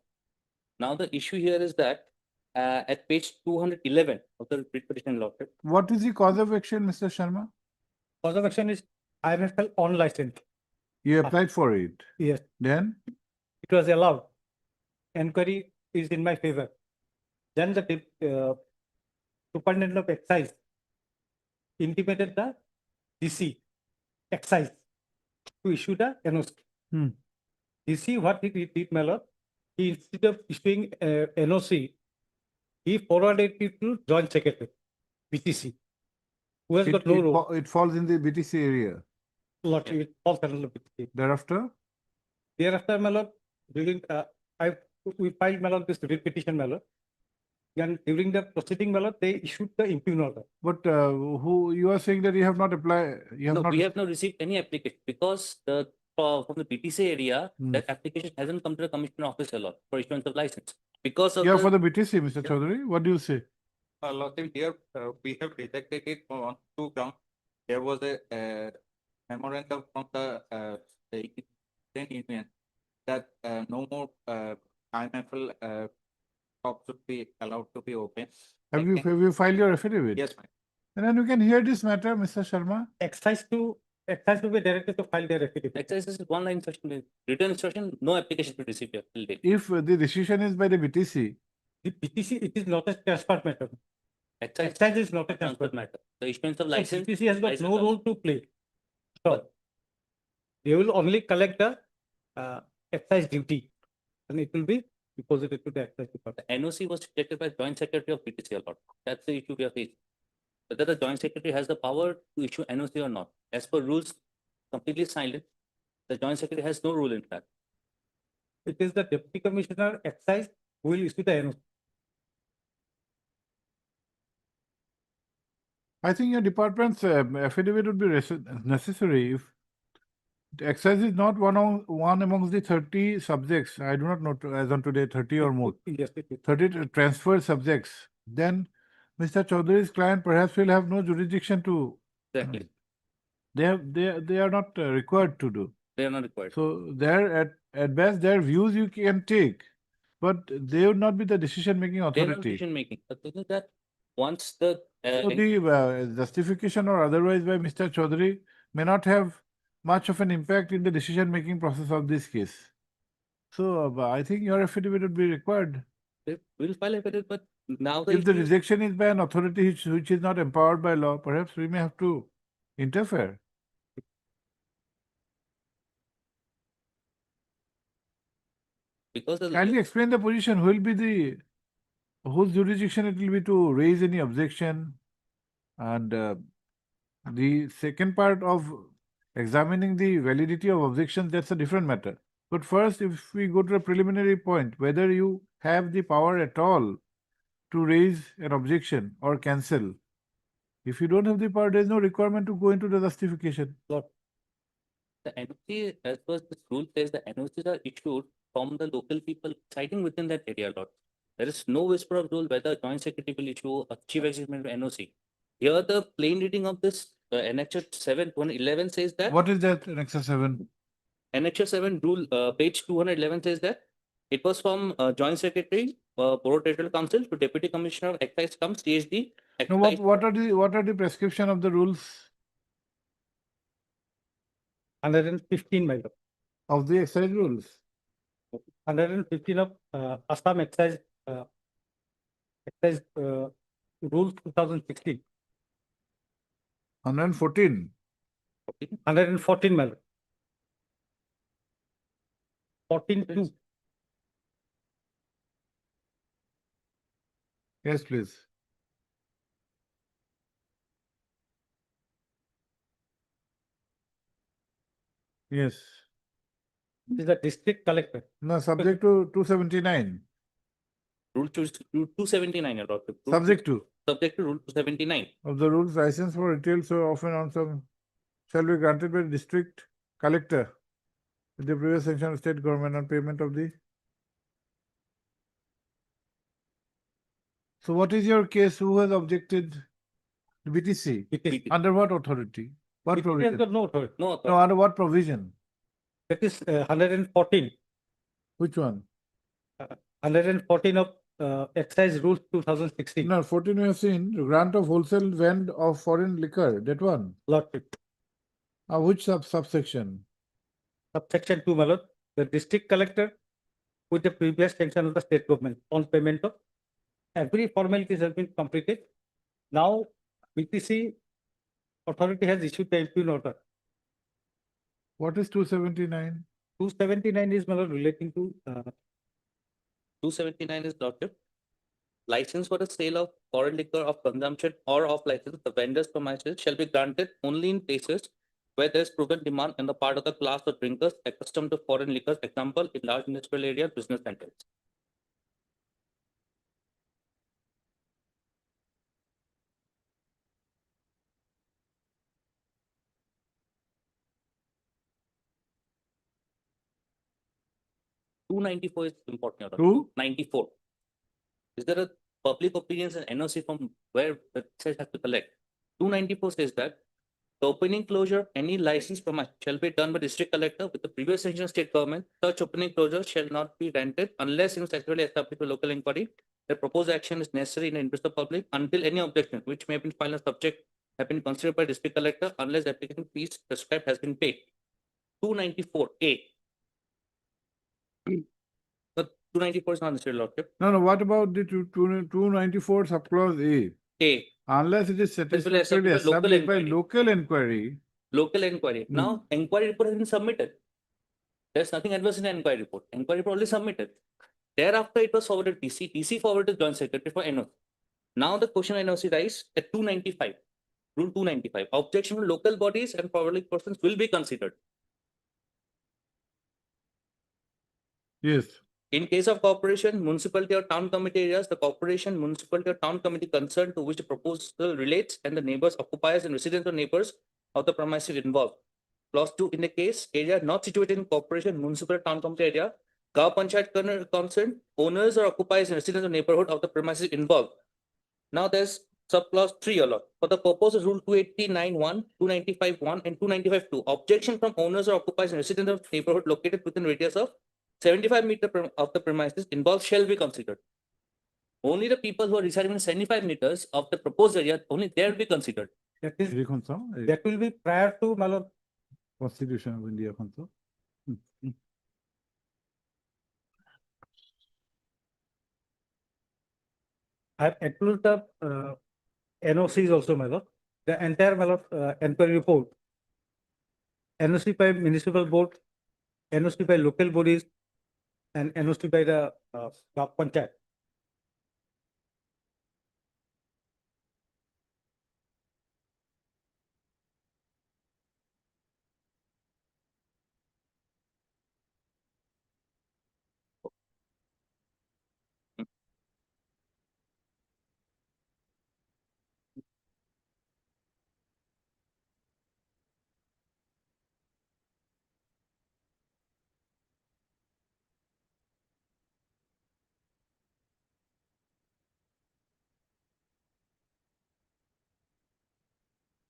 Now the issue here is that at page 211 of the writ petition law, What is the cause of action, Mr. Sharma? Cause of action is IMFL on license. You applied for it. Yes, Then? it was allowed. Enquiry is in my favor. Then the Superintendent of Excise intimated the DC, Excise, to issue the NOC. DC, what he did, my lord, he instead of issuing NOC, he forwarded it to Joint Secretary, BTC, who has got no role. It falls in the BTC area. Lot, it falls under BTC. Thereafter? Thereafter, my lord, during, we filed, my lord, this writ petition, my lord. And during the proceeding, my lord, they issued the impugned order. But who you are saying that you have not applied? You have no, not. we have not received any application because the from the PTC area, that application hasn't come to the Commissioner Office a lot for issuance of license. Because of Yeah, for the BTC, Mr. Chaudhary. What do you say? Lordship, here we have rejected it on 2 grounds. There was a memorandum from the then union that no more IMFL shops should be allowed to be open. Have you filed your affidavit? Yes, ma'am. And then you can hear this matter, Mr. Sharma. Excise to be directed to file their affidavit. Excise is one line instruction, written instruction, no application to receive here till date. If the decision is by the BTC. The BTC, it is not a transfer matter. Excise is not a transfer matter. The issuance of So license. BTC has got license no of- role to play. So they will only collect the excise duty, and it will be deposited to the excise department. The NOC was rejected by Joint Secretary of PTC a lot. That's the issue we are facing. Whether the Joint Secretary has the power to issue NOC or not. As per rules, completely silent. The Joint Secretary has no rule in fact. It is the Deputy Commissioner Excise who will issue the NOC. I think your department's affidavit would be necessary if the excise is not one amongst the 30 subjects. I do not know as on today 30 or more. Yes, it is. 30 transferred subjects. Then Mr. Chaudhary's client perhaps will have no jurisdiction to. Exactly. They are not required to do. They are not required. So there at best their views you can take, but they would not be the decision-making They are not authority. decision making. But the thing is that once the So the justification or otherwise by Mr. Chaudhary may not have much of an impact in the decision-making process of this case. So I think your affidavit would be required. we'll file affidavit, but now If the issue- rejection is by an authority which is not empowered by law, perhaps we may have to interfere. because the Kindly explain the position. Who will be whose jurisdiction it will be to raise any objection? And the second part of examining the validity of objections, that's a different matter. But first, if we go to a preliminary point, whether you have the power at all to raise an objection or cancel. If you don't have the power, there is no requirement to go into the justification. the NOC, as per this rule says, the NOCs are issued from the local people residing within that area lot. There is no whisper of rule whether Joint Secretary will issue a Chief Executive NOC. Here, the plain reading of this Annexure 7, 111 says that. What is that, Annexure 7? Annexure 7 rule, page 211 says that it was from Joint Secretary, Procedural Council to Deputy Commissioner of Excise comes CHD. No, what are the prescription of the rules 115, my lord. of the excise rules? 115 of Assam Excise Rules 2016. 114. 114, my lord. 14(2). Yes, please. Yes. This is the district collector. No, subject to 279. Rule 279, Your Lordship. Subject to. Subject to Rule 279. Of the rules, license for retail so often on some shall be granted by the district collector with the previous sanction of state government on payment of the. So what is your case? Who has objected? The BTC. BTC. Under what authority? What BTC has provision? got no authority. No, No, under what provision? That is 114. Which one? 114 of Excise Rules 2016. No, 14 we have seen, grant of wholesale vend of foreign liquor, that one. Lordship. Which subsection? Subsection 2, my lord. The district collector with the previous sanction of the state government on payment of every formalities has been completed. Now BTC authority has issued the impugn order. What is 279? 279 is, my lord, relating to 279 is, Lordship. License for the sale of foreign liquor of consumption or of license, the vendor's premises shall be granted only in places where there is proven demand on the part of the class of drinkers accustomed to foreign liquors, example, in large industrial area, business centers. $294 is important, Your Lordship. 294. Is there a public opinions and NOC from where the excise has to collect? 294 says that the opening closure of any licensed premise shall be done by district collector with the previous sanction of state government. Such opening closure shall not be granted unless in statutorily established by local inquiry. The proposed action is necessary in the interest of public until any objection which may have been filed as subject have been considered by district collector unless the application fees prescribed has been paid. 294A. The 294 is not necessary, Lordship. No, what about the 294 subclause A? A. Unless it is satisfactorily established by local established by inquiry. local inquiry. Local inquiry. Now, inquiry report has been submitted. There's nothing adverse in the inquiry report. Inquiry report only submitted. Thereafter, it was forwarded to TC. TC forwarded to Joint Secretary for NOC. Now, the question NOC rise at 295. Rule 295. Objection to local bodies and public persons will be considered. Yes. In case of corporation, municipality or town committee areas, the corporation, municipality or town committee concerned to which the proposal relates and the neighbors, occupiers and residents or neighbors of the premises involved. Clause 2, in the case, area not situated in corporation, municipal or town committee area, Gaon Panchayat concerned, owners or occupiers and residents of neighborhood of the premises involved. Now there's subclause 3 a lot. For the purpose of Rule 289(1), 295(1) and 295(2), objection from owners or occupiers and residents of neighborhood located within radius of 75 meters of the premises involved shall be considered. Only the people who are residing in 75 meters of the proposed area, only they will be considered. that is that will be prior to, my lord. Constitution of India. I have included the NOCs also, my lord. The entire, my lord, inquiry report. NOC by municipal board, NOC by local bodies, and NOC by the Gaon Panchayat.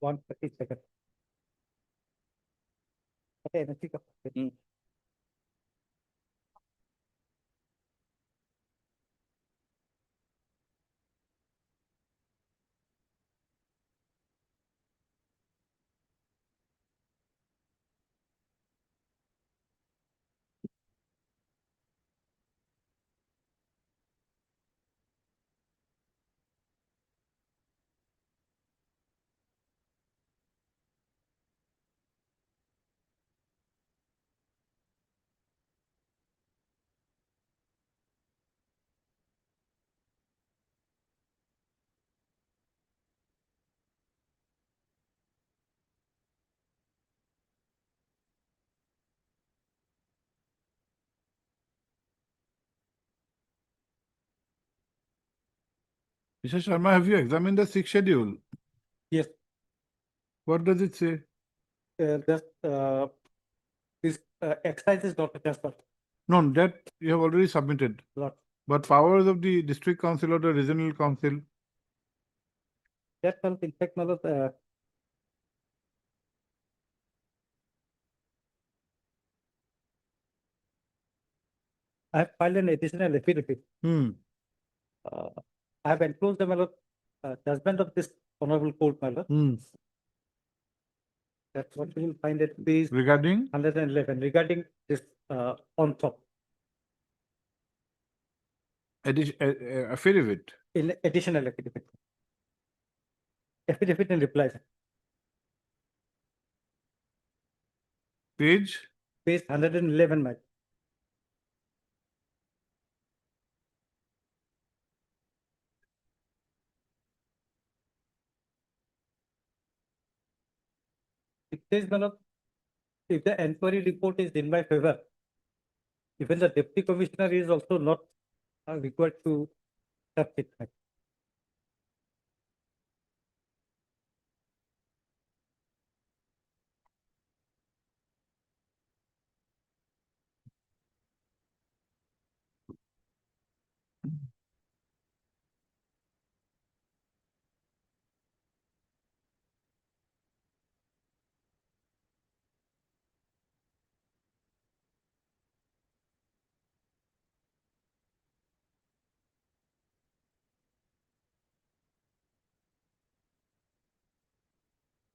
One 30 second. Okay, NOC का. Mr. Sharma, have you examined the sixth schedule? Yes. What does it say? This excise is not a transfer. No, that you have already submitted. Lot. But powers of the district council or the regional council, That one, in fact, I have filed an additional affidavit. I have enclosed the judgment of this honorable court, my lord. That's what you will find at page regarding 111 regarding this on top affidavit. in additional affidavit. Affidavit and replies. Page 111, my. It says, my lord, if the inquiry report is in my favor, even the deputy commissioner is also not required to accept it.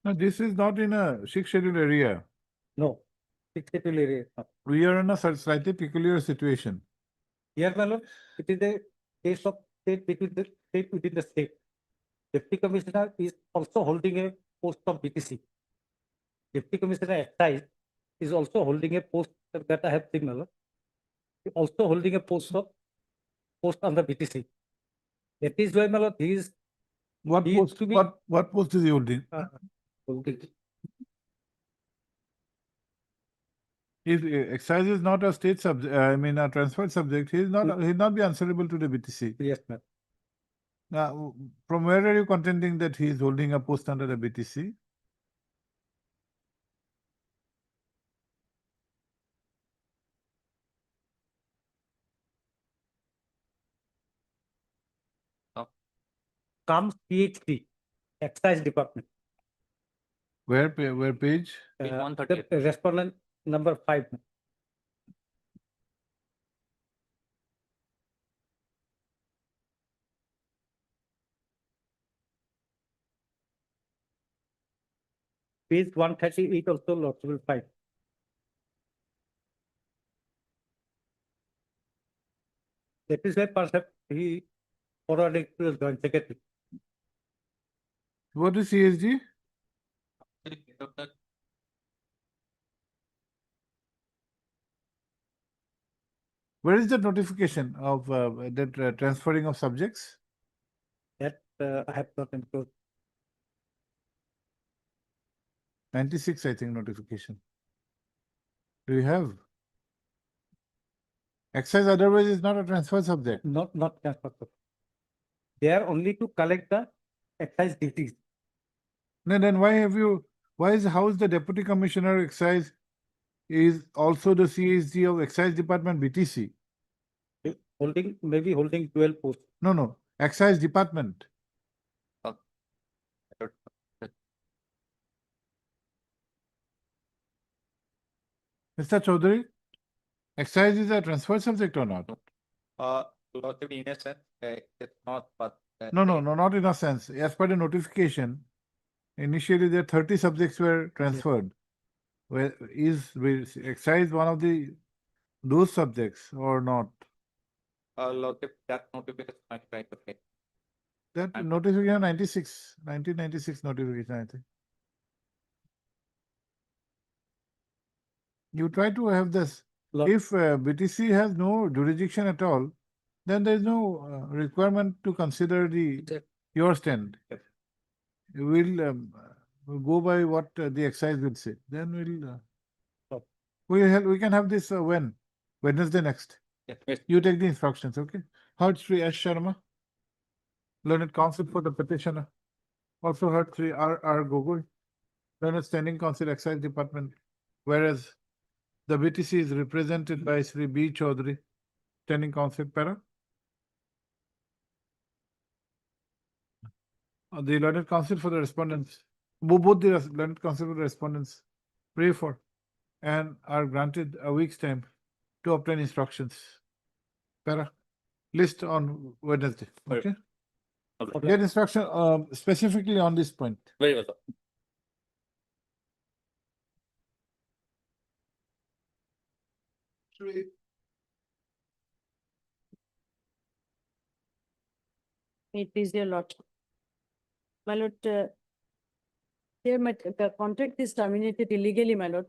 No, this is not in a sixth schedule area. No, sixth schedule area. We are in a slightly peculiar situation. Here, my lord, it is a case of state between the state within the state. Deputy commissioner is also holding a post of BTC. Deputy commissioner Excise is also holding a post that I have seen, my lord. Also holding a post on the BTC. That is why, my lord, he is What post? What post is he holding? holding. If excise is not a state subject, I mean a transferred subject, he is not. He will not be answerable to the BTC. Yes, ma'am. Now, from where are you contending that he is holding a post under the BTC? Comes PhD, Excise Department. Where page? Page 138. The respondent number 5. Page 138 also Lord will find. That is why perhaps he forwarded to the joint secretary. What is CSG? Where is the notification of that transferring of subjects? That I have not enclosed. 96, I think, notification. Do you have? Excise otherwise is not a transfer subject. Not transfer subject. They are only to collect the excise duties. No, then how is the Deputy Commissioner Excise is also the CSG of Excise Department BTC? Maybe holding 12 posts. No, Excise Department. Mr. Chaudhary, excise is a transfer subject or not? In a sense, it's not, but. No, not in a sense. As per the notification, initially there 30 subjects were transferred. Well, is excise one of those subjects or not? That notification might try to take. That notification 1996 notification, I think. You try to have this. If BTC has no jurisdiction at all, then there is no requirement to consider your stand. We'll go by what the excise will say. Then we can have this when? Wednesday next. Yes. You take the instructions, okay? Heart Sri S. Sharma. learned counsel for the petitioner. Also heard Sri R. Gogoi, learned standing counsel, Excise Department, whereas the BTC is represented by Sri B. Chaudhary, standing counsel, para. The learned counsel for the respondents, both the learned counsel for the respondents pray for and are granted a week's time to obtain instructions. Para, list on Wednesday, okay? Okay. Get instruction specifically on this point. Very well, sir. It is your lot. My lord, here the contract is terminated illegally, my lord.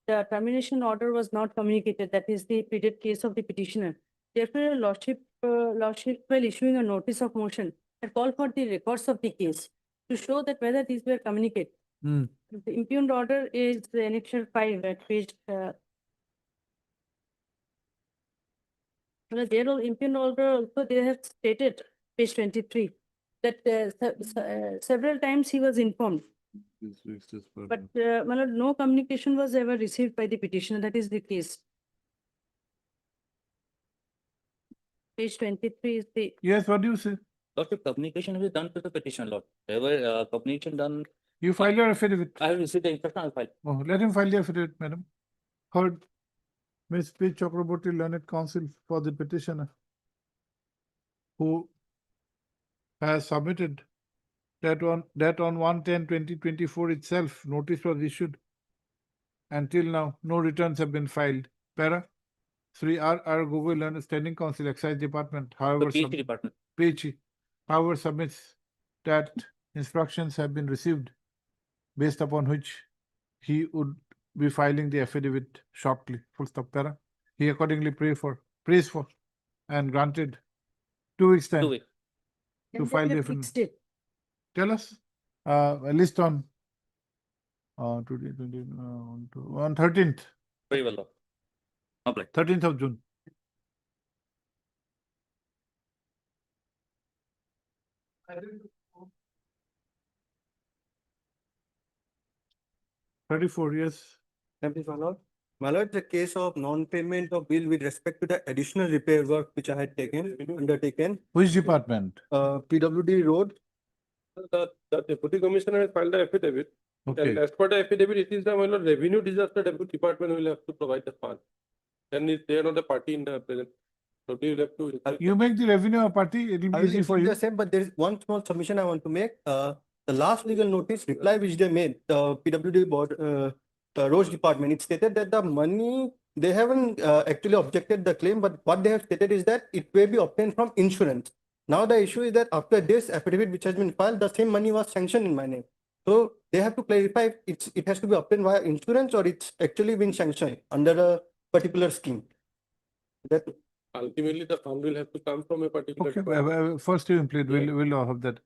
The termination order was not communicated. That is the pleaded case of the petitioner. Therefore, your lordship, while issuing a notice of motion, had called for the records of the case to show that whether these were communicated. Hmm. The impugned order is the annexure 5 at page. There are impugned order also they have stated, page 23, that several times he was informed. But my lord, no communication was ever received by the petitioner. That is the case. Page 23 is the. Yes, what do you say? Lordship, communication will be done to the petitioner, Lord. Wherever communication done, You file your affidavit. I have received the instruction, I'll file. Oh, let him file the affidavit, madam. Heard Ms. P. Chakraborty, learned counsel for the petitioner, who has submitted that on 1/10/2024 itself, notice was issued. Until now, no returns have been filed. Para, Sri R. Gogoi, learned standing counsel, Excise Department, however. The PhD department. PhD, however, submits that instructions have been received, based upon which he would be filing the affidavit shortly. Full stop. Para. He accordingly prays for and granted 2 weeks time 2 weeks. to file the affidavit. Fixed it. Tell us a list on today, on 13th. Very well, Lord. Apply. 13th of June. $34, yes. Thank you, my lord. My lord, the case of non-payment of bill with respect to the additional repair work which I had undertaken. Which department? PWD road. The deputy commissioner has filed the affidavit. Okay. And as per the affidavit, it is the my lord, revenue disaster deputy department will have to provide the fund. And they are not the party in the present. So they will have to. You make the revenue a party, it will I be will easy for include you. the same, but there is one small submission I want to make. The last legal notice reply which they made, the PWD board, the roads department, it stated that the money, they haven't actually objected the claim, but what they have stated is that it may be obtained from insurance. Now the issue is that after this affidavit which has been filed, the same money was sanctioned in my name. So they have to clarify if it has to be obtained via insurance or it's actually been sanctioned under a particular scheme. That Ultimately, the fund will have to come from a particular. Okay, first you implead, we'll have that.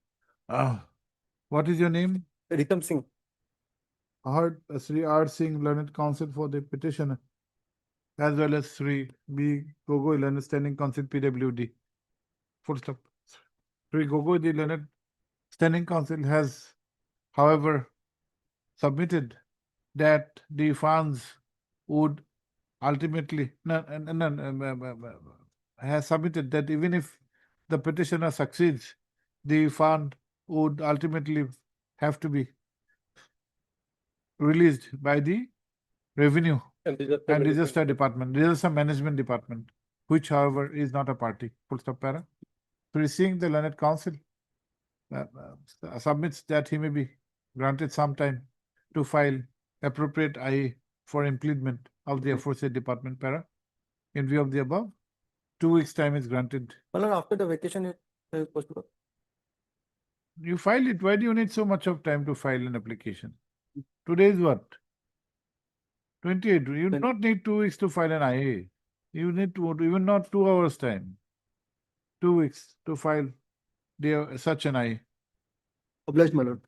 What is your name? Ritam Singh. Heard Sri R. Singh, learned counsel for the petitioner, as well as Sri B. Gogoi, learned standing counsel, PWD. Full stop. Sri Gogoi, the learned standing counsel, has, however, submitted that the funds would ultimately has submitted that even if the petitioner succeeds, the fund would ultimately have to be released by the revenue And disaster department, disaster management department, which however is not a party. Full stop. Para. So seeing the learned counsel submits that he may be granted some time to file appropriate IA for impleadment of the aforesaid department. Para. In view of the above, 2 weeks time is granted. Well, after the vacation, it is possible. You file it. Why do you need so much of time to file an application? Today is what? 28. You do not need 2 weeks to file an IA. You need to, even not 2 hours time. 2 weeks to file such an IA. Obliged, my lord.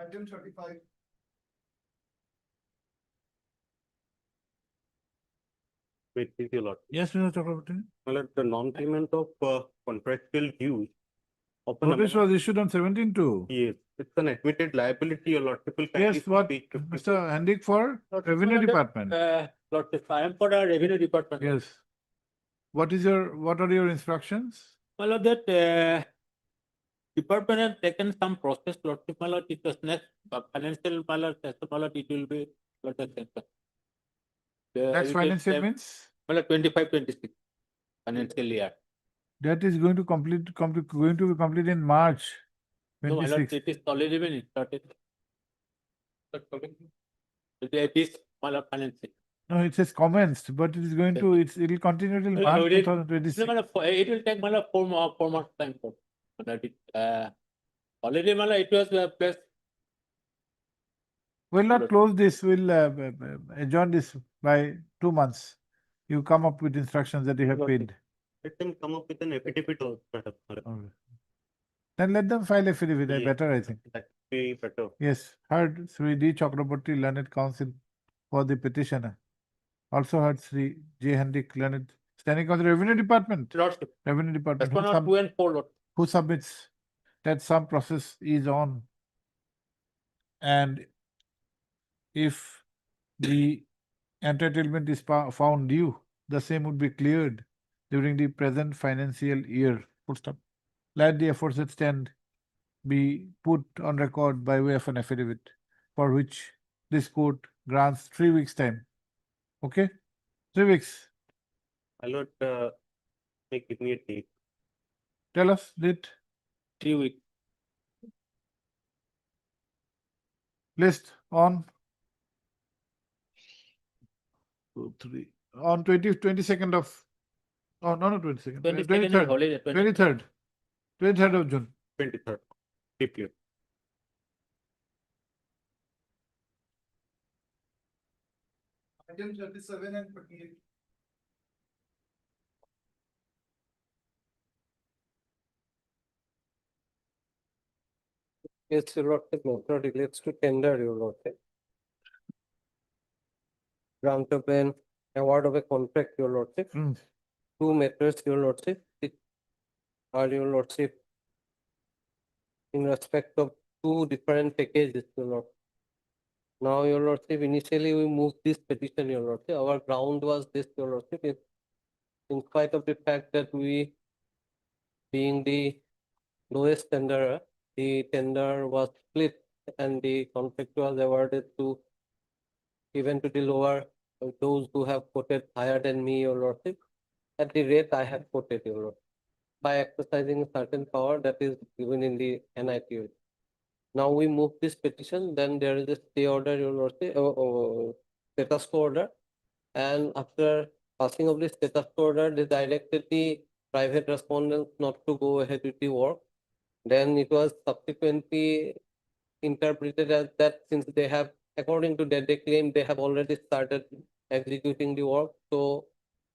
Item 35. Wait, please, your lord. Yes, Mr. Chakraborty. My lord, the non-payment of contractual dues of an Notice amount- was issued on 17/2. Yes, it's an admitted liability, your lordship will kindly Yes, what, speak to- Mr. Hendik for Lordship, Revenue my lord, Department? Lordship, I am for the revenue department. Yes. What are your instructions? My lord, that department has taken some process, Lordship, my lord, it was next financial, my lord, it will be, Lordship. Next financial means? My lord, 25-26 financial year. That is going to going to be complete in March No, my lord, 26. it is already been started. It is, my lord, financial. No, it says commenced, but it is going to, it will continue till Well, March no, it- 2026. No, my lord, it will take, my lord, 4 months time for. My lord, already, my lord, it was placed. We'll not close this, we'll adjourn this by 2 months. You come up with instructions that you have Okay. paid. Let them come up with an affidavit also, madam. Okay. Then let them file affidavit, Yeah. better, I think. That would be better. Yes, heard Sri D. Chakraborty, learned counsel for the petitioner. Also heard Sri J. Hendik, learned standing counsel, Revenue Department. Lordship. Revenue Department. That's one or 2 and 4, Lord. Who submits that some process is on. And if the entitlement is found due, the same would be cleared during the present financial year. Full stop. Let the aforesaid stand be put on record by way of an affidavit, for which this court grants 3 weeks time. Okay? 3 weeks. My lord, give me a date. Tell us date. 3 weeks. List on 2, 3 on 22nd of, oh no, not 22nd, 22nd is holiday, 23rd of June. 23rd. Keep you. Item 37 and 28. Yes, your lordship, matter relates to tender, your lordship. Grant of an award of a contract, your lordship. 2 matters, your lordship. Are your lordship in respect of 2 different packages, your lord. Now, your lordship, initially we moved this petition, your lordship. Our ground was this, your lordship. In spite of the fact that we, being the lowest tenderer, the tender was split and the contract was awarded to even to the lower, those who have quoted higher than me, your lordship, at the rate I have quoted, your lordship, by exercising a certain power that is given in the NITO. Now we move this petition, then there is a stay order, your lordship, status quo order, and after passing of the status quo order, they directed the private respondents not to go ahead with the work. Then it was subsequently interpreted as that since they have, according to that, they claim they have already started executing the work, so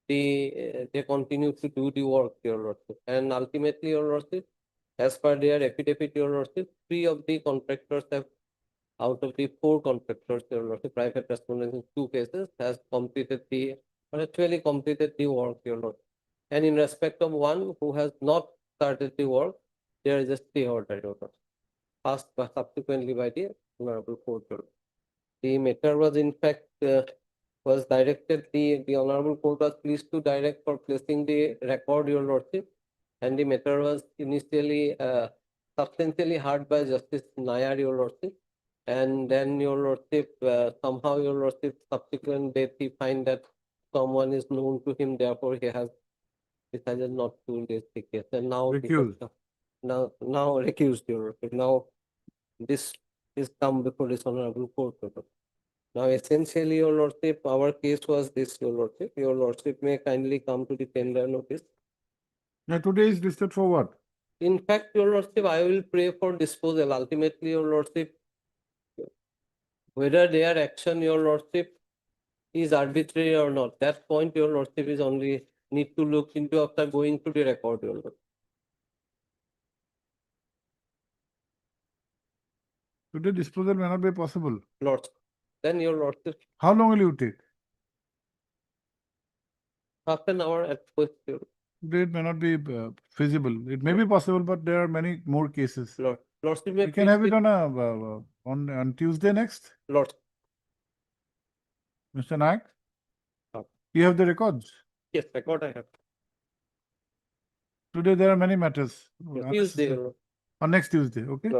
they continue to do the work, your lordship. And ultimately, your lordship, as per their affidavit, your lordship, 3 of the contractors have, out of the 4 contractors, your lordship, private respondents in 2 cases, has completed the, or actually completed the work, your lordship. And in respect of 1 who has not started the work, there is a stay order, your lordship, passed subsequently by the Honorable Court. The matter was in fact was directed, the Honorable Court was pleased to direct for placing the record, your lordship, and the matter was initially substantially heard by Justice Nayar, your lordship, and then your lordship, somehow your lordship, subsequent date he find that someone is known to him, therefore he has decided not to raise the case, and now Recused. now recused, your lordship. Now this is come before this Honorable Court. Now, essentially, your lordship, our case was this, your lordship. Your lordship may kindly come to the tender notice. Now today is listed for what? In fact, your lordship, I will pray for disposal. Ultimately, your lordship, whether their action, your lordship, is arbitrary or not, that point, your lordship, is only need to look into after going to the record, your lordship. Today disposal may not be possible. Lordship. Then your lordship. How long will you take? half an hour at first. It may not be feasible. It may be possible, but there are many more cases. Lordship, We can have it on on Tuesday next. Lord. Mr. Naik, Oh. you have the records. Yes, record I have. Today there are many matters. Tuesday. On next Tuesday, okay?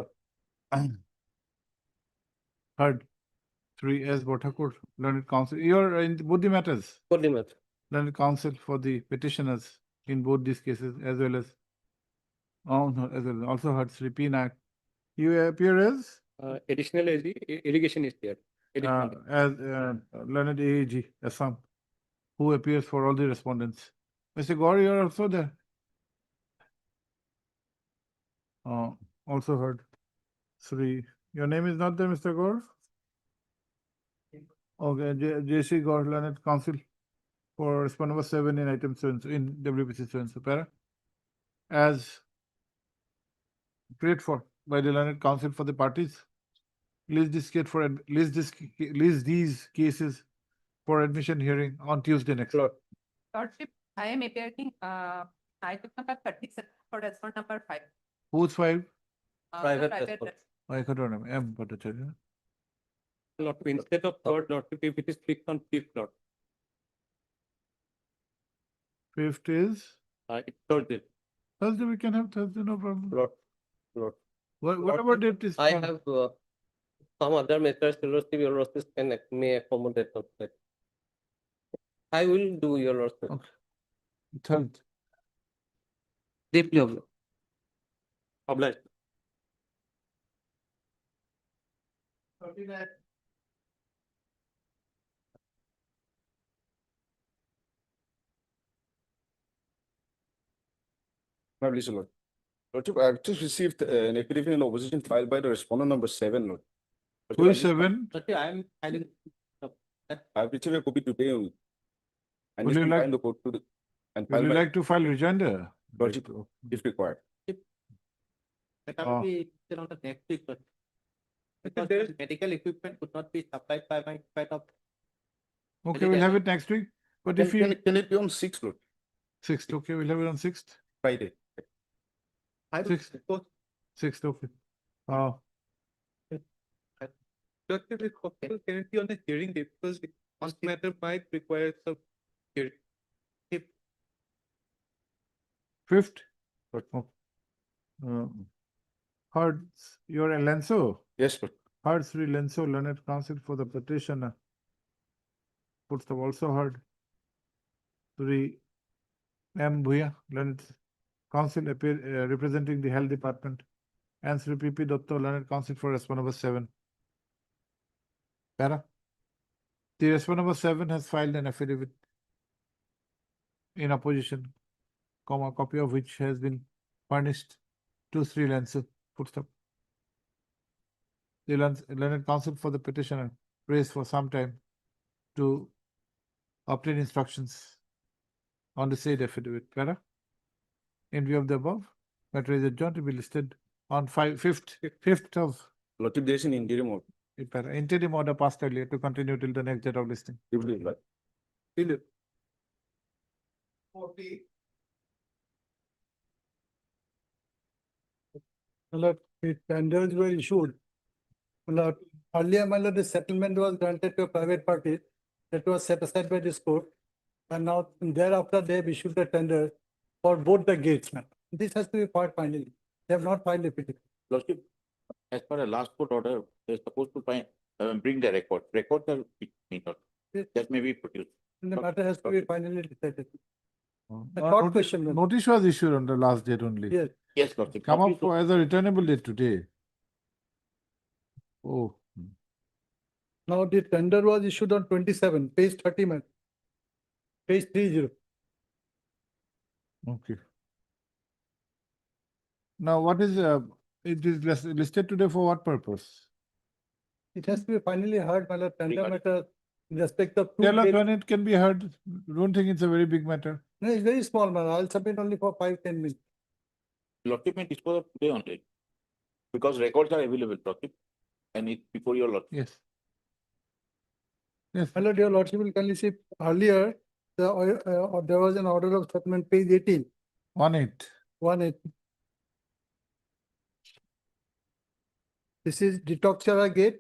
Heard. 3S Bothakur, Learned Counsel. You're in both the matters. Both the matters. Learned Counsel for the petitioners in both these cases, as well as also heard Sri P. Naik. You appear as? Additional irrigation is there. As Learned AAG, Assam, who appears for all the respondents. Mr. Gaur, you are also there. Also heard. Sri, your name is not there, Mr. Gaur? Okay, JC Gaur, Learned Counsel for respondent number 7 in item 7 in WPC 7 para, as prayed for by the Learned Counsel for the parties. List these cases for admission hearing on Tuesday next. Lordship, I am appearing item number 37 for respondent number 5. Who's 5? Private Private. I can't remember. M. Bhattacharya. Lord, instead of third, Lordship, if it is fixed on fifth, Lord. 5th is? It's Thursday. Thursday, we can have Thursday, no problem. Lord. Whatever date is. I have some other matters, Lordship, your Lordship may accommodate on that. I will do your Lordship. Okay. Third. Deeply obliged. My pleasure, Lord. Lordship, I have just received an affidavit in opposition filed by the respondent number 7, Lord. Who is 7? I am filing. I have received a copy today. I Would need you to like- find the code to the. And Would file you my like to file rejoinder? Lordship, if required. That will be still on the next week, but because the medical equipment could not be supplied by my side of. Okay, we'll have it next week. But if you. Can it be on 6th, Lord? 6th, okay, we'll have it on 6th. Friday. I will 6th. suppose 6th, okay. that it is possible, can it be on the hearing day, because one matter might require some hearing. 5th? Heard your Lenso? Yes, Lord. Heard Sri Lenso, Learned Counsel for the petitioner. Puts have also heard Sri M. Bhuya, Learned Counsel representing the Health Department, and Sri P. P. Dotto, Learned Counsel for respondent number 7. Para. The respondent number 7 has filed an affidavit in opposition, copy of which has been furnished to Sri Lenso. Footstep. The Learned Counsel for the petitioner prays for some time to obtain instructions on the said affidavit. Para. In view of the above, matter is adjourned to be listed on 5th of. Lordship, there is an interim order. Interim order passed earlier to continue till the next date of listing. The tenders were issued. Earlier, the settlement was granted to a private party that was set aside by this court. And now thereafter, they have issued the tender for both the gates. This has to be filed finally. They have not filed the petition. Lordship, as per the last court order, they're supposed to bring the record. Records are that may be produced. And the matter has to be finally decided. A Uh, short notice- question. Notice was issued on the last date only. Yes. Yes, Lordship. Come up for as a returnable date today. Oh, Now the tender was issued on 27, page 30, man. Page 30. okay. Now what is, it is listed today for what purpose? It has to be finally heard, my lord, tender matter in respect of two. Tell us gates. when it can be heard. Don't think it's a very big matter. No, it's very small, man. I'll submit only for 5-10 minutes. Lordship may dispose of today only. Because records are available, Lordship. And it's before your Lordship. Yes. Yes. My lord, your lordship will kindly see earlier, there was an order of settlement, page 18, 1-8. 1-8. This is Detoxera Gate.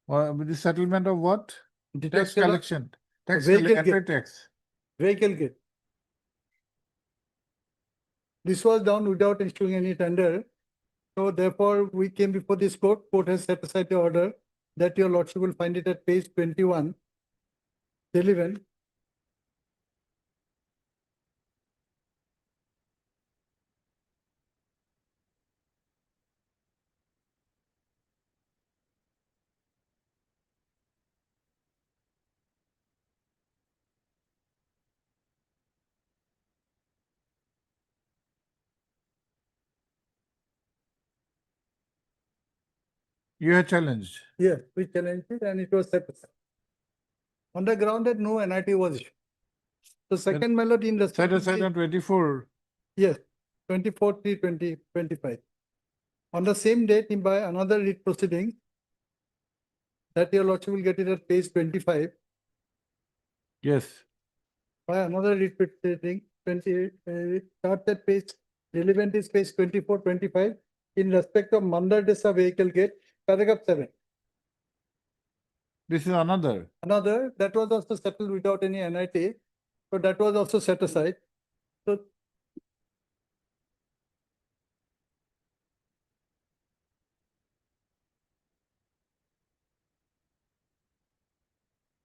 The settlement of what? Tax Detoxera collection. Tax Vehicle entry gate. tax. Vehicle Gate. This was done without issuing any tender. So therefore, we came before this court. Court has set aside the order that your lordship will find it at page 21, 11. You have challenged. Yes, we challenged it and it was set aside. On the ground that no NIT was issued. So second melody in the Set aside on 24. Yes, 24/3/2025. On the same date, in by another writ proceeding, that your lordship will get it at page 25. Yes. By another writ proceeding, 20, start at page, relevant is page 24/25, in respect of Mandar Desa Vehicle Gate, paragraph 7. This is another. Another, that was also settled without any NIT, so that was also set aside. So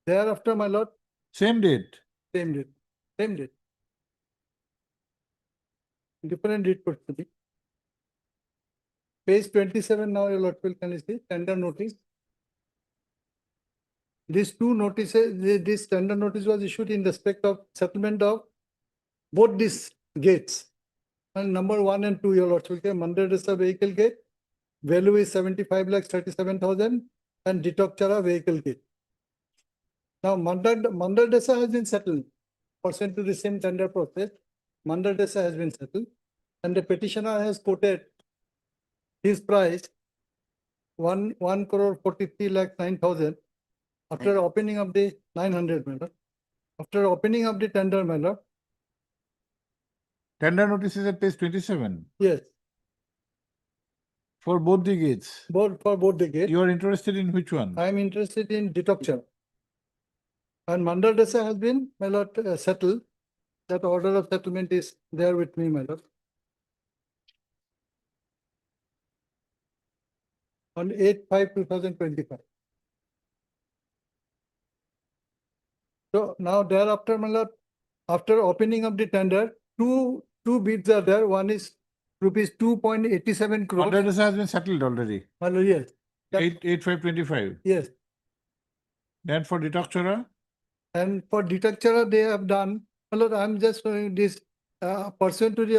thereafter, my lord, Same date. same date, same date. Different date proceeding. Page 27 now, your lord will kindly see, tender notice. These two notices, this tender notice was issued in respect of settlement of both these gates. And number 1 and 2, your lord will get Mandar Desa Vehicle Gate, value is 75,37,000, and Detoxera Vehicle Gate. Now, Mandar Desa has been settled pursuant to the same tender process. Mandar Desa has been settled, and the petitioner has quoted his price 1,43,09,000 after opening of the 900 matter. After opening of the tender matter. Tender notice is at page 27. Yes. For both the gates. For both the gates. You are interested in which one? I am interested in Detoxera. And Mandar Desa has been, my lord, settled. That order of settlement is there with me, my lord. On 8/5/2025. So now thereafter, my lord, after opening of the tender, two bids are there. One is rupees 2.87 crores. Mandar Desa has been settled already. My lord, yes. 8/5/25. Yes. Then for Detoxera? And for Detoxera, they have done, my lord, I'm just showing this pursuant to the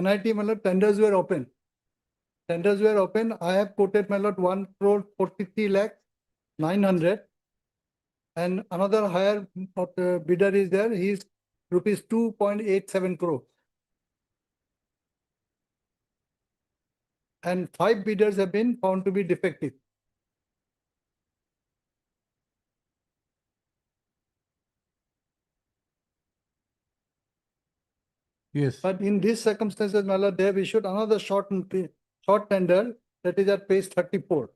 NIT, my lord, tenders were open. Tenders were open. I have quoted, my lord, 1,43,09,000. And another higher bidder is there. He is rupees 2.87 crore. And 5 bidders have been found to be defective. Yes. But in these circumstances, my lord, they have issued another short tender that is at page 34.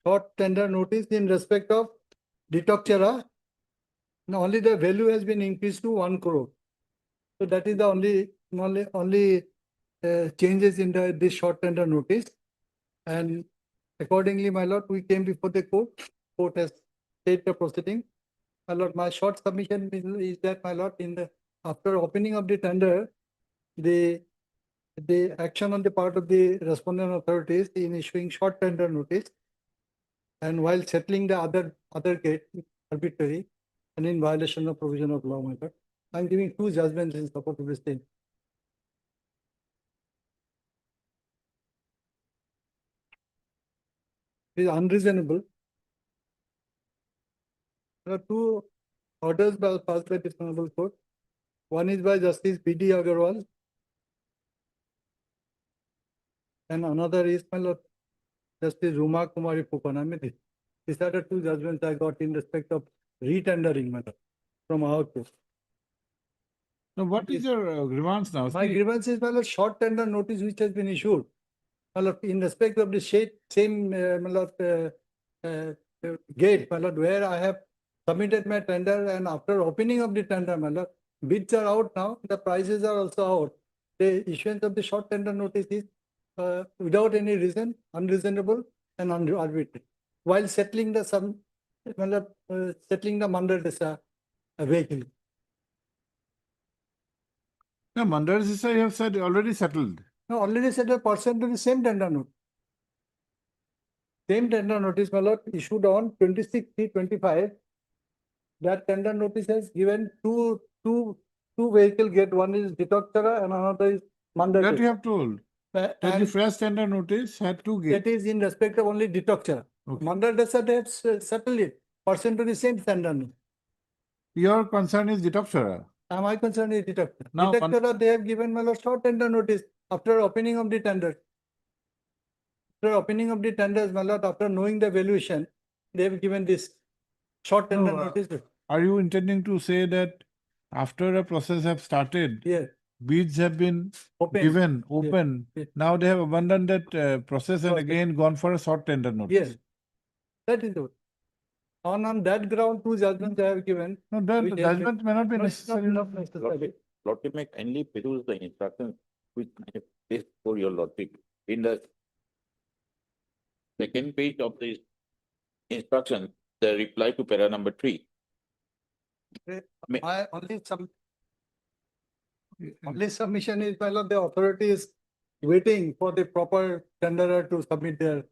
Short tender notice in respect of Detoxera. Now only the value has been increased to 1 crore. So that is the only changes in this short tender notice. And accordingly, my lord, we came before the court. Court has stayed the proceeding. My lord, my short submission is that, my lord, after opening of the tender, the action on the part of the respondent authorities in issuing short tender notice, and while settling the other gate arbitrary and in violation of provision of law, my lord, I'm giving 2 judgments in support of the same. It is unreasonable. There are 2 orders passed by this honorable court. One is by Justice B.D. Agarwal, and another is, my lord, Justice Ruma Kumari Pupana. These are the two judgments I got in respect of retendering matter from our court. Now, what is your grievance now? My See, grievance is, my lord, short tender notice which has been issued. My lord, in respect of the same, my lord, gate, my lord, where I have submitted my tender, and after opening of the tender, my lord, bids are out now, the prices are also out. The issuance of the short tender notice is without any reason, unreasonable and arbitrary. While settling the my lord, settling the mandal vehicle. no, Mandar you have said already settled. No, already said a percent to the same tender note. Same tender notice, my lord, issued on 26/3/25. That tender notice has given two vehicle gate. One is Ditoktara and another is Mandar. That you have told. That the And fresh tender notice had two gates. that is in respect of only Ditoktara. Okay. Mandar Desa, they have settled it. Percent to the same tender note. Your concern is Ditoktara. My concern is Ditoktara. Now, Ditoktara, they have given, my lord, short tender notice after opening of the tender. After opening of the tenders, my lord, after knowing the valuation, they have given this short tender notice. Are you intending to say that after a process have started, Yes. bids have been Open. given, open, Yes. now they have abandoned that process and Process. again gone for a short tender notice? Yes, that is it. On that ground, two judgments I have given. No, that which has judgment may not be been- necessary. Not necessary. Lordship may kindly peruse the instructions which I have placed for your lordship. In the second page of the instruction, the reply to para number 3. My only submission is, my lord, the authority is waiting for the proper tenderer to submit their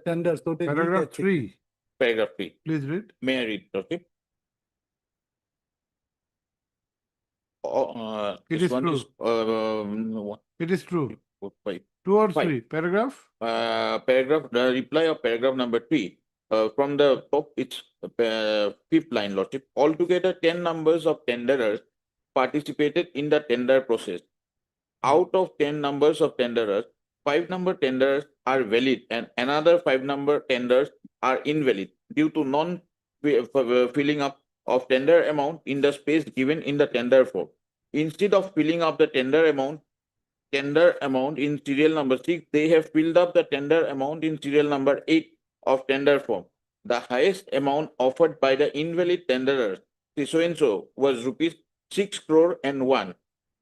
tender. So they Paragraph 3, Paragraph 3. please read. May I read, lordship? It This is one true. is, It is true. 5. 2 or 5. 3, paragraph? The reply of paragraph number 3. From the top, it's fifth line, lordship. Altogether, 10 numbers of tenderers participated in the tender process. Out of 10 numbers of tenderers, 5 number tenderers are valid and another 5 number tenders are invalid due to non-filling up of tender amount in the space given in the tender form. Instead of filling up the tender amount in serial number 6, they have filled up the tender amount in serial number 8 of tender form. The highest amount offered by the invalid tenderers, so was rupees 6 crore and 1.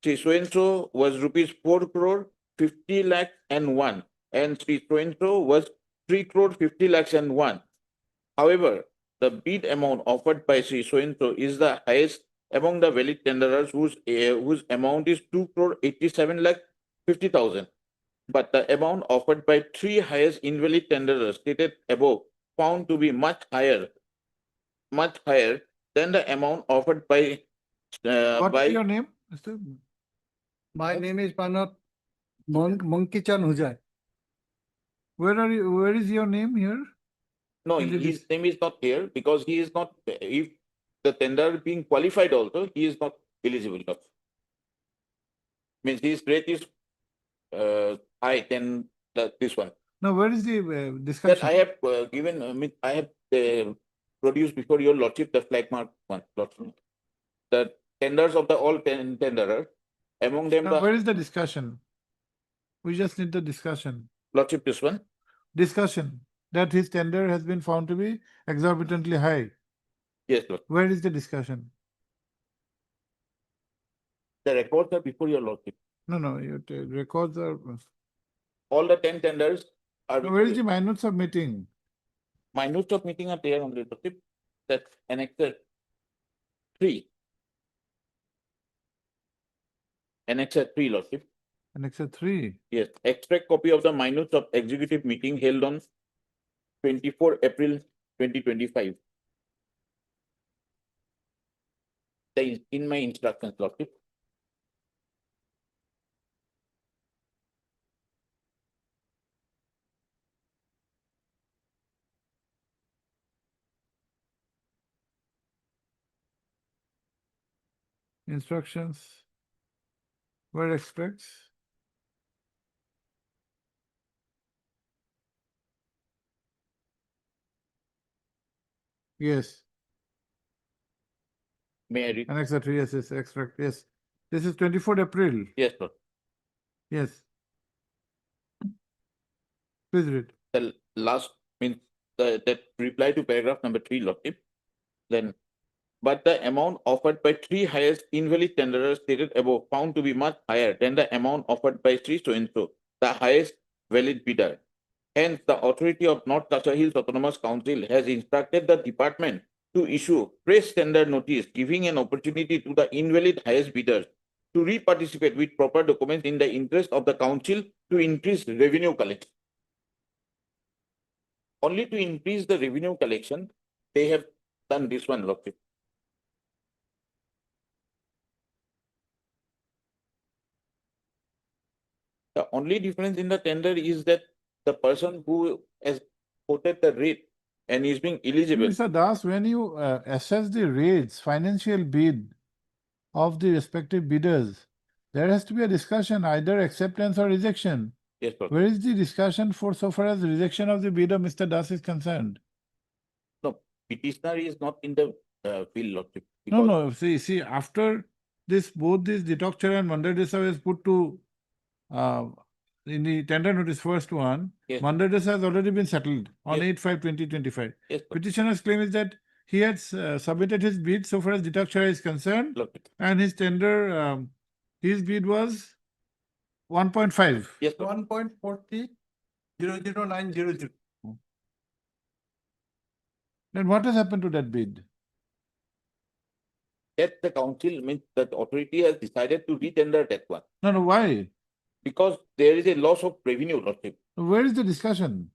So was rupees 4 crore 50 lakhs and 1. And so was 3 crore 50 lakhs and 1. However, the bid amount offered by so is the highest among the valid tenderers whose amount is 2 crore 87 lakh 50,000. But the amount offered by 3 highest invalid tenderers stated above found to be much higher than the amount offered by What is your name, Mr.? My name is Panat Monkichan Hujai. Where is your name here? No, In the his name is not here because he is not, if the tender being qualified also, he is not eligible. Means his rate is high than this one. No, where is the That discussion? I have given, I have produced before your lordship the flag mark one, lordship. The tenders of the all tenderers, among them Now, where the is the discussion? We just need the discussion. lordship this one. Discussion that his tender has been found to be exorbitantly high. Yes, Lord. Where is the discussion? The records are before your lordship. No, your records are. All the 10 tenders are Now, where is before the minutes of meeting? minutes of meeting are there on the lordship. That's annexure 3. Annexure 3, lordship. Annexure 3. Yes, extract copy of the minutes of executive meeting held on 24 April 2025. In my instructions, lordship. Instructions. Where extracts? Yes. May I read? And etc. Yes, extract. Yes. This is 24th April. Yes, Lord. Yes. Please read. The last means that reply to paragraph number 3, Lordship. Then, but the amount offered by 3 highest invalid tenderers stated above found to be much higher than the amount offered by 3 so and so, the highest valid bidder. Hence, the authority of North Kasha Hills Autonomous Council has instructed the department to issue fresh tender notice, giving an opportunity to the invalid highest bidders to re-participate with proper documents in the interest of the council to increase revenue collection. Only to increase the revenue collection, they have done this one, Lordship. The only difference in the tender is that the person who has quoted the rate and is being eligible. Mr. Das, when you assess the rates, financial bid of the respective bidders, there has to be a discussion, either acceptance or rejection. Yes, Lord. Where is the discussion for so far as rejection of the bid of Mr. Das is concerned? No, petitioner is not in the field, Lordship. No. See, after this, both this Detoxer and Mandadesa is put to in the tender notice first one, Yes. Mandadesa has already been settled on Yes. 8/5/2025. Yes, Lord. Petitioner's claim is that he had submitted his bid so far as Detoxer is concerned, Lordship. and his tender, his bid was 1.5. Yes, Lord. 1.40 Then what has happened to that bid? That the council means that authority has decided to retender that one No, why? because there is a loss of revenue, Lordship. Where is the discussion?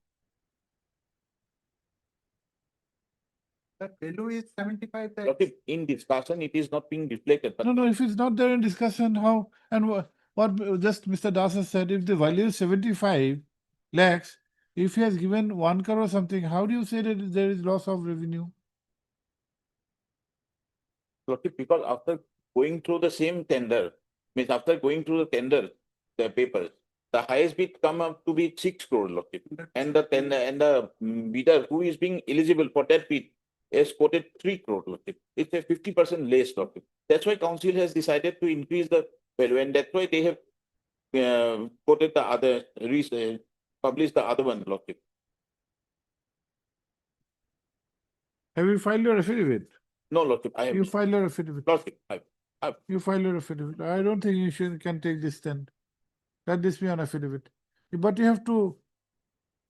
That value is 75 lakhs. Lordship, in discussion, it is not being reflected. But No, if it's not there in discussion, how, and what just Mr. Das has said, if the value is 75 lakhs, if he has given 1 crore or something, how do you say that there is loss of revenue? Lordship, because after going through the same tender, means after going through the tender, the papers, the highest bid come up to be 6 crore, Lordship. And the tender and the bidder who is being eligible for that bid is quoted 3 crore, Lordship. It's a 50% less, Lordship. That's why council has decided to increase the value, and that's why they have quoted the other, published the other one, Lordship. Have you filed your affidavit? No, Lordship, I have. You filed your affidavit. Lordship, You filed your affidavit. I don't think you can take this then. Let this be an affidavit. But you have to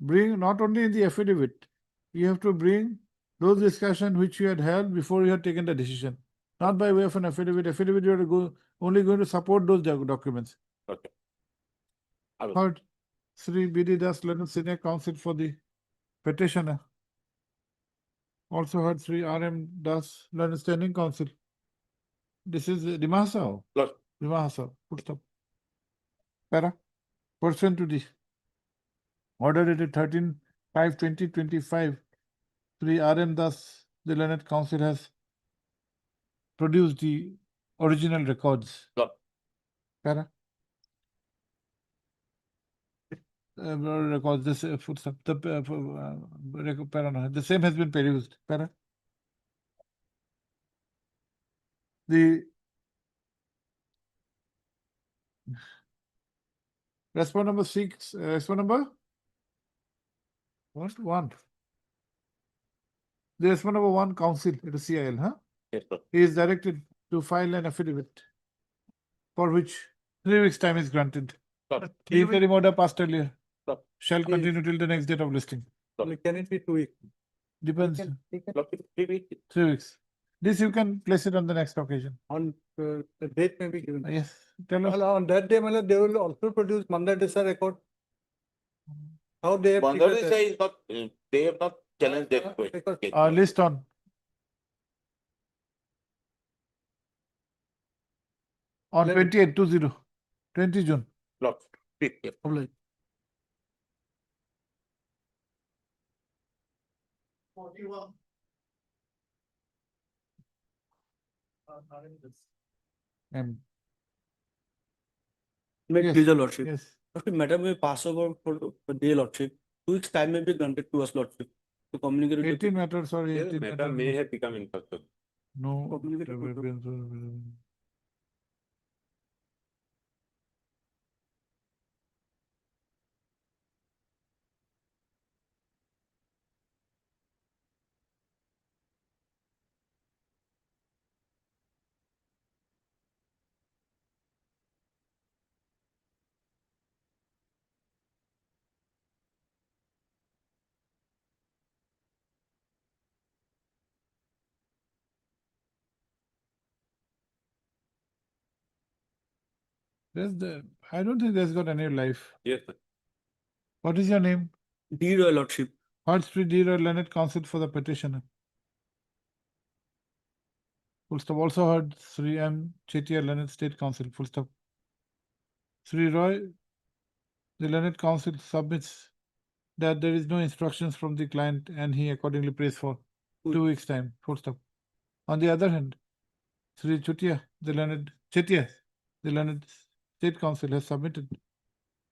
bring not only in the affidavit, you have to bring those discussions which you had held before you had taken the decision. Not by way of an affidavit. Affidavit, you are only going to support those documents. Okay. Heard Sri B.D. Das, Learned Senior Counsel for the petitioner. Also heard Sri R.M. Das, Learned Standing Counsel. This is Dimahasa. Lord. Dimahasa. Put stop. Para. Pursuant to the order dated 13/5/2025, Sri R.M. Das, the Learned Counsel has produced the original records. Lord. Para. Records, this footstep, the same has been produced. Para. The respond number 6, respond number what? 1. The respond number 1 counsel, it is CIL, huh? Yes, sir. He is directed to file an affidavit for which 3 weeks time is granted. The interim order passed earlier shall continue till the next date of listing. Can it be 2 weeks? Depends. 3 weeks. 3 weeks. This you can place it on the next occasion. On the date may be given. Yes. Tell us. On that day, they will also produce Mandadesa record. How they have. Bangladesh is not, they have not challenged that question. List on. On 28, 20 June. Lord, please, yes. Oblige. May Yes, please, your lordship. yes. Okay, madam, may pass over for the day, lordship. 2 weeks time may be granted to us, lordship. to communicate with the 18 matters or Yeah, 18 matter matter, may no. have become infrastructure. No. Communicate there with will the- be- I don't think there's got any life. Yes, sir. What is your name? Dear Your Lordship, Heard Street Dealer Leonard Counsel for the petitioner. Full stop. Also heard Sri M. Chettiar Leonard State Counsel. Full stop. Sri Roy, the Leonard Counsel submits that there is no instructions from the client and he accordingly prays for 2 weeks time. Full stop. On the other hand, Sri Chutia, the Leonard Chettiar, the Leonard State Counsel has submitted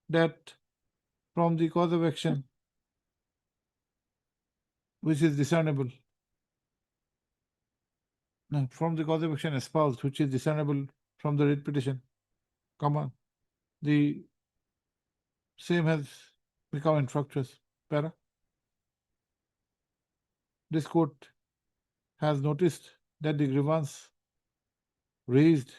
that from the cause of action which is discernible. No, from the cause of action espoused, which is discernible from the writ petition, comma, the same has become infructuous. Para. This court has noticed that the grievance raised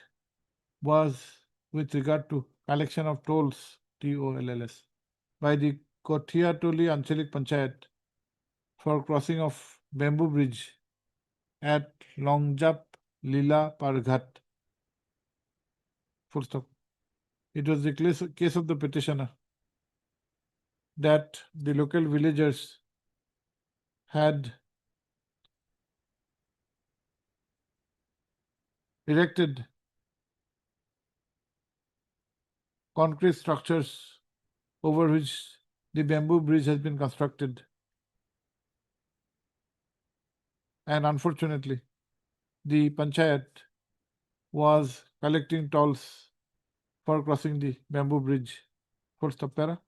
was with regard to collection of tolls, TOLLS, by the Kothiatoli Anchalik Panchayat for crossing of Bamboo Bridge at Longjap Lila Parghat. Full stop. It was the case of the petitioner that the local villagers had erected concrete structures over which the bamboo bridge has been constructed. And unfortunately, the panchayat was collecting tolls for crossing the bamboo bridge. Full stop. Para.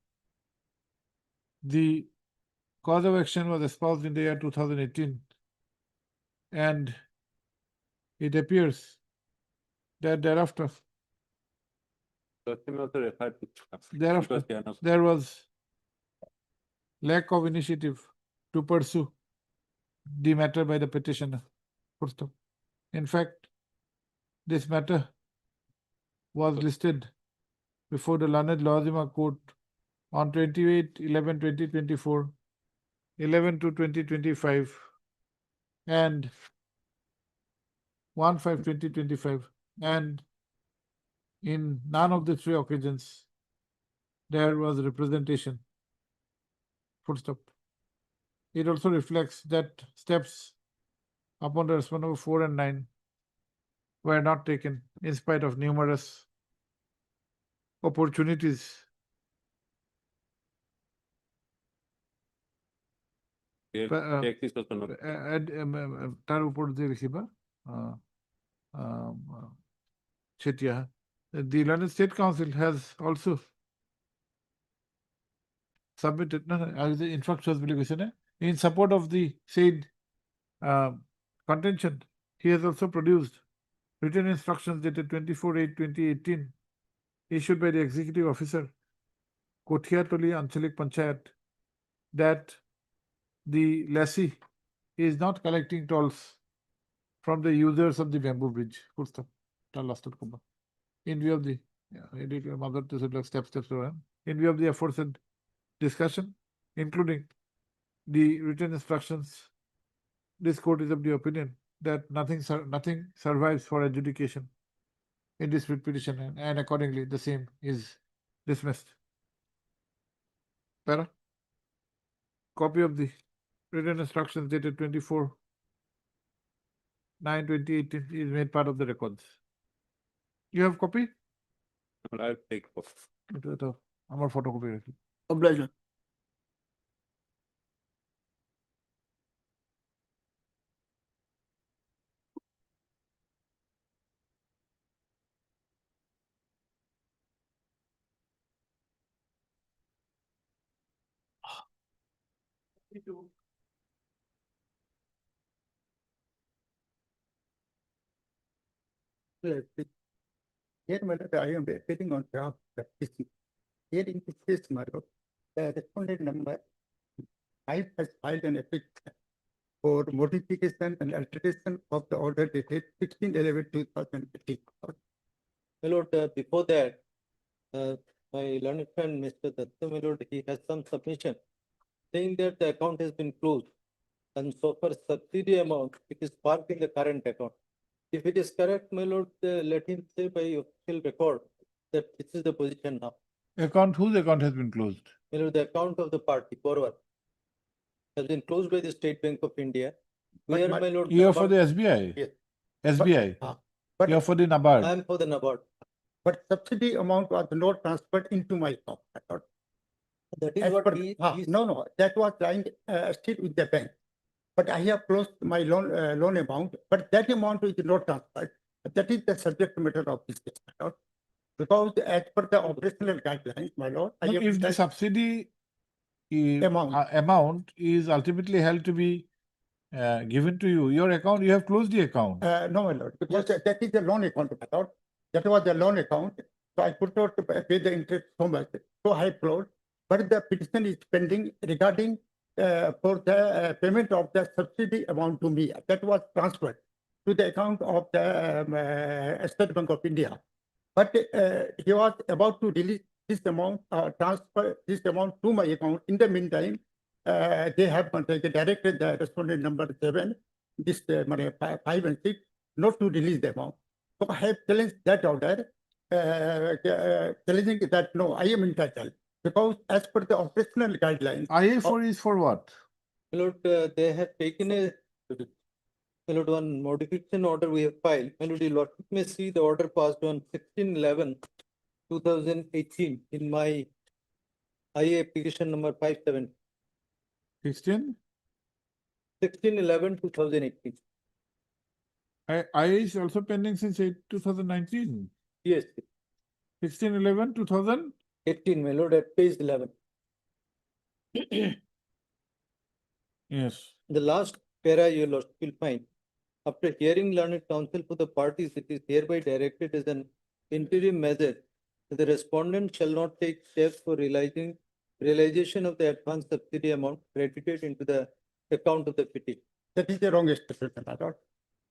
The cause of action was espoused in the year 2018, and it appears that thereafter there was lack of initiative to pursue the matter by the petitioner. Full stop. In fact, this matter was listed before the Learned Lawazima Court on 28/11/2024, 11/2/2025, and 1/5/2025, and in none of the 3 occasions there was representation. Full stop. It also reflects that steps upon the response number 4 and 9 were not taken in spite of numerous opportunities. তার উপর দিয়ে লিখিবা Chetia. The Learned State Council has also submitted as the infructuous in support of the said contention. He has also produced written instructions dated 24/8/2018 issued by the executive officer Kothiatoli Anchalik Panchayat that the lessee is not collecting tolls from the users of the bamboo bridge. Full stop. In view of the in view of the aforesaid discussion, including the written instructions, this court is of the opinion that nothing survives for adjudication in this writ petition, and accordingly the same is dismissed. Para. Copy of the written instructions dated 24/9/2018 is made part of the records. You have copy? I'll take off. আমার photocopy রাখি। obligor. Here, my lord, I am appearing on behalf of the PC. Here in this case, my lord, the respondent number 5 has filed an application for modification and alteration of the order dated 16/11/2018. My lord, before that, my learned friend, Mr. Datta, my lord, he has some submission saying that the account has been closed. And so for subsidy amount, it is parked in the current account. If it is correct, my lord, let him say by official record that this is the position now. Account, whose account has been closed? My lord, the account of the party, borrower, has been closed by the State Bank of India. Where, my lord, the You are for the account- SBI? Yes. SBI? But You are for the NABARD? I am for the NABARD. but subsidy amount was not transferred into my account. I thought. That is As what per- he. No, that was lying still with the bank. But I have closed my loan amount, but that amount is not transferred. That is the subject matter of this case, my lord. Because as per the operational guidelines, my lord, I No, have if the that subsidy amount is ultimately held to be given to you, your account, you have closed the account. no, my lord, because that is the loan account, my lord. That was the loan account. So I could not pay the interest so much. So I closed. But the petition is pending regarding for the payment of the subsidy amount to me. That was transferred to the account of the State Bank of India. But he was about to release this amount, transfer this amount to my account. In the meantime, they have contacted directed the respondent number 7, this 5 and 6, not to release the amount. So I have challenged that order, challenging that no, I am entitled because as per the operational guidelines. IA4 is for what? My lord, they have taken a, my lord, one modification order we have filed. My lord, you may see the order passed on 16/11/2018 in my IA application number 57. 16? 16/11/2018. IA is also pending since 2019. Yes. 16/11/2018. 18, my lord, at page 11. Yes. The last para you will find. After hearing learned counsel for the parties, it is hereby directed as an interim measure that the respondent shall not take steps for realization of the advance subsidy amount credited into the account of the petition. That is the wrong statement, my lord.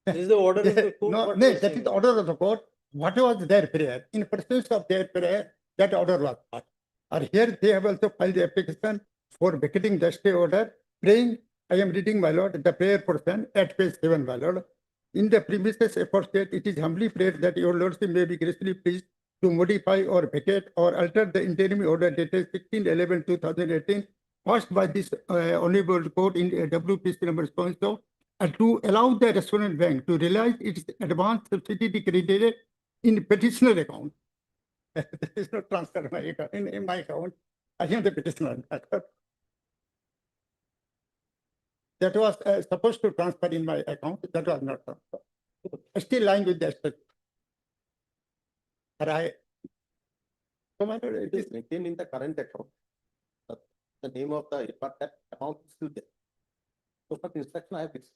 This is the order of the court. No, what no, you are that is saying. the order of the court. What was their prayer? In pursuance of their prayer, that order was passed. Or here they have also filed the application for vacating the stay order, praying, I am reading, my lord, the prayer portion at page 7, my lord. In the premises aforesaid, it is humbly prayed that your lordship may be graciously pleased to modify or vacate or alter the interim order dated 16/11/2018 passed by this honorable court in WPC number so to allow the respondent bank to realize its advance subsidy credited in petitioner account. There is no transfer in my account. In my account, I am the petitioner. That was supposed to transfer in my account. That was not transferred. Still lying with the asset. So my lord, it is maintained in the current account. The name of the that amount is still there. So for the instruction, I have fixed.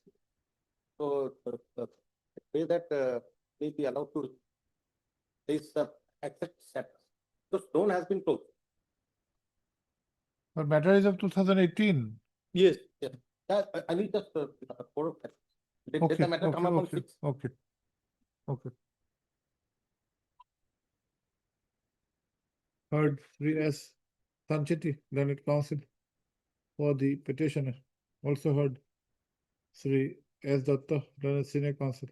So the way that may be allowed to is accept status. So loan has been closed. But matter is of 2018. Yes. Yeah. I need just follow that. Let Okay, the matter come up on okay, 6. okay. Okay. Heard 3S Sanchiti, learned counsel for the petitioner. Also heard Sri S. Datta, learned senior counsel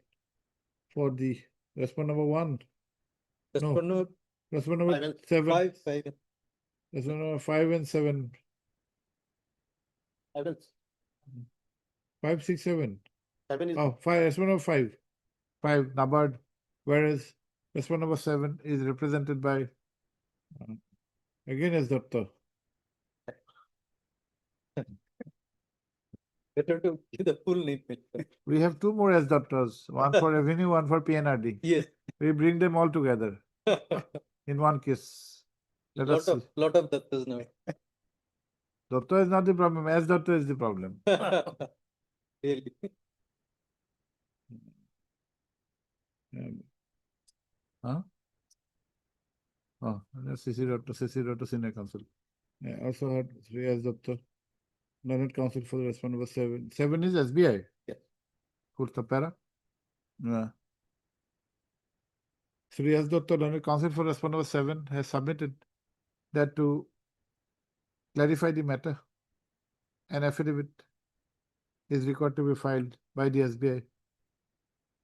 for the respondent number 1. No, respondent number 7. 5. Respondent number 5 and 7. 5, 6, 7. 7 is Oh, 5, respondent number 5. 5, NABARD, whereas respondent number 7 is represented by again as Datta. Better to give the full name. We have 2 more as Dattas, one for revenue, one for PNRD. Yes. We bring them all together in one case. Let us see. Lot of Dattas now. Datta is not the problem, as Datta is the problem. Really. Huh? Oh, that's CC Senior Counsel. Yeah, also had Sri as Dr. Learned Counsel for the response number 7. 7 is SBI. Yes. Kurta para. Yeah. Sri as Dr. Learned Counsel for response number 7 has submitted that to clarify the matter, an affidavit is required to be filed by the SBI,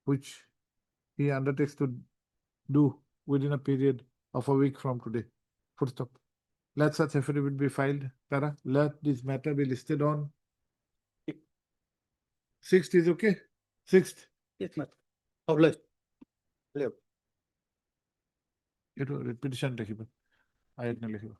which he undertakes to do within a period of a week from today. Full stop. Let such affidavit be filed. Para. Let this matter be listed on 6th is okay? 6th. Yes, ma'am. Published. Clear. It will petition লিখিব আয়াত না লিখিব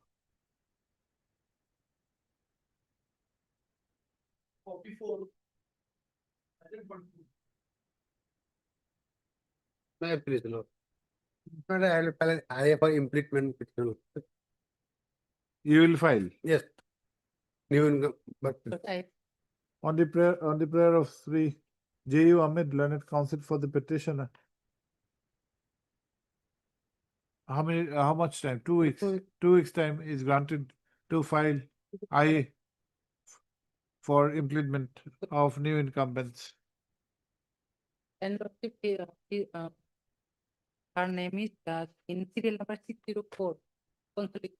May I please, Lord? But I will file I for implement petition. You will file. Yes. New income, but On the prayer of Sri J.U. Ahmed, Learned Counsel for the petitioner. How much time? 2 weeks. 2 weeks time is granted to file IA for implement of new incumbents. And her name is in serial number 604. Consolidation.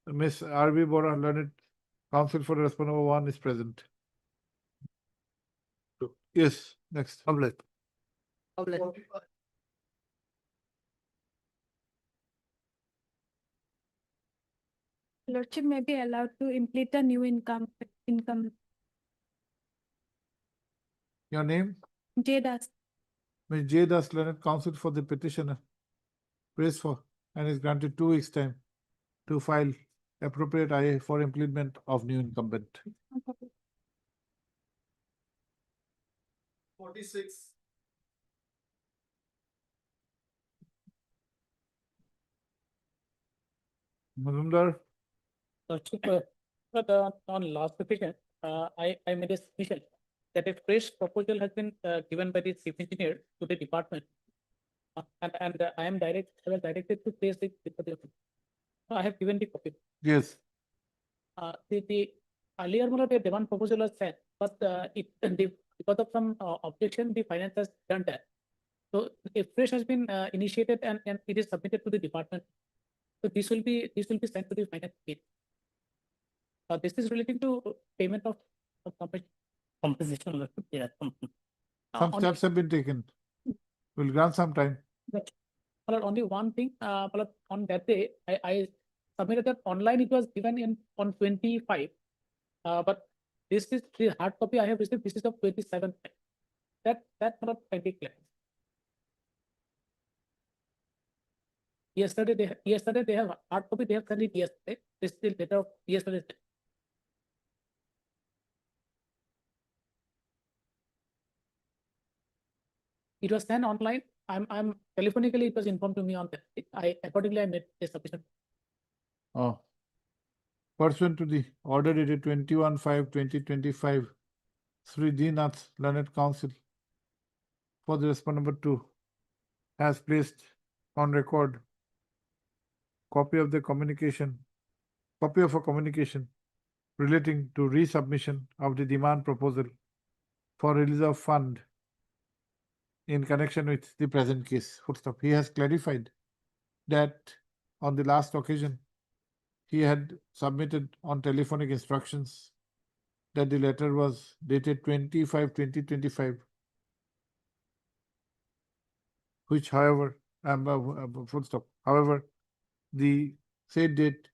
Miss R.B. Bora, Learned Counsel for response number 1 is present. Yes, next. public. Lordship may be allowed to implement a new income. Your name? J. Das. Ms. J. Das, Learned Counsel for the petitioner, prays for and is granted 2 weeks time to file appropriate IA for implement of new incumbent. 46. Mazumdar, On last petition, I made a submission that a fresh proposal has been given by the chief engineer to the department. And I was directed to place it before the. I have given the copy. yes. The earlier one, the demand proposal was sent, but because of some objection, the finance has done that. So a fresh has been initiated and it is submitted to the department. So this will be sent to the finance team. This is relating to payment of compensation. Yeah. Some steps have been taken. We'll grant some time. Only one thing, on that day, I submitted that online, it was given on 25. But this is the hard copy I have received, this is of 27. That's not very clear. Yesterday they have hard copy, they have sent it yesterday. This is the letter of yesterday. It was sent online. I'm telephonically, it was informed to me on that. Accordingly, I made a submission. Oh. Pursuant to the order dated 21/5/2025, Sri D. Nath, Learned Counsel for the respondent number 2 has placed on record copy of a communication relating to resubmission of the demand proposal for release of fund in connection with the present case. Full stop. He has clarified that on the last occasion, he had submitted on telephonic instructions that the letter was dated 25/2025, which however, full stop. However, the said date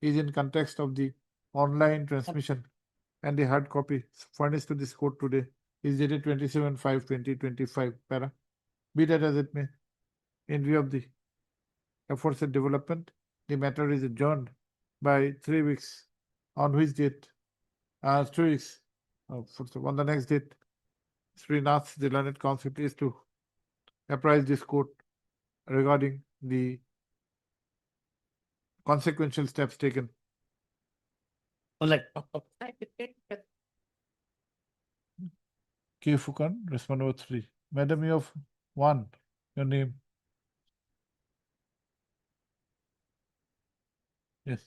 is in context of the online transmission and the hard copy furnished to this court today is dated 27/5/2025. Para. Be that as it may, in view of the aforesaid development, the matter is adjourned by 3 weeks, on which date, 3 weeks, on the next date, Sri Nath, the Learned Counsel, is to apprise this court regarding the consequential steps taken. K. Fukan, respondent number 3. Madam, you have 1. Your name? Yes.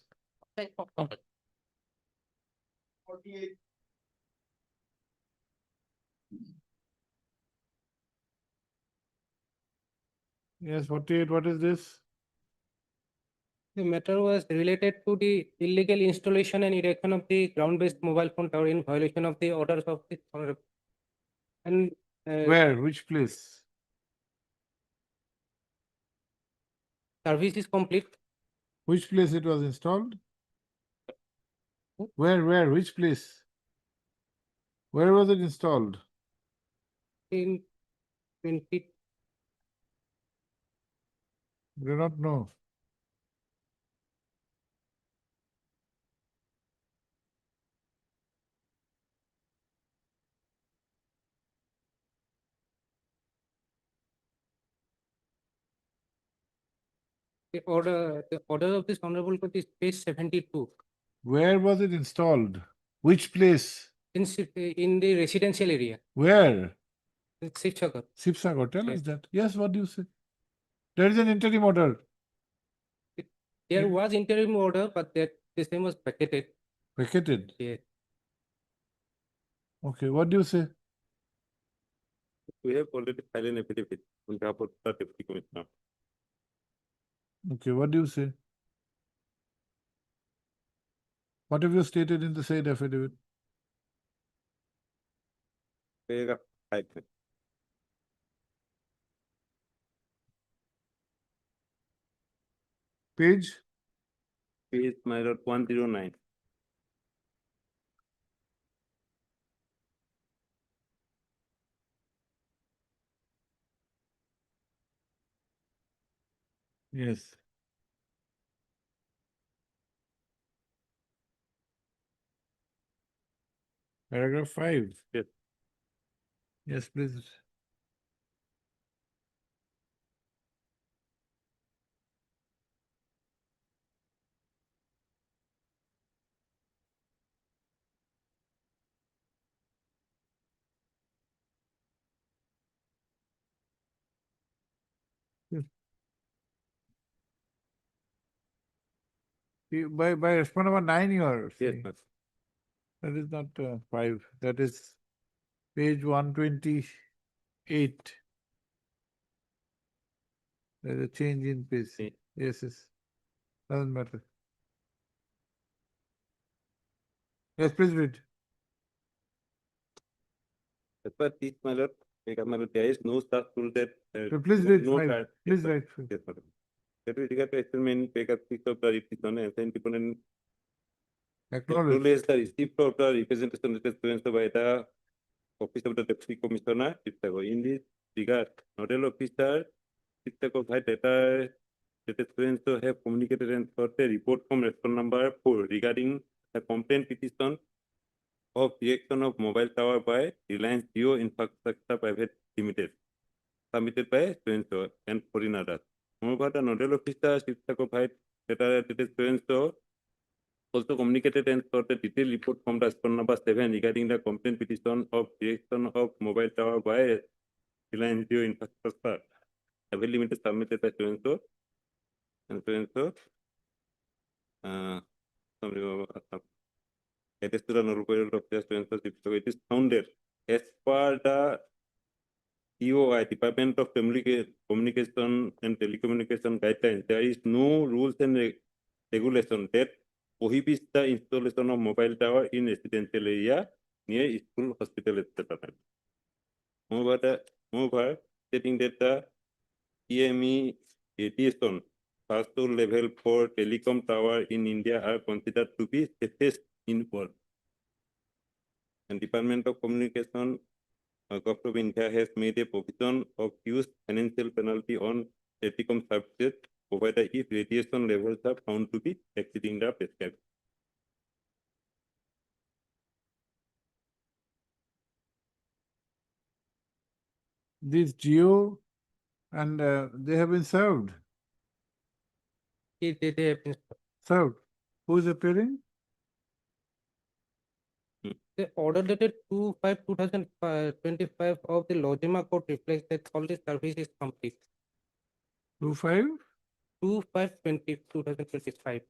Yes, 48, what is this? The matter was related to the illegal installation and erection of the ground-based mobile phone tower in violation of the orders of the Honorable. And Where, which place? service is complete Which place it was installed? Where, which place? Where was it installed? in 20. Do not know. The order of this Honorable Court is page 72. Where was it installed? Which place? In the residential area. Where? In Sivsagar. Sipsagar, tell us Yes. that. Yes, what do you say? There is an interim order. There was interim order, but that the same was vacated. Vacated. Yes. Okay, what do you say? We have already filed an affidavit on behalf of the Deputy Commissioner. Okay, what do you say? What have you stated in the said affidavit? Paragraph 5. Page? Page my lord 109. Yes. Paragraph 5. Yes. Yes, please. By respond number 9 you are Yes, saying. ma'am. That is not 5. That is page 128. There is a change in page. Okay. Yes, yes. Doesn't matter. Yes, please read. As per this, my lord, there is no such rule that. Please read no 5. charge. Please Yes, write 5. yes, madam. That with regard to experiment, paragraph 6 of the repetition and then dependent Acknowledge. acknowledge the receipt of the representation request by the Office of the Deputy Commissioner. In this regard, nodal officer data students have communicated and sought a report from response number 4 regarding the complaint petition of erection of mobile tower by Reliance Jio Infrastructure Private Limited, submitted by so and foreign others. Moreover, the nodal officer data students also communicated and sought a detailed report from the response number 7 regarding the complaint petition of erection of mobile tower by Reliance Jio Infrastructure Private Limited, submitted by so and so. It is to the Norwegian of just so it is founded as per the EOI, Department of Communication and Telecommunication guidelines. There is no rules and regulation that prohibits the installation of mobile tower in residential area near school, hospital, etc. Moreover, stating that the EME radiation threshold level for telecom tower in India are considered to be safest in world. And Department of Communication, Government of India has made a provision of huge financial penalty on telecom services provided if radiation levels are found to be exceeding the prescribed. This Geo and they have been served. They have been Served. Who is appearing? The order dated 2/5/2025 of the Lojima Court reflects that all the service is complete. 25? 2025.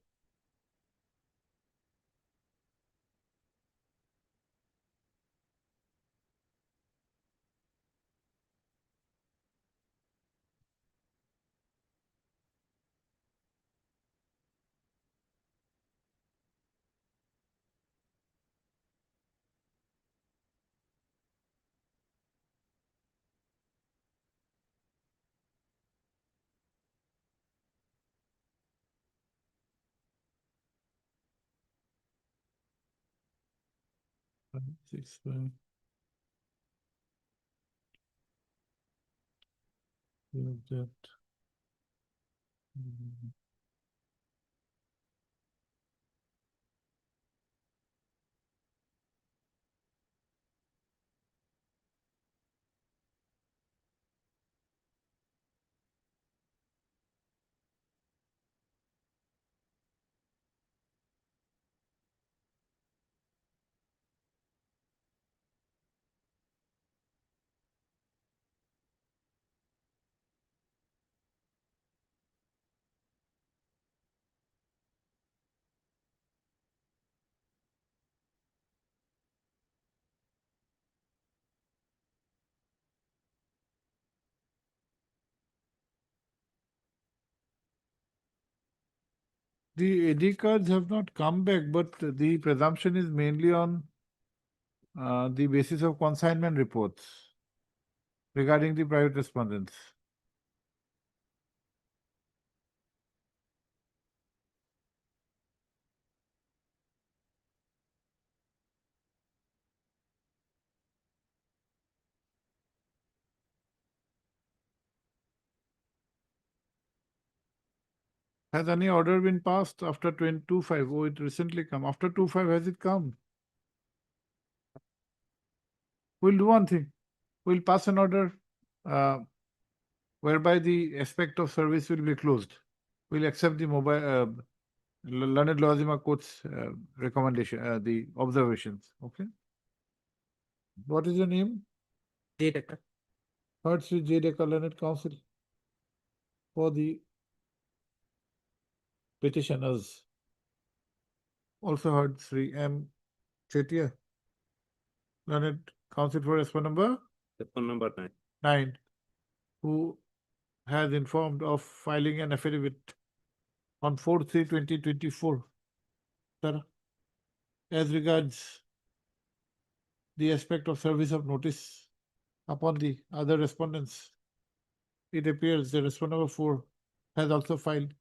Six, seven. That. The AD cards have not come back, but the presumption is mainly on the basis of consignment reports regarding the private respondents. Has any order been passed after 25? Oh, it recently come. After 25, has it come? We'll do one thing. We'll pass an order whereby the aspect of service will be closed. We'll accept the Learned Lozima Court's recommendation, the observations. Okay. What is your name? J. Decker. Heard Sri J. Decker Learned Counsel for the petitioners. Also heard Sri M. Chetia, Learned Counsel for respondent number Number 9. 9, who has informed of filing an affidavit on 4/3/2024. Sir, as regards the aspect of service of notice upon the other respondents, it appears that respondent number 4 has also filed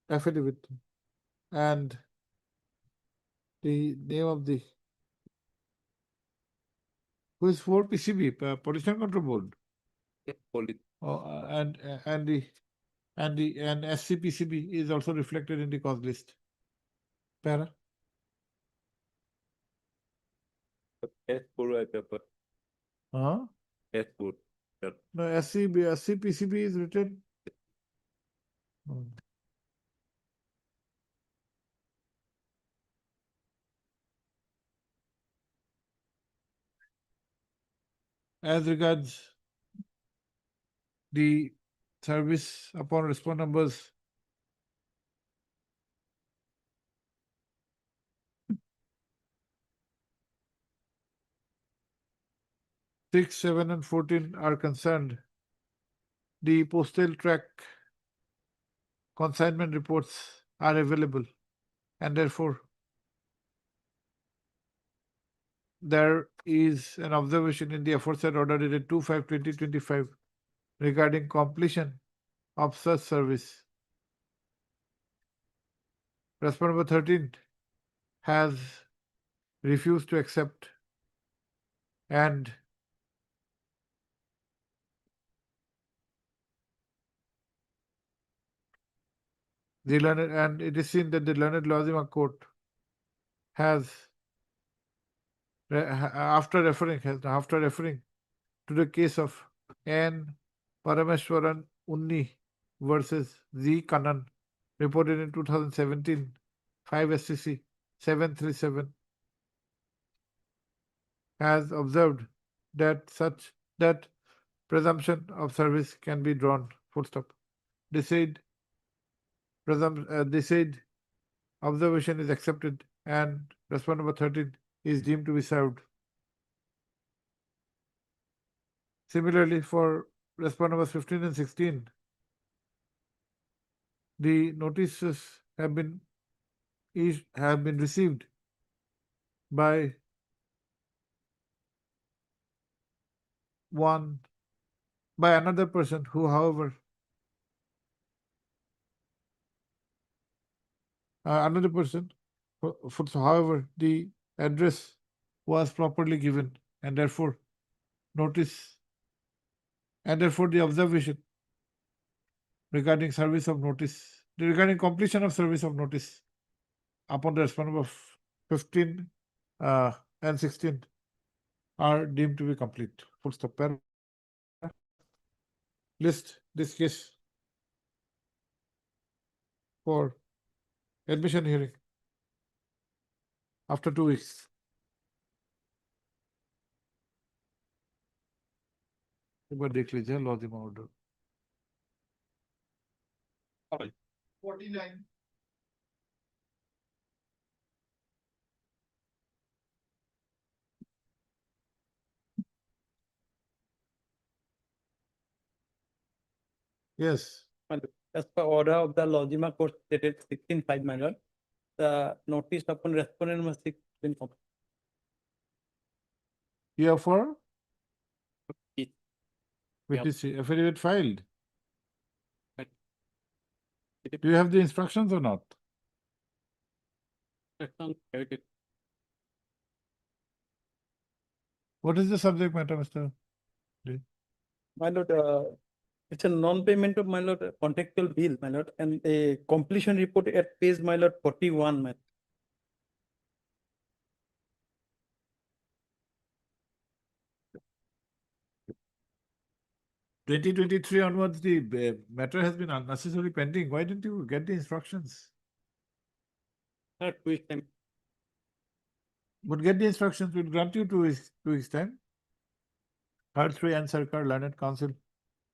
affidavit, and the name of the who is 4 PCB, Pollution Control Board. And SCPCB is also reflected in the cause list. Para. Huh? No, SCPCB is written. As regards the service upon respondent numbers 6, 7, and 14 are concerned, the postal track consignment reports are available, and therefore there is an observation in the aforesaid order dated 2/5/2025 regarding completion of such service. Respondent number 13 has refused to accept, and it is seen that the Learned Lozima Court has after referring to the case of N. Parameswaran Unni versus Z. Kannan, reported in 2017, 5 SCC 737, has observed that presumption of service can be drawn full stop. Decide, decide, observation is accepted and response number 13 is deemed to be served. Similarly, for response numbers 15 and 16, the notices have been received by another person who, however, however, the address was properly given and therefore the observation regarding completion of service of notice upon the response number 15 and 16 are deemed to be complete. Full stop. List this case for admission hearing after 2 weeks. एक बार देख लीजिए लॉजिमा order 49 Yes. As per order of the Logima Court dated 16/5, my lord, the notice upon respondent must be complete. Here for Yes. VTC affidavit filed. Right. Do you have the instructions or not? What is the subject matter, Mr. Lee? My lord, it's a non-payment of, my lord, contractual bill, my lord, and a completion report at page, my lord, 41, my. 2023 onwards, the matter has been unnecessarily pending. Why didn't you get the instructions? Third week time. But get the instructions, we'll grant you 2 weeks time. Heard 3 and Sarkar learned counsel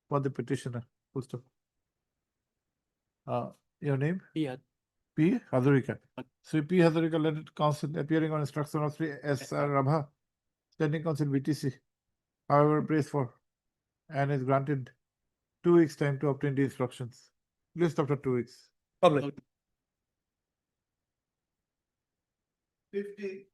for the petitioner. Full stop. Your name? Yeah. P. Hazarika. So P. Hazarika learned counsel appearing on instruction of 3 S.R. Rabha, standing counsel VTC. However, praised for and is granted 2 weeks time to obtain the instructions. List after 2 weeks. Public. 50.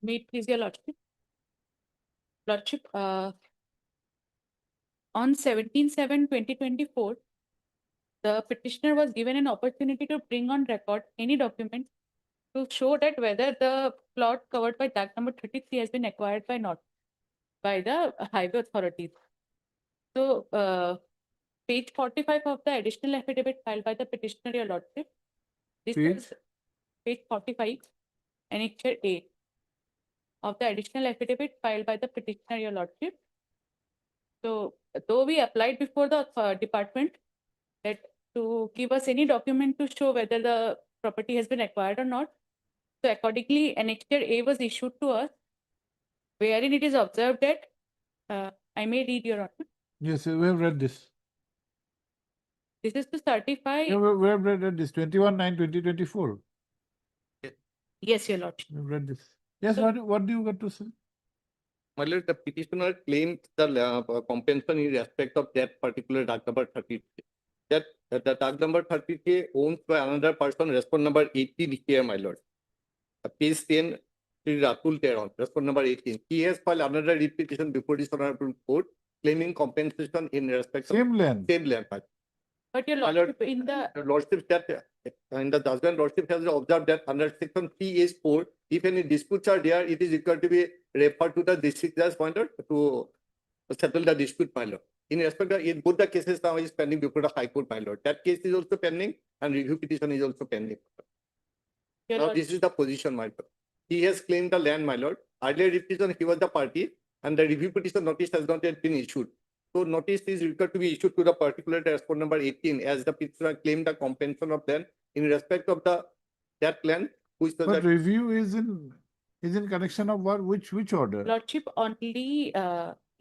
May it please your lordship. Lordship, on 17/7/2024, the petitioner was given an opportunity to bring on record any document to show that whether the plot covered by tag number 33 has been acquired by the highway authorities. So, page 45 of the additional affidavit filed by the petitioner, your lordship. This is page 45, annexure A of the additional affidavit filed by the petitioner, your lordship. So, though we applied before the department that to give us any document to show whether the property has been acquired or not, so accordingly, annexure A was issued to us, wherein it is observed that I may read, your honor. Yes, we have read this. This is to certify. Yeah, we have read this 21/9/2024. Yes, your lordship. We have read this. Yes, what do you got to say? My lord, the petitioner claims the compensation in respect of that particular dock number 30. That the dock number 30K owns by another person, respond number 18 here, my lord. Page 10, Sri Ratul Teron, respond number 18. He has filed another petition before this honorable court claiming compensation in respect Same of land. same land. But your My lord, lordship, in the lordship that in the judgment, lordship has observed that under section 3H4, if any disputes are there, it is required to be referred to the district judge, my lord, to settle the dispute, my lord. In respect of in both the cases now is pending before the High Court, my lord. That case is also pending and review petition is also pending. your Now lordship, this is the position, my lord. He has claimed the land, my lord. Earlier petition, he was the party and the review petition notice has not yet been issued. So notice is required to be issued to the particular respondent number 18 as the petitioner claimed the compensation of land in respect of that land. Who is the But review is in is in connection of what, which order? Lordship, only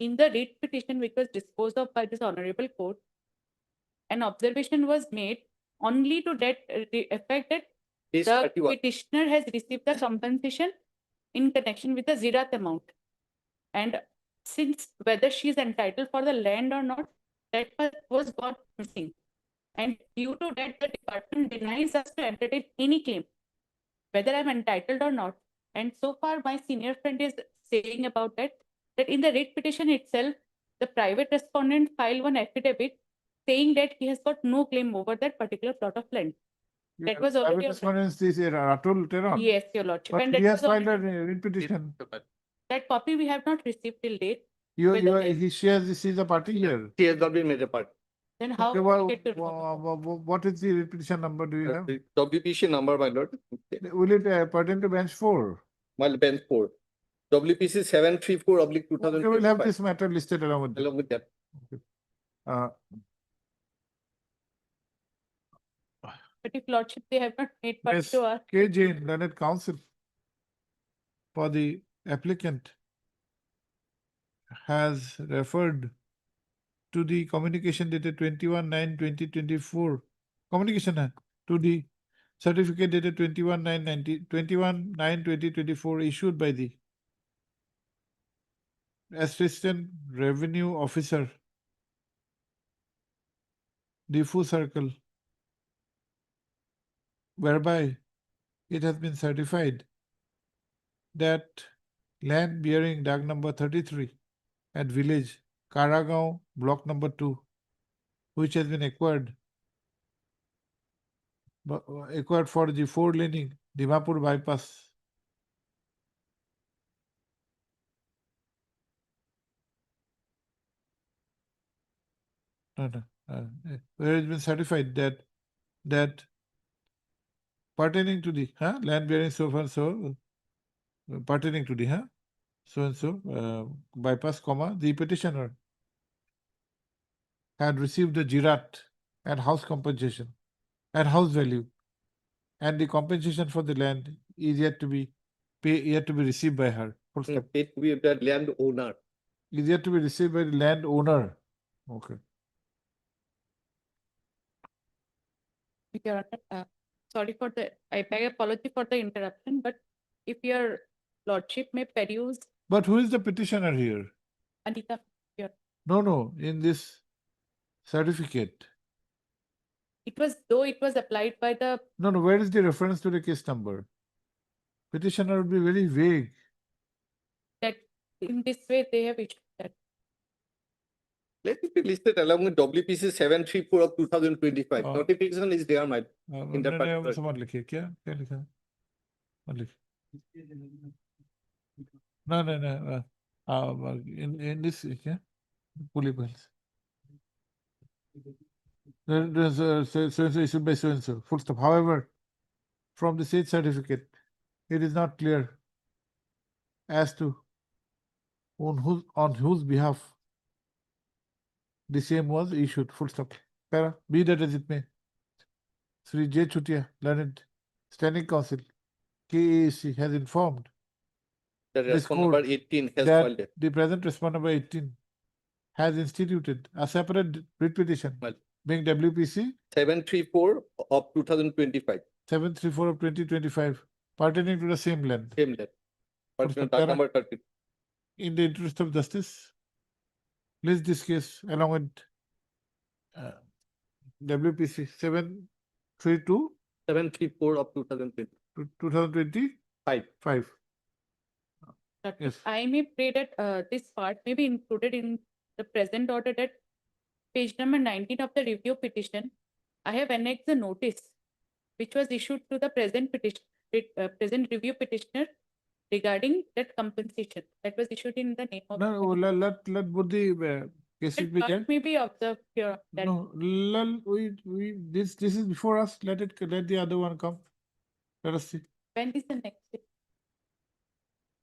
in the writ petition which was disposed of by this honorable court, an observation was made only to that the effect that Case the 31. petitioner has received the compensation in connection with the Zirat amount. And since whether she is entitled for the land or not, that was got missing. And due to that, the department denies us to entertain any claim, whether I'm entitled or not. And so far, my senior friend is saying about that in the writ petition itself, the private respondent filed one affidavit saying that he has got no claim over that particular plot of land. That was Private already. respondent is Atul Teron. Yes, Your Lordship. But And he that has was filed a already, writ petition. that copy we have not received till date. She is a party here. She has not been made a part. Then how Okay, we get to what is the writ petition number do you have? The WPC number, my lord. Will it pertain to bench 4? My bench 4. WPC 734 oblique Okay, 2025. we'll have this matter listed along with that. Along with that. Uh, But if Lordship, they have not made part Yes, to us. K. Jain, Learned Counsel for the applicant has referred to the communication dated 21/9/2024, communication to the certificate dated 21/9/2024 issued by the Assistant Revenue Officer, Diffu Circle, whereby it has been certified that land bearing DAG number 33 at village Karagaon, block number 2, which has been acquired for the 4-laning Dimapur bypass. Where it has been certified that pertaining to the land bearing so far so pertaining to the so and so bypass, the petitioner had received the jirat and house compensation and house value, and the compensation for the land is yet to be received by her. Full stop. Paid to be the land owner. Is yet to be received by the landowner. Okay. Your Honor, sorry for I beg apology for the interruption, but if your Lordship may peruse But who is the petitioner here? Anita, No, in this certificate. though it was applied by the, No, where is the reference to the case number? Petitioner would be very vague. that in this way they have issued that. Let it be listed along with WPC 734 of 2025. Notification is there, my in that particular. मत लिखिए क्या क्या लिखा है? मत लिखिए. No. In this क्या? Pulley bills. So issued by so and so. Full stop. However, from the said certificate, it is not clear as to on whose behalf the same was issued. Full stop. Para, be that as it may. Sri J. Chutia, Learned Standing Counsel, KAC, has informed The this respondent court number 18 has that filed it. the present respondent number 18 has instituted a separate writ petition being WPC 734 of 2025. 734 of 2025 pertaining to the same land. Same land. Full stop. Document Para, number 30. in the interest of justice, list this case along with WPC 732 734 of 2020. 2025. Yes. I may pray that this part may be included in the present order that page number 19 of the review petition, I have annexed the notice which was issued to the present petition, present review petitioner regarding that compensation that was issued in the name of. No, let both the cases be there. May be observed here. That No, this is before us. Let the other one come. Let us see. when is the next day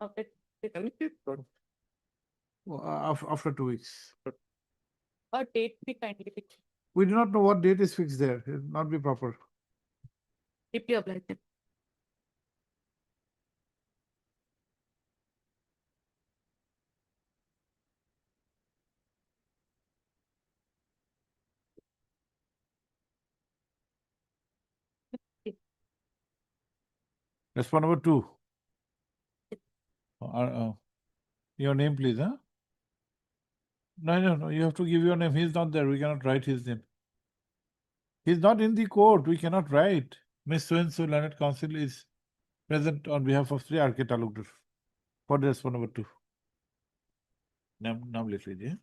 of it? After 2 weeks. Or date be kindly fixed. We do not know what date is fixed there. It will not be proper. Deeply obliged. Respond number 2. Your name, please, huh? No, you have to give your name. He's not there. We cannot write his name. He's not in the court. We cannot write. Miss So-and-so Learned Counsel is present on behalf of Sri R.K. Talukdar. For the respond number 2. नाम लिख लीजिए